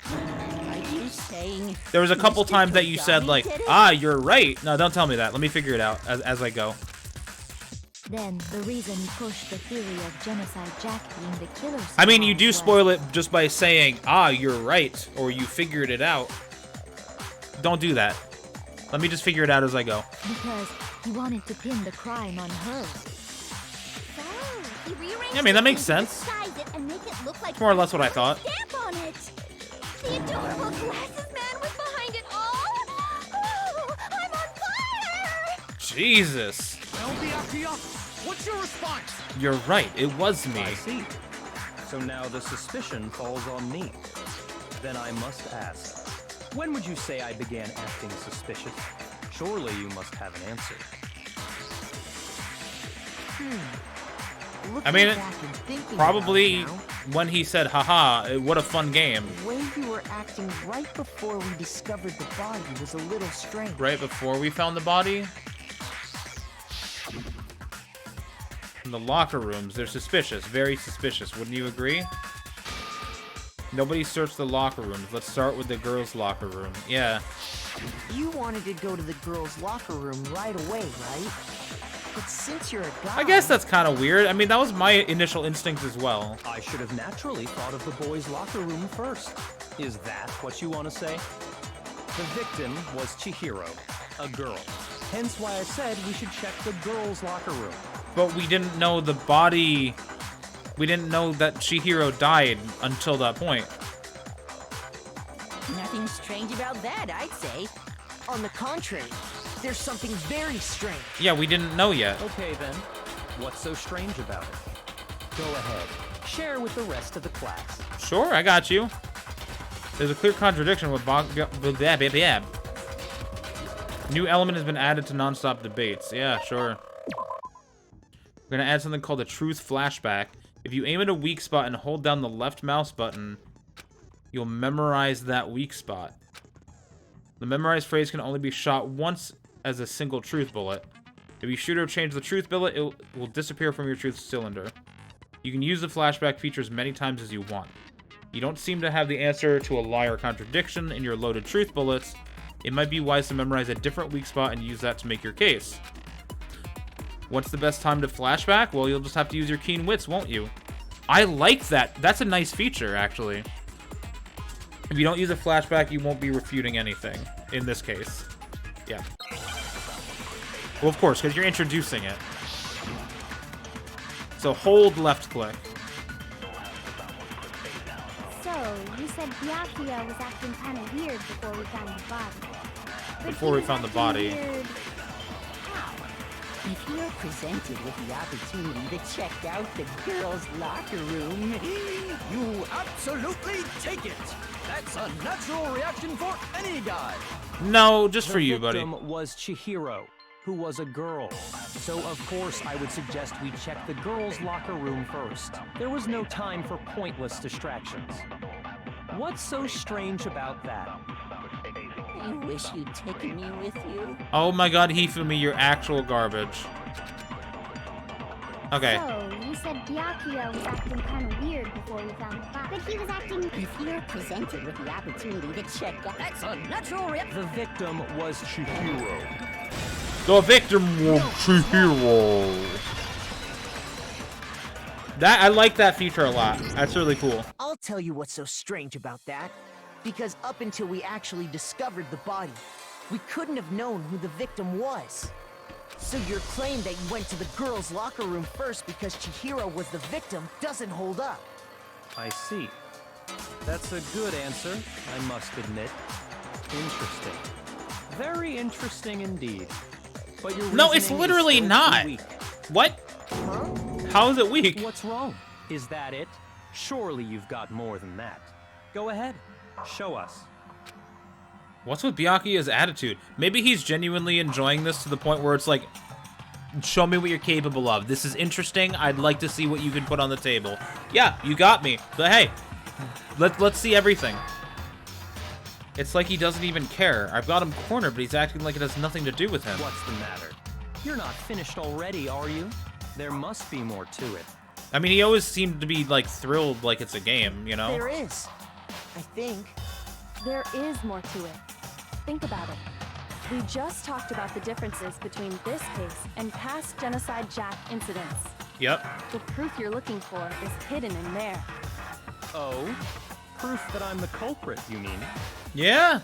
Are you saying There was a couple times that you said, like, you're right. No, don't tell me that. Let me figure it out as I go. Then, the reason you pushed the theory of Genocide Jack being the killer... I mean, you do spoil it just by saying, you're right, or you figured it out. Don't do that. Let me just figure it out as I go. Because he wanted to pin the crime on her. He rearranged I mean, that makes it, sense. disguise it, and make it look like More or less what I thought. stamp on it. The adorable glasses man was behind it all. Oh, I'm on fire! Jesus. Well, Byakuya, what's your response? You're right. It was me. I see. So now the suspicion falls on me. Then I must ask, when would you say I began acting suspicious? Surely you must have an answer. I mean, back and thinking probably about it when he said, haha, what a fun game. now, the way you were acting right before we discovered the body was a little strange. Right before we found the body? In the locker rooms, they're suspicious. Very suspicious. Wouldn't you agree? Nobody searched the locker rooms. Let's start with the girls' locker room. Yeah. You wanted to go to the girls' locker room right away, right? But since you're a guy... I guess that's kind of weird. I mean, that was my initial instinct as well. I should have naturally thought of the boys' locker room first. Is that what you want to say? The victim was Chihiro, a girl. Hence why I said we should check the girls' locker room. But we didn't know the body... We didn't know that Chihiro died until that point. Nothing strange about that, I'd say. On the contrary, there's something very strange. Yeah, we didn't know yet. Okay then, what's so strange about it? Go ahead, share with the rest of the class. Sure, I got you. There's a clear contradiction with New element has been added to non-stop debates. Yeah, sure. We're gonna add something called a truth flashback. If you aim at a weak spot and hold down the left mouse button, you'll memorize that weak spot. The memorized phrase can only be shot once as a single truth bullet. If you shoot or change the truth bullet, it will disappear from your truth cylinder. You can use the flashback feature as many times as you want. You don't seem to have the answer to a lie or contradiction in your loaded truth bullets. It might be wise to memorize a different weak spot and use that to make your case. What's the best time to flashback? Well, you'll just have to use your keen wits, won't you? I like that. That's a nice feature, actually. If you don't use a flashback, you won't be refuting anything, in this case. Yeah. Well, of course, because you're introducing it. So hold left click. So, you said Byakuya was acting kind of weird before we found the body. Before we found the body. Weird. If you're presented with the opportunity to check out the girls' locker room, You absolutely take it. That's a natural reaction for any guy. No, just for you, buddy. The victim was Chihiro, who was a girl. So, of course, I would suggest we check the girls' locker room first. There was no time for pointless distractions. What's so strange about that? I wish you'd taken me with you. Oh my god, Hifumi, you're actual garbage. Okay. So, you said Byakuya was acting kind of weird before we found the body. But he was acting... If you're presented with the opportunity to check out... That's a natural reaction. The victim was Chihiro. The victim was Chihiro. I like that feature a lot. That's really cool. I'll tell you what's so strange about that. Because up until we actually discovered the body, we couldn't have known who the victim was. So your claim that you went to the girls' locker room first because Chihiro was the victim doesn't hold up. I see. That's a good answer, I must admit. Interesting. Very interesting indeed. But your No, it's reasoning is literally still not. weak. What? How is it weak? What's wrong? Is that it? Surely you've got more than that. Go ahead. Show us. What's with Byakuya's attitude? Maybe he's genuinely enjoying this to the point where it's like, show me what you're capable of. This is interesting. I'd like to see what you can put on the table. Yeah, you got me. But hey, let's see everything. It's like he doesn't even care. I've got him cornered, but he's acting like it has nothing to do with him. What's the matter? You're not finished already, are you? There must be more to it. I mean, he always seemed to be, like, thrilled like it's a game, you know? There is. I think. There is more to it. Think about it. We just talked about the differences between this case and past Genocide Jack incidents. Yep. The proof you're looking for is hidden in there. Oh? Proof that I'm the culprit, you mean? Yeah.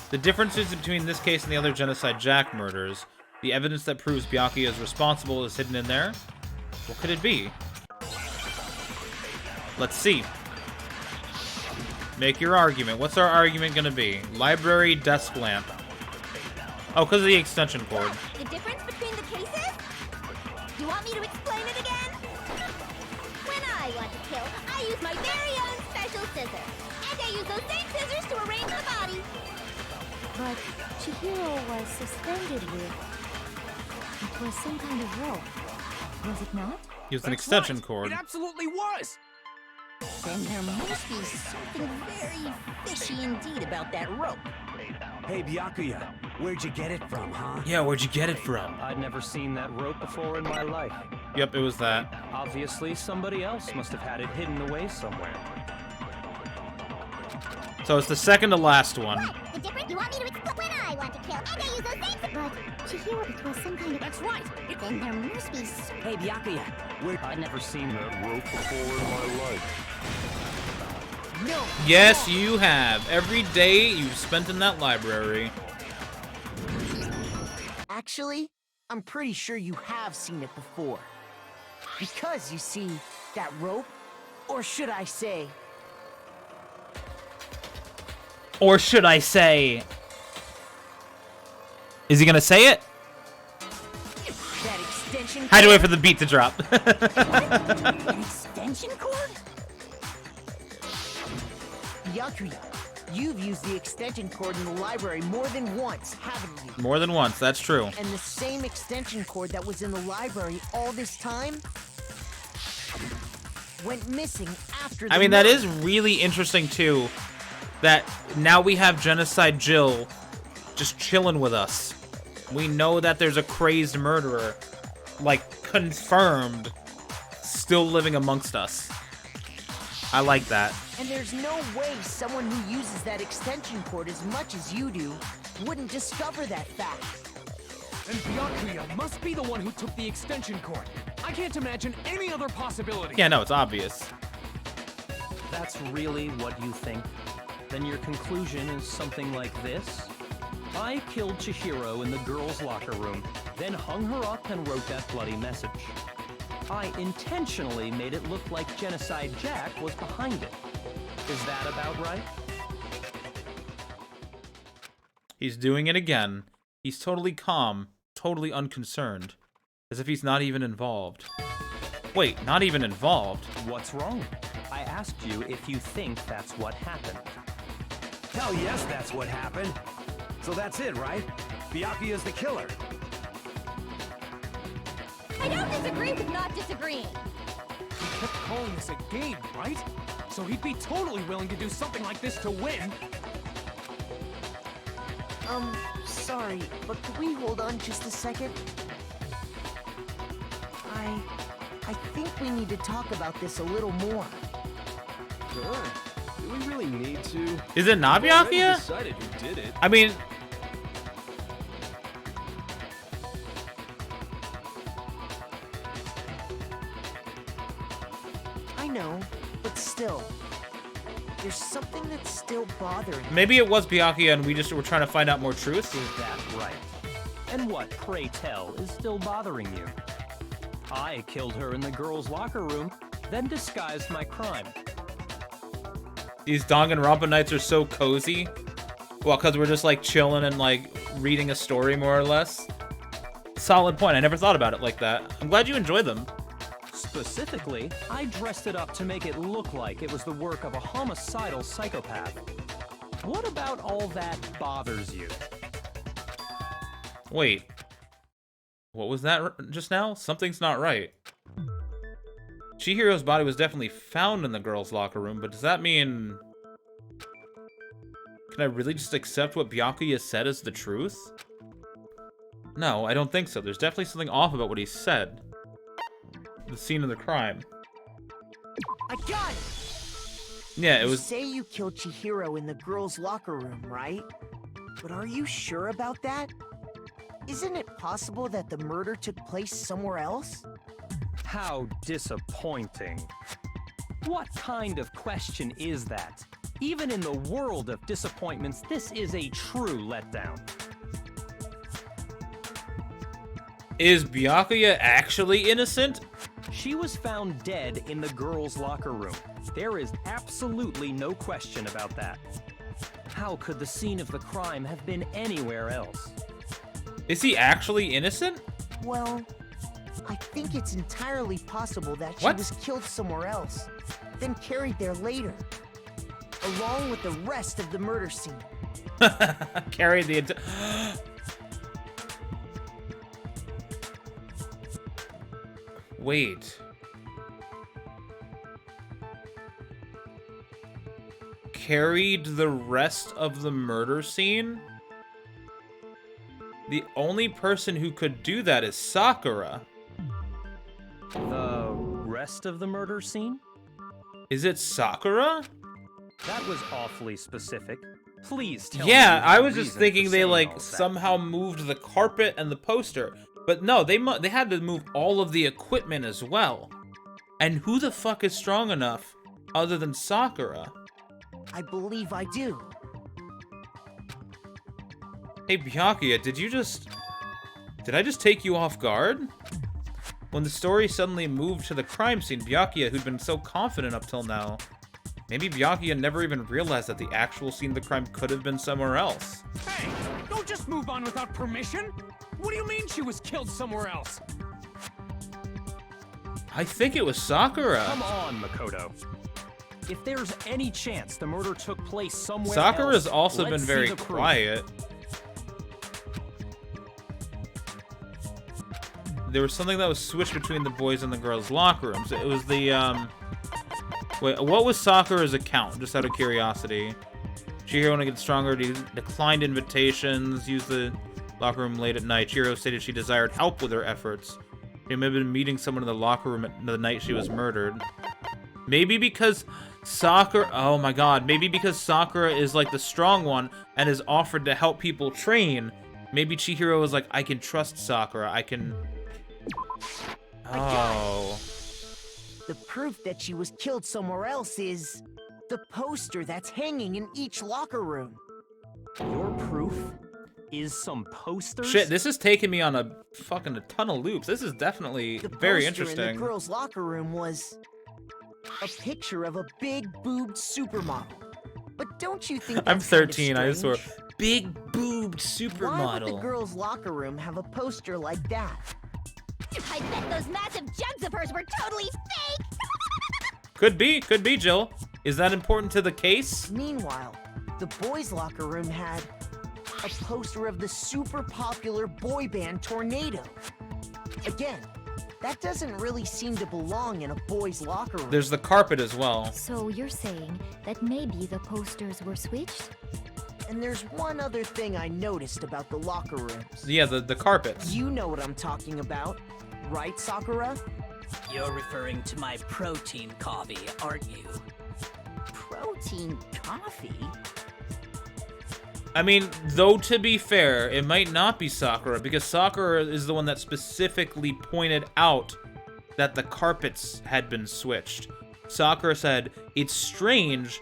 The differences between this case and the other Genocide Jack murders, the evidence that proves Byakuya is responsible is hidden in there. What could it be? Let's see. Make your argument. What's our argument gonna be? Library desk lamp. Oh, because of the extension cord. The difference between the cases? Do you want me to explain it again? When I want to kill, I use my very own special scissors. And I use those same scissors to arrange the body. But Chihiro was suspended with... It was some kind of rope. Was it not? Used an extension cord. It absolutely was. Then there must be something very fishy indeed about that rope. Hey, Byakuya, where'd you get it from, huh? Yeah, where'd you get it from? I'd never seen that rope before in my life. Yep, it was that. Obviously, somebody else must have had it hidden away somewhere. So it's the second to last one. What? The difference? You want me to explain? When I want to kill, and I use those same scissors. But Chihiro, it was some kind of... That's right. Then there must be some... Hey, Byakuya, I'd never seen that rope before in my life. No. Yes, you have. Every day you've spent in that library. Actually, I'm pretty sure you have seen it before. Because, you see, that rope, or should I say... Or should I say... Is he gonna say it? That extension cord? Had to wait for the beat to drop. An extension cord? Byakuya, You've used the extension cord in the library more than once, haven't you? More than once, that's true. And the same extension cord that was in the library all this time went missing after the I mean, that murder. is really interesting, too, that now we have Genocide Jill just chilling with us. We know that there's a crazed murderer, like, confirmed, still living amongst us. I like that. And there's no way someone who uses that extension cord as much as you do wouldn't discover that fact. And Byakuya must be the one who took the extension cord. I can't imagine any other possibility. Yeah, no, it's obvious. That's really what you think? Then your conclusion is something like this? I killed Chihiro in the girls' locker room, then hung her up and wrote that bloody message. I intentionally made it look like Genocide Jack was behind it. Is that about right? He's doing it again. He's totally calm, totally unconcerned, as if he's not even involved. Wait, not even involved? What's wrong? I asked you if you think that's what happened. Hell yes, that's what happened. So that's it, right? Byakuya's the killer. I don't disagree with not disagreeing. He kept calling this a game, right? So he'd be totally willing to do something like this to win. Sorry, but could we hold on just a second? I think we need to talk about this a little more. Sure. Do we really need to? Is it not We've already Byakuya? decided who did it. I mean... I know, but still, there's something that's still bothering me. Maybe it was Byakuya and we just were trying to find out more truth? Is that right? And what, pray tell, is still bothering you? I killed her in the girls' locker room, then disguised my crime. These Danganronpa nights are so cozy. Well, because we're just like chilling and like reading a story more or less. Solid point. I never thought about it like that. I'm glad you enjoyed them. Specifically, I dressed it up to make it look like it was the work of a homicidal psychopath. What about all that bothers you? Wait. What was that just now? Something's not right. Chihiro's body was definitely found in the girls' locker room, but does that mean... Can I really just accept what Byakuya said as the truth? No, I don't think so. There's definitely something off about what he said. The scene of the crime. I got it! Yeah, it You was... say you killed Chihiro in the girls' locker room, right? But are you sure about that? Isn't it possible that the murder took place somewhere else? How disappointing. What kind of question is that? Even in the world of disappointments, this is a true letdown. Is Byakuya actually innocent? She was found dead in the girls' locker room. There is absolutely no question about that. How could the scene of the crime have been anywhere else? Is he actually innocent? Well, I think it's entirely possible that she What? was killed somewhere else, then carried there later, along with the rest of the murder scene. Carried the... Wait. Carried the rest of the murder scene? The only person who could do that is Sakura. The rest of the murder scene? Is it Sakura? That was awfully specific. Please tell me. Yeah, I was the just reason thinking for they saying all like of that. somehow moved the carpet and the poster. But no, they had to move all of the equipment as well. And who the fuck is strong enough other than Sakura? I believe I do. Hey, Byakuya, did I just take you off guard? When the story suddenly moved to the crime scene, Byakuya, who'd been so confident up till now, maybe Byakuya never even realized that the actual scene of the crime could have been somewhere else. Hey, don't just move on without permission. What do you mean she was killed somewhere else? I think it was Sakura. Come on, Makoto. If there's any chance the murder took place somewhere Sakura's else, also let's been see very the proof. quiet. There was something that was switched between the boys and the girls' locker rooms. It was the, wait, what was Sakura's account, just out of curiosity? Chihiro, when it gets stronger, declined invitations, used the locker room late at night. Chihiro stated she desired help with her efforts. She may have been meeting someone in the locker room the night she was murdered. Maybe because Sakura... Oh my god. Maybe because Sakura is like the strong one and is offered to help people train. Maybe Chihiro was like, I can trust Sakura. I can... Oh. The proof that she was killed somewhere else is the poster that's hanging in each locker room. Your proof is some posters? Shit, this is taking me on a ton of loops. This is definitely very interesting. The poster in the girls' locker room was a picture of a big-boobed supermodel. But don't you think that's I'm 13, kind I of swear. strange? Big-boobed Why would the supermodel. girls' locker room have a poster like that? I bet those massive jugs of hers were totally fake! Could be, Jill. Is that important to the case? Meanwhile, the boys' locker room had a poster of the super popular boy band Tornado. Again, that doesn't really seem to belong in a boys' locker room. There's the carpet as well. So you're saying that maybe the posters were switched? And there's one other thing I noticed about the locker rooms. Yeah, the carpets. You know what I'm talking about, right, Sakura? You're referring to my protein coffee, aren't you? Protein coffee? I mean, though, to be fair, it might not be Sakura, because Sakura is the one that specifically pointed out that the carpets had been switched. Sakura said, "It's strange.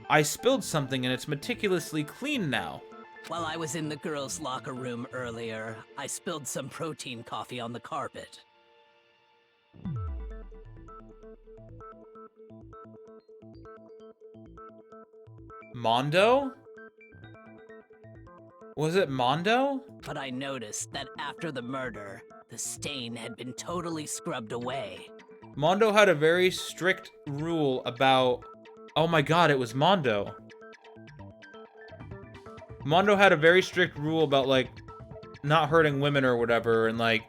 I spilled something and it's meticulously clean now." While I was in the girls' locker room earlier, I spilled some protein coffee on the carpet. Mondo? Was it Mondo? But I noticed that after the murder, the stain had been totally scrubbed away. Mondo had a very strict rule about... Oh my god, it was Mondo. Mondo had a very strict rule about, like, not hurting women or whatever, and, like,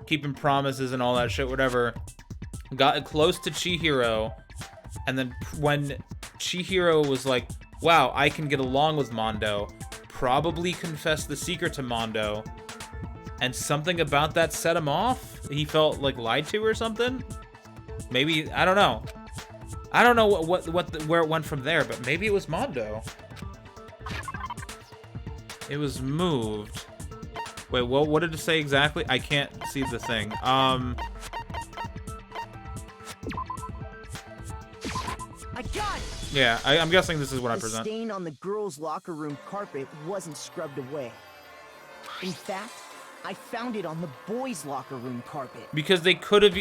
keeping promises and all that shit, whatever. Got close to Chihiro, and then when Chihiro was like, wow, I can get along with Mondo, probably confessed the secret to Mondo, and something about that set him off? He felt, like, lied to or something? Maybe, I don't know. I don't know where it went from there, but maybe it was Mondo. It was moved. Wait, what did it say exactly? I can't see the thing. I got it! Yeah, I'm guessing this is what I The present. stain on the girls' locker room carpet wasn't scrubbed away. In fact, I found it on the boys' locker room carpet. Because they could have...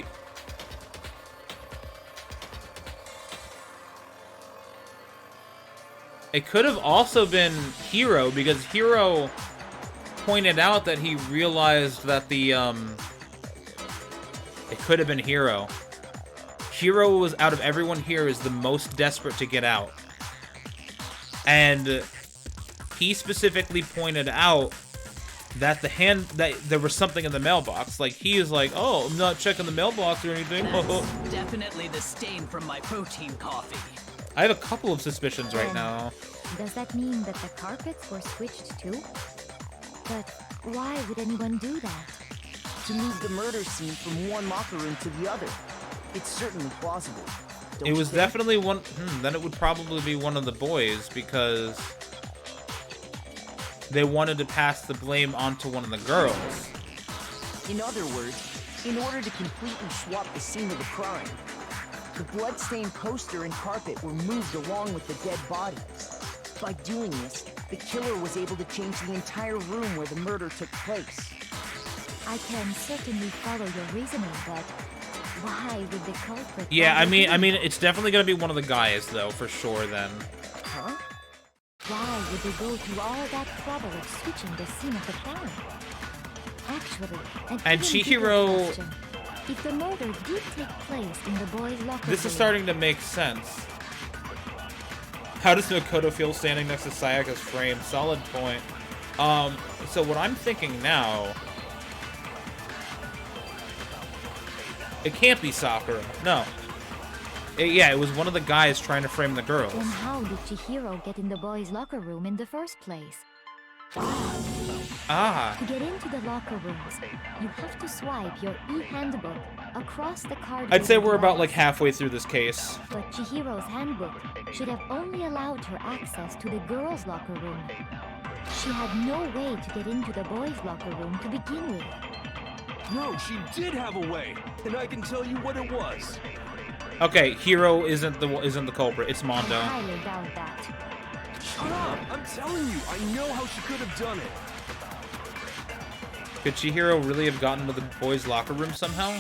It could have also been Hiro, because Hiro pointed out that he realized that the, It could have been Hiro. Hiro was, out of everyone here, is the most desperate to get out. And he specifically pointed out that that there was something in the mailbox. Like, he is like, oh, I'm not checking the mailbox or anything. That's definitely the stain from my protein coffee. I have a couple of suspicions right now. Does that mean that the carpets were switched too? But why would anyone do that? To move the murder scene from one locker room to the other. It's certainly plausible. It was definitely one... then it would probably be one of the boys, because they wanted to pass the blame onto one of the girls. In other words, in order to completely swap the scene of the crime, the bloodstained poster and carpet were moved along with the dead bodies. By doing this, the killer was able to change the entire room where the murder took place. I can certainly follow your reasoning, but why would the culprit... Yeah, I mean, it's definitely gonna be one of the guys, though, for sure, then. Huh? Why would they go through all that trouble of switching the scene of the crime? Actually, And Chihiro... If the murder did take place in the boys' locker room... This is starting to make sense. How does Makoto feel standing next to Sayaka's frame? Solid point. So what I'm thinking now... It can't be Sakura. No. Yeah, it was one of the guys trying to frame the girls. Then how did Chihiro get in the boys' locker room in the first place? Ah. To get into the locker rooms, you have to swipe your e-handbook across the card. I'd say we're about like halfway through this case. But Chihiro's handbook should have only allowed her access to the girls' locker room. She had no way to get into the boys' locker room to begin with. No, she did have a way, and I can tell you what it was. Okay, Hiro isn't the culprit. It's Mondo. I highly doubt that. Shut up! I'm telling you, I know how she could have done it. Could Chihiro really have gotten to the boys' locker room somehow?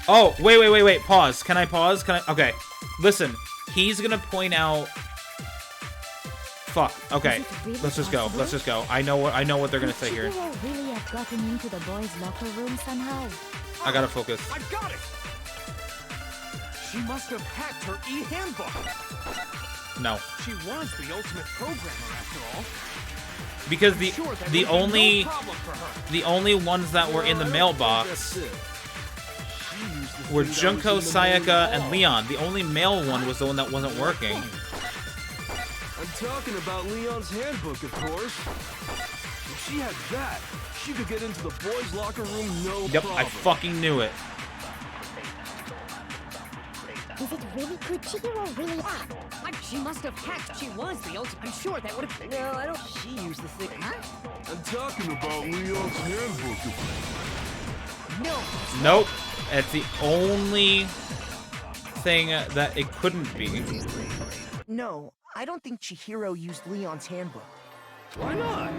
Oh, wait. Pause. Can I pause? Okay. Listen, he's gonna point out... Fuck. Okay. Really Let's just go. Let's just go. I know what they're gonna say here. Could Chihiro really have gotten into the boys' locker room somehow? I gotta focus. I got it! She must have hacked her e-handbook. No. She was the ultimate programmer after all. Because the only ones that were in the mailbox were Junko, Sayaka, and Leon. The only male one was the one that wasn't working. I'm talking about Leon's handbook, of course. If she had that, she could get into the boys' locker room no problem. I fucking knew it. Is it really? Could Chihiro really? She must have hacked. She was the ultimate. I'm sure that would have. Well, I don't. She used the thing, huh? I'm talking about Leon's handbook. No. Nope. It's the only thing that it couldn't be. No, I don't think Chihiro used Leon's handbook. Why not?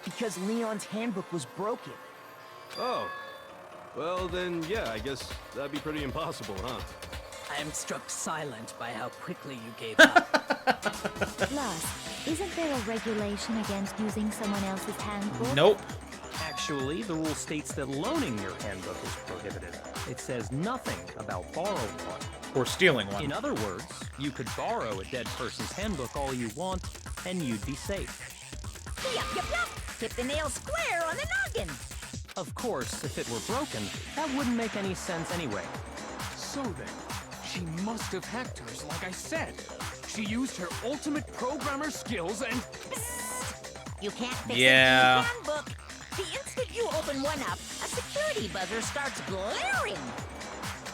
Because Leon's handbook was broken. Oh. Well, then, yeah, I guess that'd be pretty impossible, huh? I am struck silent by how quickly you gave up. Plus, isn't there a regulation against using someone else's handbook? Nope. Actually, the rule states that loaning your handbook is prohibited. It says nothing about borrowing one. Or stealing one. In other words, you could borrow a dead person's handbook all you want, and you'd be safe. Yup. Hit the nail square on the noggin. Of course, if it were broken, that wouldn't make any sense anyway. So then, she must have hacked hers, like I said. She used her ultimate programmer skills and... You can't fix it in the handbook. The instant you open one up, a security buzzer starts blaring.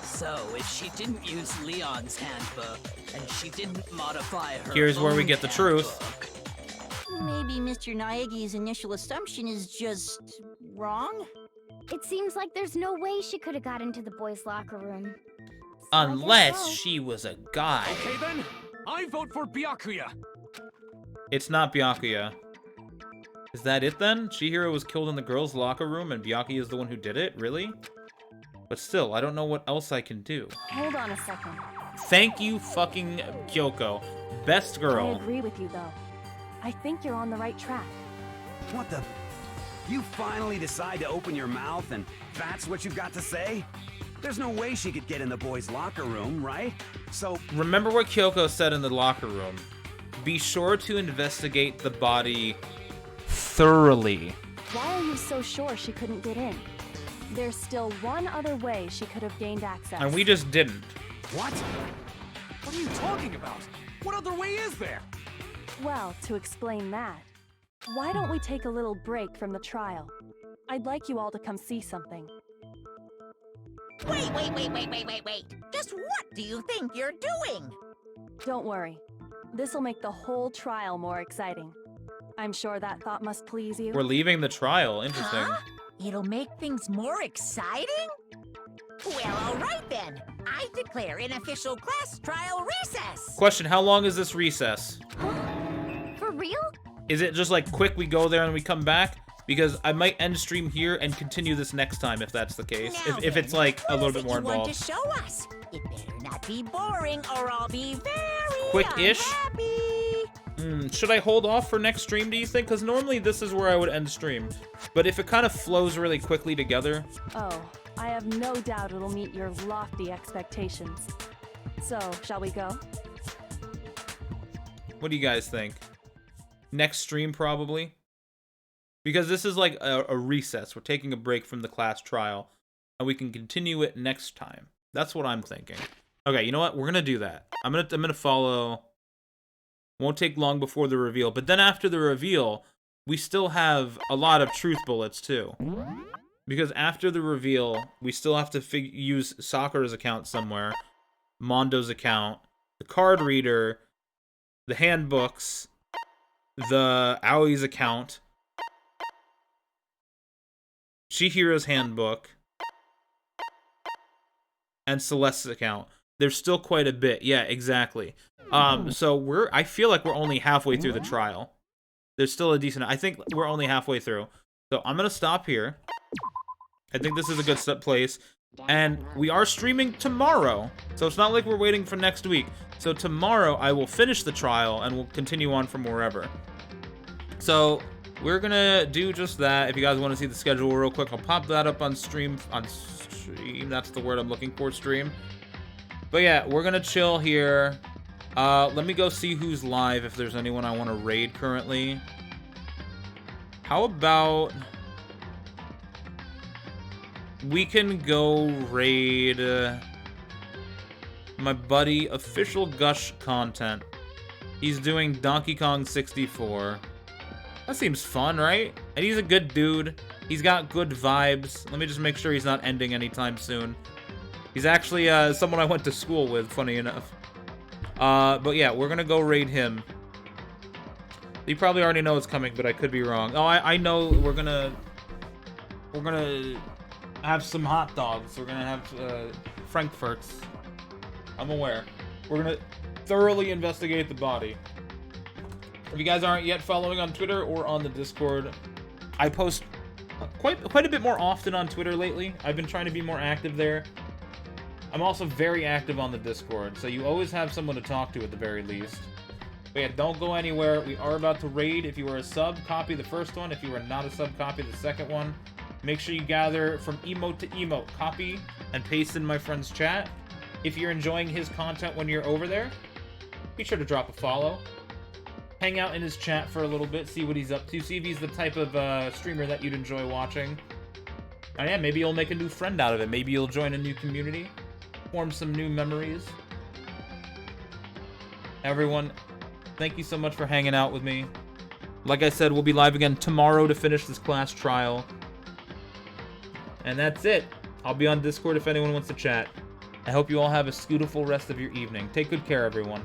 So, if she didn't use Leon's handbook, and she didn't modify her Here's where we own get the handbook, truth. Maybe Mr. Naegi's initial assumption is just wrong? It seems like there's no way she could have got into the boys' locker room. Unless she was a guy. Okay then, I vote for Byakuya. It's not Byakuya. Is that it then? Chihiro was killed in the girls' locker room and Byakuya is the one who did it? Really? But still, I don't know what else I can do. Hold on a second. Thank you, fucking Kyoko. Best girl. I agree with you, though. I think you're on the right track. What the? You finally decide to open your mouth and that's what you've got to say? There's no way she could get in the boys' locker room, right? So... Remember what Kyoko said in the locker room. Be sure to investigate the body thoroughly. Why are you so sure she couldn't get in? There's still one other way she could have gained access. And we just didn't. What? What are you talking about? What other way is there? Well, to explain that, why don't we take a little break from the trial? I'd like you all to come see something. Wait. Just what do you think you're doing? Don't worry. This'll make the whole trial more exciting. I'm sure that thought must please you. We're leaving the trial. Interesting. Huh? It'll make things more exciting? Well, all right then. I declare an official class trial recess. Question, how long is this recess? For real? Is it just like quick, we go there and we come back? Because I might end stream here and continue this next time if that's the case. Now If it's like a little bit more you want involved. to show us. It better not be boring or I'll be very Quick-ish? unhappy. Should I hold off for next stream, do you think? Because normally this is where I would end stream. But if it kind of flows really quickly together... Oh, I have no doubt it'll meet your lofty expectations. So, shall we go? What do you guys think? Next stream, probably? Because this is like a recess. We're taking a break from the class trial. And we can continue it next time. That's what I'm thinking. Okay, you know what? We're gonna do that. I'm gonna follow... Won't take long before the reveal. But then after the reveal, we still have a lot of truth bullets, too. Because after the reveal, we still have to use Sakura's account somewhere. Mondo's account. The card reader. The handbooks. The Aoi's account. Chihiro's handbook. And Celeste's account. There's still quite a bit. Yeah, exactly. So I feel like we're only halfway through the trial. There's still a decent... I think we're only halfway through. So I'm going to stop here. I think this is a good place. And we are streaming tomorrow. So it's not like we're waiting for next week. So tomorrow I will finish the trial and we'll continue on from wherever. So we're going to do just that. If you guys want to see the schedule real quick, I'll pop that up on stream. That's the word I'm looking for, stream. But yeah, we're going to chill here. Let me go see who's live, if there's anyone I want to raid currently. How about... we can go raid... my buddy, Official Gush Content. He's doing Donkey Kong 64. That seems fun, right? And he's a good dude. He's got good vibes. Let me just make sure he's not ending anytime soon. He's actually someone I went to school with, funny enough. But yeah, we're gonna go raid him. You probably already know it's coming, but I could be wrong. Oh, I know we're gonna have some hot dogs. We're gonna have Frankfurts. I'm aware. We're gonna thoroughly investigate the body. If you guys aren't yet following on Twitter or on the Discord, I post quite a bit more often on Twitter lately. I've been trying to be more active there. I'm also very active on the Discord, so you always have someone to talk to at the very least. But yeah, don't go anywhere. We are about to raid. If you are a sub, copy the first one. If you are not a sub, copy the second one. Make sure you gather from emote to emote. Copy and paste in my friend's chat. If you're enjoying his content when you're over there, be sure to drop a follow. Hang out in his chat for a little bit, see what he's up to, see if he's the type of streamer that you'd enjoy watching. And yeah, maybe you'll make a new friend out of it. Maybe you'll join a new community. Form some new memories. Everyone, thank you so much for hanging out with me. Like I said, we'll be live again tomorrow to finish this class trial. And that's it. I'll be on Discord if anyone wants to chat. I hope you all have a scootiful rest of your evening. Take good care, everyone.